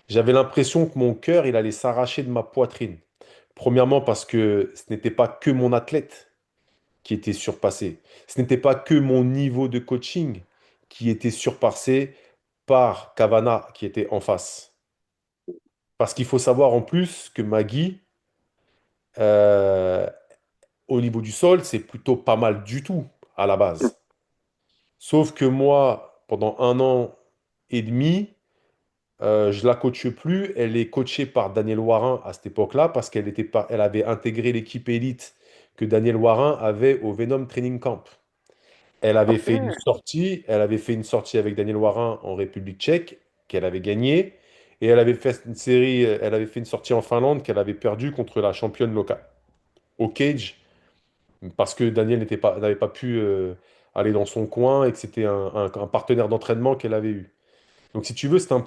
J'avais l'impression que mon cœur, il allait s'arracher de ma poitrine. Premièrement, parce que ce n'était pas que mon athlète qui était surpassé. Ce n'était pas que mon niveau de coaching qui était surpassé par Cavana qui était en face. Parce qu'il faut savoir en plus que Maggie, euh, au niveau du sol, c'est plutôt pas mal du tout à la base. Sauf que moi, pendant un an, et demi. Je la coache plus. Elle est coachée par Daniel Warin à cette époque-là parce elle avait intégré l'équipe élite que Daniel Warin avait au Venom Training Camp. Ok. Elle avait fait une sortie avec Daniel Warin en République tchèque, qu'elle avait gagnée. Et elle avait fait une série, elle avait fait une sortie en Finlande qu'elle avait perdue contre la championne locale au cage, parce que Daniel n'avait pas pu aller dans son coin et que c'était un partenaire d'entraînement qu'elle avait eu. Donc si tu veux, c'était un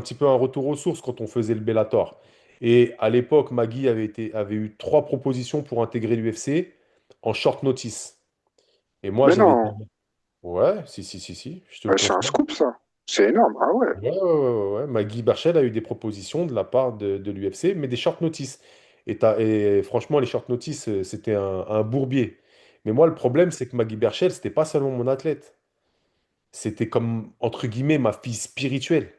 petit peu un retour aux sources quand on faisait le Bellator. Et à l'époque, Maggie avait eu 3 propositions pour intégrer l'UFC en short notice. Et moi, Mais j'avais dit, non, ouais, si, je te le c'est un confirme. scoop, ça. C'est énorme. Ah ouais. Ouais. Maggie Berchel a eu des propositions de la part de l'UFC, mais des short notice. Et franchement, les short notice, c'était un bourbier. Mais moi, le problème, c'est que Maggie Berchel, c'était pas seulement mon athlète. C'était comme, entre guillemets, ma fille spirituelle.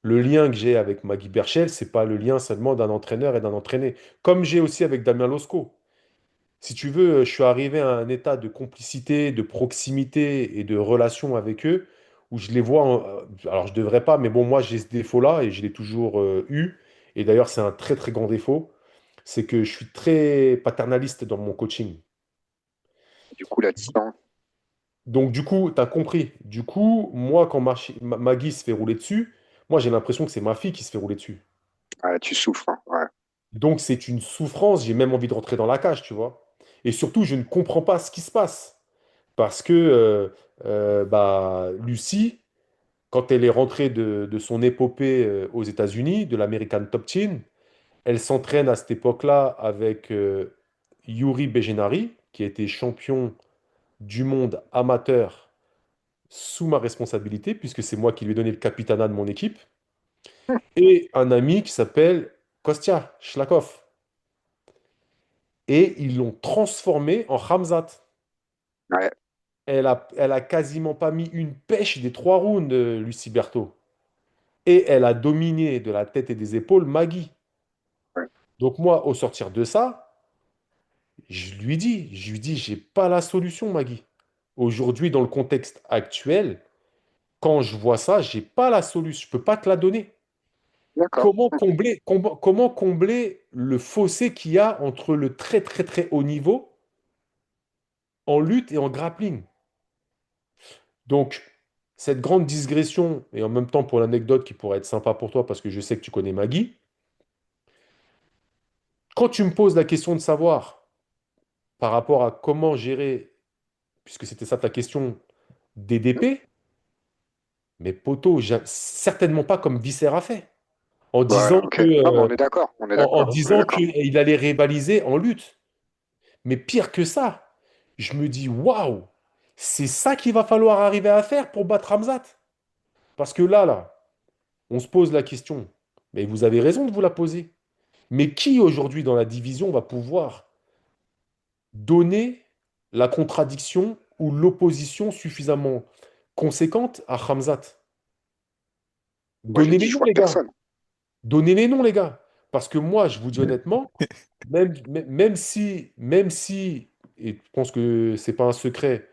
Le lien que j'ai avec Maggie Berchel, c'est pas le lien seulement d'un entraîneur et d'un entraîné. Comme j'ai aussi avec Damien Losco. Si tu veux, je suis arrivé à un état de complicité, de proximité et de relation avec eux où je les vois. Alors, je devrais pas, mais bon, moi, j'ai ce défaut-là et je l'ai toujours eu. Et d'ailleurs, c'est un très, très grand défaut. C'est que je suis très paternaliste dans mon coaching. Du coup, la distance, Donc, du coup, tu as compris. Du coup, moi, quand Maggie se fait rouler dessus, moi, j'ai l'impression que c'est ma fille qui se fait rouler dessus. ah, tu souffres, hein. Ouais. Donc, c'est une souffrance. J'ai même envie de rentrer dans la cage, tu vois. Et surtout, je ne comprends pas ce qui se passe. Parce que bah, Lucie, quand elle est rentrée de son épopée aux États-Unis, de l'American Top Team, elle s'entraîne à cette époque-là avec Yuri Bejenari, qui a été champion du monde amateur sous ma responsabilité, puisque c'est moi qui lui ai donné le capitanat de mon équipe, et un ami qui s'appelle Kostya Shlakov. Et ils l'ont transformé en Khamzat. Ouais, Elle a quasiment pas mis une pêche des 3 rounds, Lucie Berthaud. Et elle a dominé de la tête et des épaules Maggie. ouais. Donc moi, au sortir de ça, je lui dis, j'ai pas la solution, Maggie. Aujourd'hui, dans le contexte actuel, quand je vois ça, j'ai pas la solution. Je peux pas te la donner. D'accord. Ok. Comment combler le fossé qu'il y a entre le très très très haut niveau en lutte et en grappling? Donc, cette grande digression, et en même temps pour l'anecdote qui pourrait être sympa pour toi parce que je sais que tu connais Maggie, quand tu me poses la question de savoir par rapport à comment gérer, puisque c'était ça ta question, DDP, mais poto, certainement pas comme Viscera a fait, en Voilà, disant ok. que, Non, mais on est d'accord. On est en d'accord. On est disant d'accord. qu'il allait rivaliser en lutte. Mais pire que ça, je me dis, waouh, c'est ça qu'il va falloir arriver à faire pour battre Ramzat. Parce que là, on se pose la question, mais vous avez raison de vous la poser. Mais qui aujourd'hui dans la division va pouvoir donner la contradiction ou l'opposition suffisamment conséquente à Khamzat? Moi, j'ai Donnez dit, les je noms, vois les gars. personne. Donnez les noms, les gars. Parce que moi, je vous dis honnêtement, même si, et je pense que c'est pas un secret,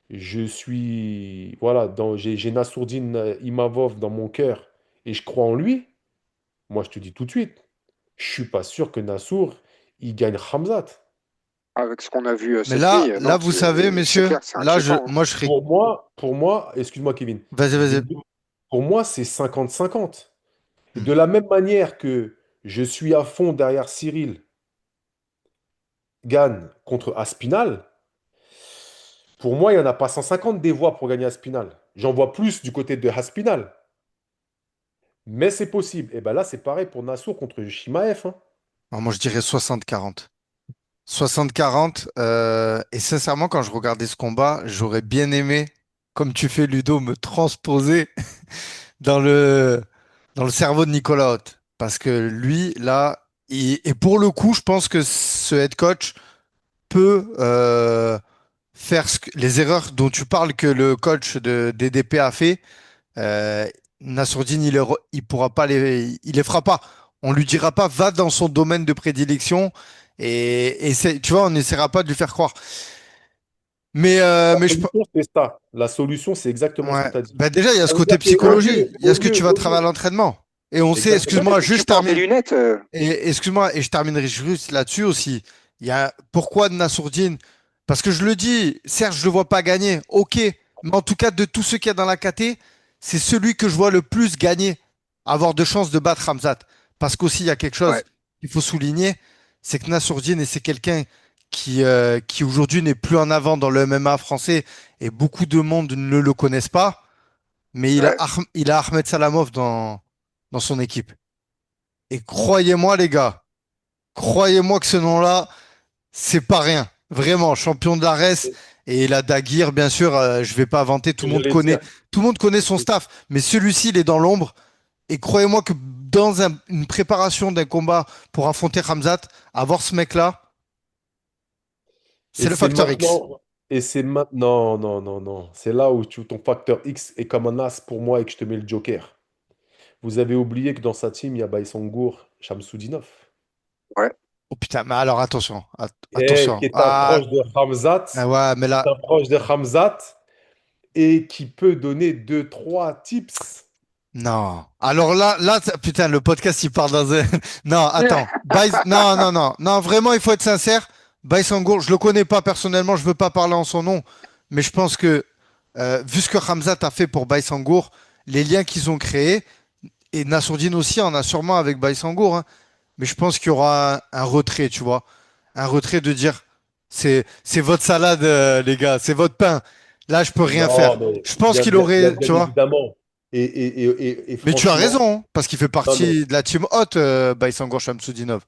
je suis, voilà, j'ai Nassourdine Imavov dans mon cœur et je crois en lui. Moi, je te dis tout de suite, je suis pas sûr que Nassour, il gagne Khamzat. Avec ce qu'on a vu Mais cette nuit, là, non, vous savez, c'est messieurs, clair, c'est inquiétant, hein. moi, je serais. Pour moi, excuse-moi, Kevin, Vas-y, je vais vas-y. te dire, pour moi, c'est 50-50. Et de la même manière que je suis à fond derrière Cyril Gann contre Aspinal, pour moi, il n'y en a pas 150 des voix pour gagner Aspinal. J'en vois plus du côté de Aspinal. Mais c'est possible. Et bien là, c'est pareil pour Nassour contre Shimaev, hein. Alors, moi, je dirais 60-40. 60-40. Et sincèrement, quand je regardais ce combat, j'aurais bien aimé, comme tu fais, Ludo, me transposer dans dans le cerveau de Nicolas Haute. Parce que lui, là, et pour le coup, je pense que ce head coach peut faire les erreurs dont tu parles que le coach de DDP a fait. Euh, Nassourdine, il pourra pas il les fera pas. On lui dira pas, va dans son domaine de prédilection tu vois, on n'essaiera pas de lui faire croire. Mais je, solution, c'est ça. La solution, c'est exactement ce que ouais. tu as dit. Bah déjà, il y a Ça ce veut côté dire qu'au psychologie. lieu, Il y a au ce que lieu, tu vas au travailler à lieu. l'entraînement. Et on sait, Exactement. excuse-moi, Tu juste portes des termine. lunettes. Et excuse-moi, et je terminerai juste là-dessus aussi. Il y a pourquoi Nassourdine? Parce que je le dis, certes, je le vois pas gagner, ok, mais en tout cas, de tous ceux qu'il y a dans la KT, c'est celui que je vois le plus gagner, avoir de chances de battre Ramzat. Parce qu'aussi, il y a quelque chose Ouais, qu'il faut souligner, c'est que Nassourdine, et c'est quelqu'un qui aujourd'hui n'est plus en avant dans le MMA français, et beaucoup de monde ne le connaissent pas, mais ouais. Il a Ahmed Salamov dans son équipe. Et croyez-moi, les gars, croyez-moi que ce nom-là, c'est pas rien. Vraiment, champion de l'ARES et la Daguerre, bien sûr, je vais pas inventer, Et j'allais dire. tout le monde connaît son staff, mais celui-ci, il est dans l'ombre. Et croyez-moi que dans une préparation d'un combat pour affronter Ramzat, avoir ce mec-là, Et c'est le c'est facteur X. maintenant. Et c'est maintenant. Non, non, non, non. C'est là où ton facteur X est comme un as pour moi et que je te mets le joker. Vous avez oublié que dans sa team, il y a Baïsangour, Shamsudinov. Ouais. Oh putain, mais alors attention, Et attention. qui est un proche de Hamzat. Ouais, mais Qui est là, un proche de Hamzat. Et qui peut donner deux, trois tips. non. Alors là, putain, le podcast, il part dans un... Non, attends. Non, non, non. Non, vraiment, il faut être sincère. Baïsangour, je le connais pas personnellement, je veux pas parler en son nom, mais je pense que, vu ce que Hamzat a fait pour Baïsangour, les liens qu'ils ont créés, et Nassourdine aussi en a sûrement avec Baïsangour, hein, mais je pense qu'il y aura un retrait, tu vois. Un retrait de dire, c'est votre salade, les gars, c'est votre pain. Là, je peux rien faire. Non, mais Je pense qu'il bien, aurait, tu bien vois. évidemment. Et Mais tu as franchement, raison, hein, parce qu'il fait non, mais partie de la team haute, Baïsangour Shamsudinov.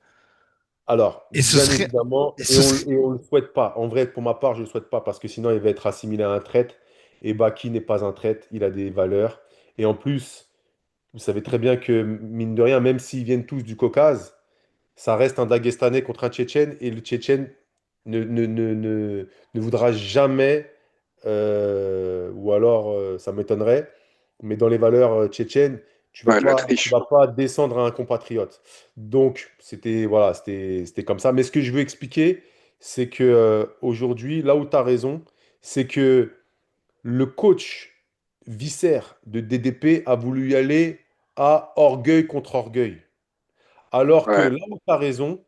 alors, Et ce bien serait. évidemment, Et ce serait... et on le souhaite pas. En vrai, pour ma part, je le souhaite pas parce que sinon, il va être assimilé à un traître. Et Baki n'est pas un traître, il a des valeurs. Et en plus, vous savez très bien que, mine de rien, même s'ils viennent tous du Caucase, ça reste un Daguestanais contre un Tchétchène. Et le Tchétchène ne voudra jamais, ou alors ça m'étonnerait, mais dans les valeurs tchétchènes, Ouais, la tu triche. vas pas descendre à un compatriote. Donc, c'était comme ça. Mais ce que je veux expliquer, c'est que aujourd'hui, là où tu as raison, c'est que le coach Visser de DDP a voulu y aller à orgueil contre orgueil. Alors que Ouais. là où tu as raison,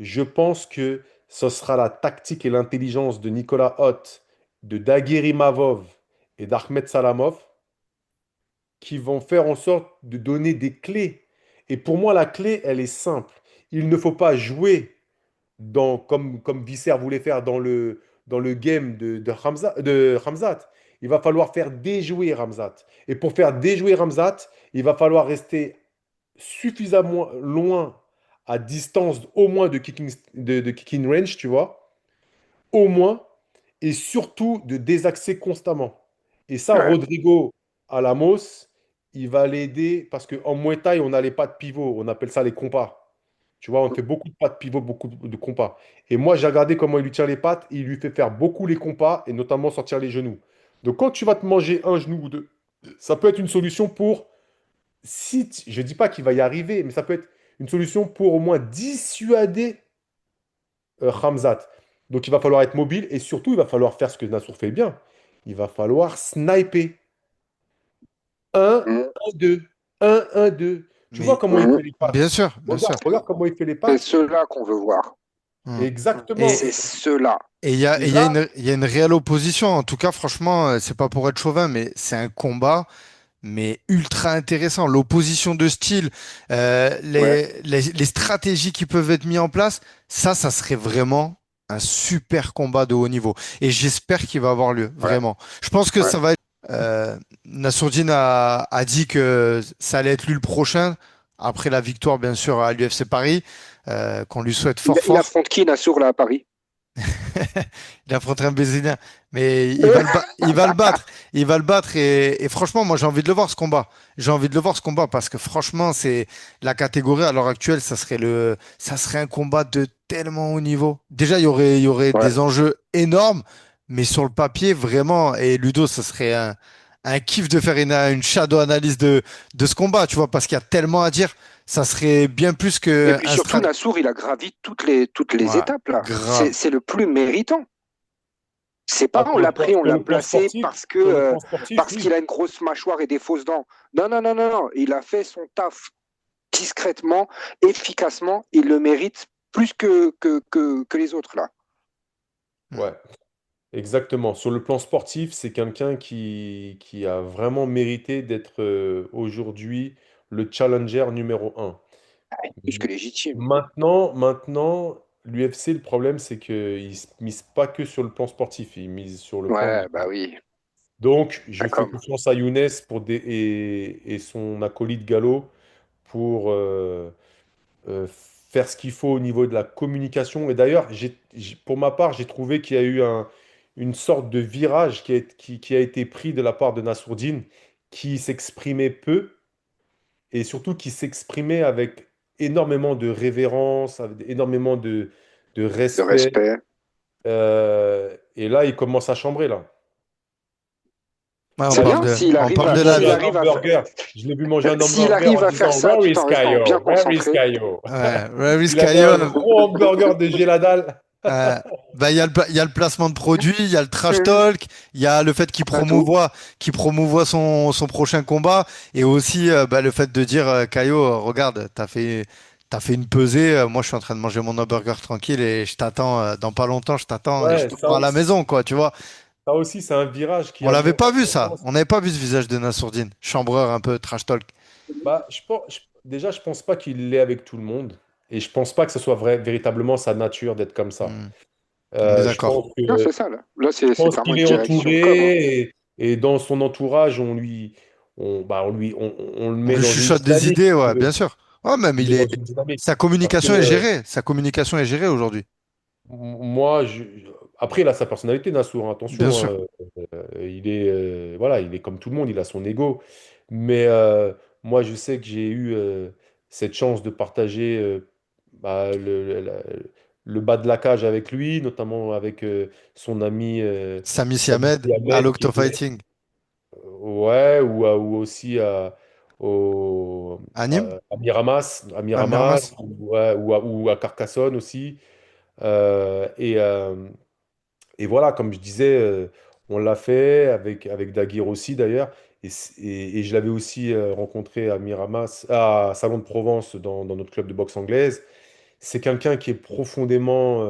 je pense que ce sera la tactique et l'intelligence de Nicolas Hoth, de Daguerre Mavov et d'Ahmed Salamov qui vont faire en sorte de donner des clés. Et pour moi, la clé, elle est simple. Il ne faut pas jouer comme Visser voulait faire dans le game de Ramzat. Il va falloir faire déjouer Ramzat. Et pour faire déjouer Ramzat, il va falloir rester suffisamment loin, à distance au moins de kicking range, tu vois, au moins, et surtout de désaxer constamment. Et ça, Ouais. Rodrigo Alamos, il va l'aider parce qu'en Muay Thai, on a les pas de pivot, on appelle ça les compas. Tu vois, on fait beaucoup de pas de pivot, beaucoup de compas. Et moi, j'ai regardé comment il lui tient les pattes, il lui fait faire beaucoup les compas et notamment sortir les genoux. Donc, quand tu vas te manger un genou ou deux, ça peut être une solution pour je ne dis pas qu'il va y arriver, mais ça peut être une solution pour au moins dissuader Khamzat. Donc il va falloir être mobile et surtout il va falloir faire ce que Nassour fait bien. Il va falloir sniper. Un, Mhm. 1, 2. 1, 1, 2. Tu vois Mais comment il Mhm. fait les bien pattes. sûr, bien sûr. Regarde comment il fait les C'est pattes. ceux-là qu'on veut voir. Hmm. Exactement. C'est ceux-là. Et Et là, il y a une réelle opposition. En tout cas, franchement, c'est pas pour être chauvin, mais c'est un combat, mais ultra intéressant. L'opposition de style, Ouais. les stratégies qui peuvent être mises en place, ça serait vraiment un super combat de haut niveau. Et j'espère qu'il va avoir lieu, Ouais. vraiment. Je pense que Ouais. ça va être. Nassourdine a dit que ça allait être lui le prochain, après la victoire, bien sûr, à l'UFC Paris, qu'on lui souhaite fort Il fort. affronte qui, Nassour, là, à Paris? Il affronterait un Brésilien, mais il va le battre. Il va le battre et franchement, moi j'ai envie de le voir ce combat. J'ai envie de le voir ce combat parce que franchement, c'est la catégorie à l'heure actuelle, ça serait un combat de tellement haut niveau. Déjà, il y aurait Ouais. des enjeux énormes, mais sur le papier, vraiment, et Ludo, ça serait un kiff de faire une shadow analyse de ce combat, tu vois, parce qu'il y a tellement à dire. Ça serait bien plus Et que puis un surtout, strat. Nassour, il a gravi toutes les Ouais, étapes, là. grave. C'est le plus méritant. C'est Ah, pas on l'a pris, on sur l'a le plan placé sportif, sur le plan sportif, parce qu'il oui. a une grosse mâchoire et des fausses dents. Non, non, non, non, non. Il a fait son taf discrètement, efficacement. Il le mérite plus que les autres là. Hmm. Ouais, exactement. Sur le plan sportif, c'est quelqu'un qui a vraiment mérité d'être aujourd'hui le challenger numéro un. Plus que légitime. Maintenant, l'UFC, le problème, c'est qu'ils ne misent pas que sur le plan sportif, ils misent sur le plan Ouais, bah business. oui. Donc, je fais D'accord. confiance à Younes et son acolyte Gallo pour faire ce qu'il faut au niveau de la communication. Et d'ailleurs, pour ma part, j'ai trouvé qu'il y a eu une sorte de virage qui a été pris de la part de Nassourdine, qui s'exprimait peu et surtout qui s'exprimait avec énormément de révérence, avec énormément de De respect. respect. Et là, il commence à chambrer, là. Ouais, Il C'est a, bien s'il il a arrive vu à manger un faire hamburger. Je l'ai vu manger un s'il hamburger arrive en à faire disant ça Where tout is en restant bien Caio? Where is concentré. Caio? Ouais, Ravis Il avait un Kayon. gros hamburger de Géladal. Bah, il y a le placement de produit, il y a le trash talk, il y a le fait Pas tout. qu'il promouvoit son prochain combat, et aussi bah, le fait de dire Caio, regarde, t'as fait une pesée, moi je suis en train de manger mon hamburger tranquille et je t'attends dans pas longtemps, je t'attends et je Ouais, t'attends à la maison, quoi, tu vois. ça aussi, c'est un virage qui On a l'avait pas vu ça, tendance. on n'avait pas vu ce visage de Nassourdine, chambreur un peu trash talk. Bah, déjà, je pense pas qu'il l'est avec tout le monde. Et je pense pas que ce soit véritablement sa nature d'être comme ça. Hmm, on est Je d'accord. pense Non, que, c'est ça là. Là, je c'est pense clairement qu'il une est direction de com, hein. entouré et dans son entourage, on le On met lui dans une chuchote des dynamique, idées, si tu ouais, veux. bien sûr. Ouais, même On le met dans une dynamique. Parce que sa communication est gérée aujourd'hui, moi, après, il a sa personnalité, Nassour, hein, bien attention, sûr. hein. Voilà, il est comme tout le monde, il a son ego. Mais moi, je sais que j'ai eu cette chance de partager bah, le bas de la cage avec lui, notamment avec son ami Sami Sami Siamed à Ahmed, qui était, l'Octofighting. ouais, ou aussi À Nîmes? à Miramas, À Mirmas? ou à Carcassonne aussi. Euh, et, euh, et voilà, comme je disais, on l'a fait avec Daguerre aussi d'ailleurs. Et je l'avais aussi rencontré à Miramas, à Salon de Provence dans notre club de boxe anglaise. C'est quelqu'un qui est profondément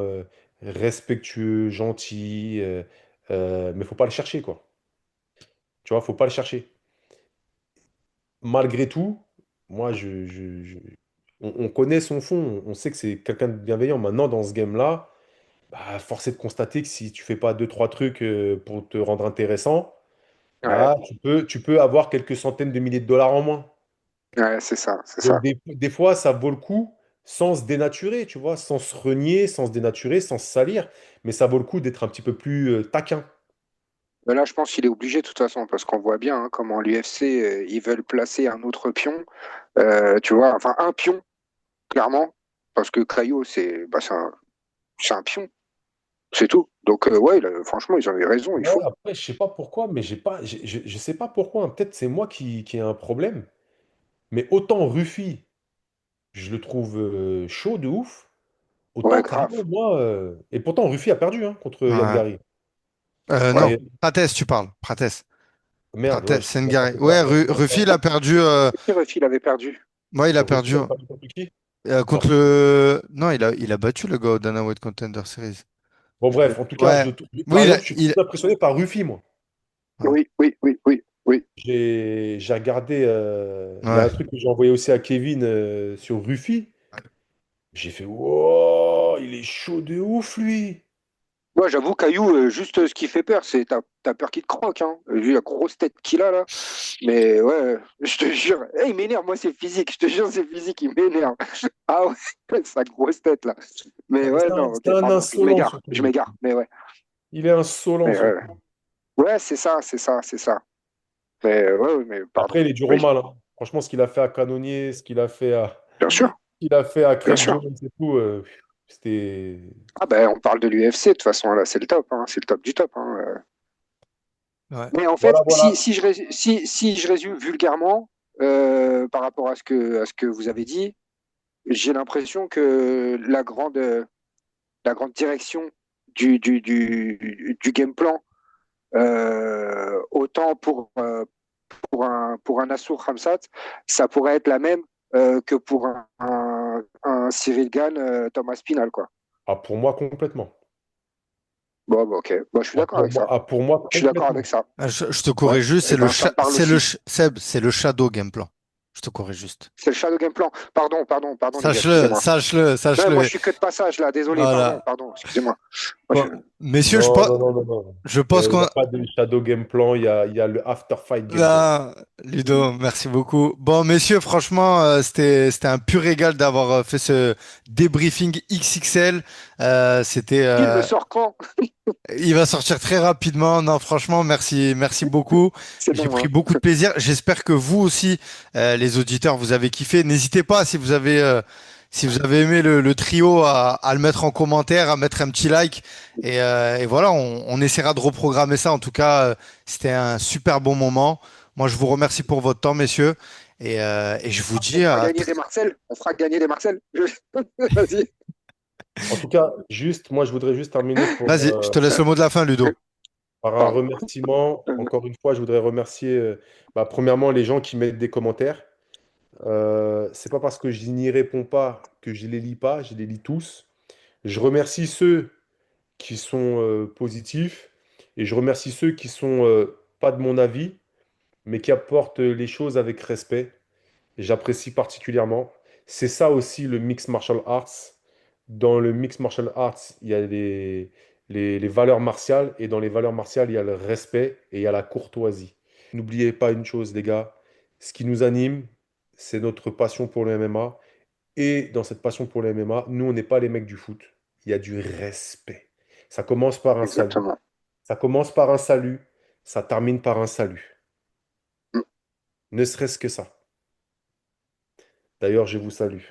respectueux, gentil, mais faut pas le chercher, quoi. Tu vois, faut pas le chercher. Malgré tout, moi, on connaît son fond, on sait que c'est quelqu'un de bienveillant. Maintenant, dans ce game-là, bah, force est de constater que si tu fais pas deux, trois trucs pour te rendre intéressant, Ouais, bah, tu peux avoir quelques centaines de milliers de dollars en moins. ouais, c'est ça, c'est Donc, ça. des fois, ça vaut le coup sans se dénaturer, tu vois, sans se renier, sans se dénaturer, sans se salir, mais ça vaut le coup d'être un petit peu plus taquin. Mais là, je pense qu'il est obligé de toute façon, parce qu'on voit bien hein, comment l'UFC, ils veulent placer un autre pion, tu vois, enfin un pion, clairement, parce que Caio, c'est un pion, c'est tout. Donc, ouais, franchement, ils avaient raison, il Ouais, faut. après, je sais pas pourquoi, mais je sais pas pourquoi, hein. Peut-être c'est moi qui ai un problème, mais autant Ruffy, je le trouve chaud de ouf, Ouais, autant Caio, grave. moi, et pourtant Ruffy a perdu hein, contre Yann Ouais. Gary. Non, Ouais. Mais Prates, tu parles. Prates. merde, ouais, Prates, je sais pas Sengari. contre Ouais, Ruffy, il a perdu. Il avait perdu. Ouais, il a Ruffy perdu a perdu contre qui? contre Non. le. Non, il a battu le gars au Dana White Contender Series. Bon, bref, en tout cas, Ouais. par Oui, exemple, je suis très impressionné par Ruffy, moi. ouais. Oui, oui, oui, oui, oui. J'ai regardé, il y a Ouais. un truc que j'ai envoyé aussi à Kevin sur Ruffy. J'ai fait, wow, il est chaud de ouf, lui. Moi, j'avoue, Caillou, juste ce qui fait peur, c'est t'as peur qu'il te croque, hein. Vu la grosse tête qu'il a là. Mais ouais, je te jure, il m'énerve, moi c'est physique, je te jure c'est physique, il m'énerve. Ah ouais, sa grosse tête là. Mais Non, mais ouais, non, c'est ok, un pardon, insolent, surtout, je Ruffy. m'égare, mais ouais. Il est insolent, Mais ouais, surtout. ouais, c'est ça, c'est ça, c'est ça. Mais ouais, ouais, mais pardon. Après, il est dur au Oui, mal, hein. Franchement, ce qu'il a fait à Canonier, ce bien sûr, qu'il a fait à bien Craig sûr. Jones et tout, c'était. Ah ben, on parle de l'UFC, de toute façon, là, c'est le top, hein, c'est le top du top, hein. Ouais. Mais en Voilà, fait, voilà. si je résume vulgairement, par rapport à ce que vous avez dit, j'ai l'impression que la grande direction du game plan, autant pour un Nassour Khamsat, ça pourrait être la même que pour un Cyril Gann, Thomas Pinal, quoi. Ah, pour moi, complètement. Bon, bah, ok. Bon, je suis d'accord avec ça. Pour moi, Je suis d'accord avec complètement. ça. Je te Ouais. corrige juste, Eh ben, ça me parle aussi. Seb, c'est le Shadow Game Plan. Je te corrige juste. C'est le Shadow Game Plan. Pardon, les gars, Sache-le, excusez-moi. sache-le, Non, moi, sache-le. je suis que de passage, là. Désolé, Voilà. excusez-moi. Moi, je... Bon, messieurs, Non, non, non, non, non. je Il pense n'y qu'on, a pas de Shadow Game Plan, il y a le After Fight Game Plan. ah, Ludo, merci beaucoup. Bon, messieurs, franchement, c'était un pur régal d'avoir fait ce débriefing XXL. C'était, Il le sort quand? il va sortir très rapidement. Non, franchement, merci beaucoup. C'est J'ai bon, pris hein. beaucoup de plaisir. J'espère que vous aussi, les auditeurs, vous avez kiffé. N'hésitez pas si vous avez aimé le trio à le mettre en commentaire, à mettre un petit like. Et voilà, on essaiera de reprogrammer ça. En tout cas, c'était un super bon moment. Moi, je vous remercie pour votre temps, messieurs. Et je vous On dis fera à gagner des Marcel. On fera gagner des Marcel. Vas-y. En tout cas, moi, je voudrais juste terminer Vas-y, je te laisse le mot de la fin, Ludo. par un Pardon. remerciement. Encore une fois, je voudrais remercier, premièrement, les gens qui mettent des commentaires. C'est pas parce que je n'y réponds pas que je les lis pas, je les lis tous. Je remercie ceux qui sont positifs et je remercie ceux qui sont pas de mon avis, mais qui apportent les choses avec respect. J'apprécie particulièrement. C'est ça aussi le mix martial arts. Dans le mix martial arts, il y a les valeurs martiales et dans les valeurs martiales, il y a le respect et il y a la courtoisie. N'oubliez pas une chose, les gars, ce qui nous anime, c'est notre passion pour le MMA. Et dans cette passion pour le MMA, nous, on n'est pas les mecs du foot. Il y a du respect. Ça commence par un salut. Exactement. Ça commence par un salut. Ça termine par un salut. Ne serait-ce que ça. D'ailleurs, je vous salue.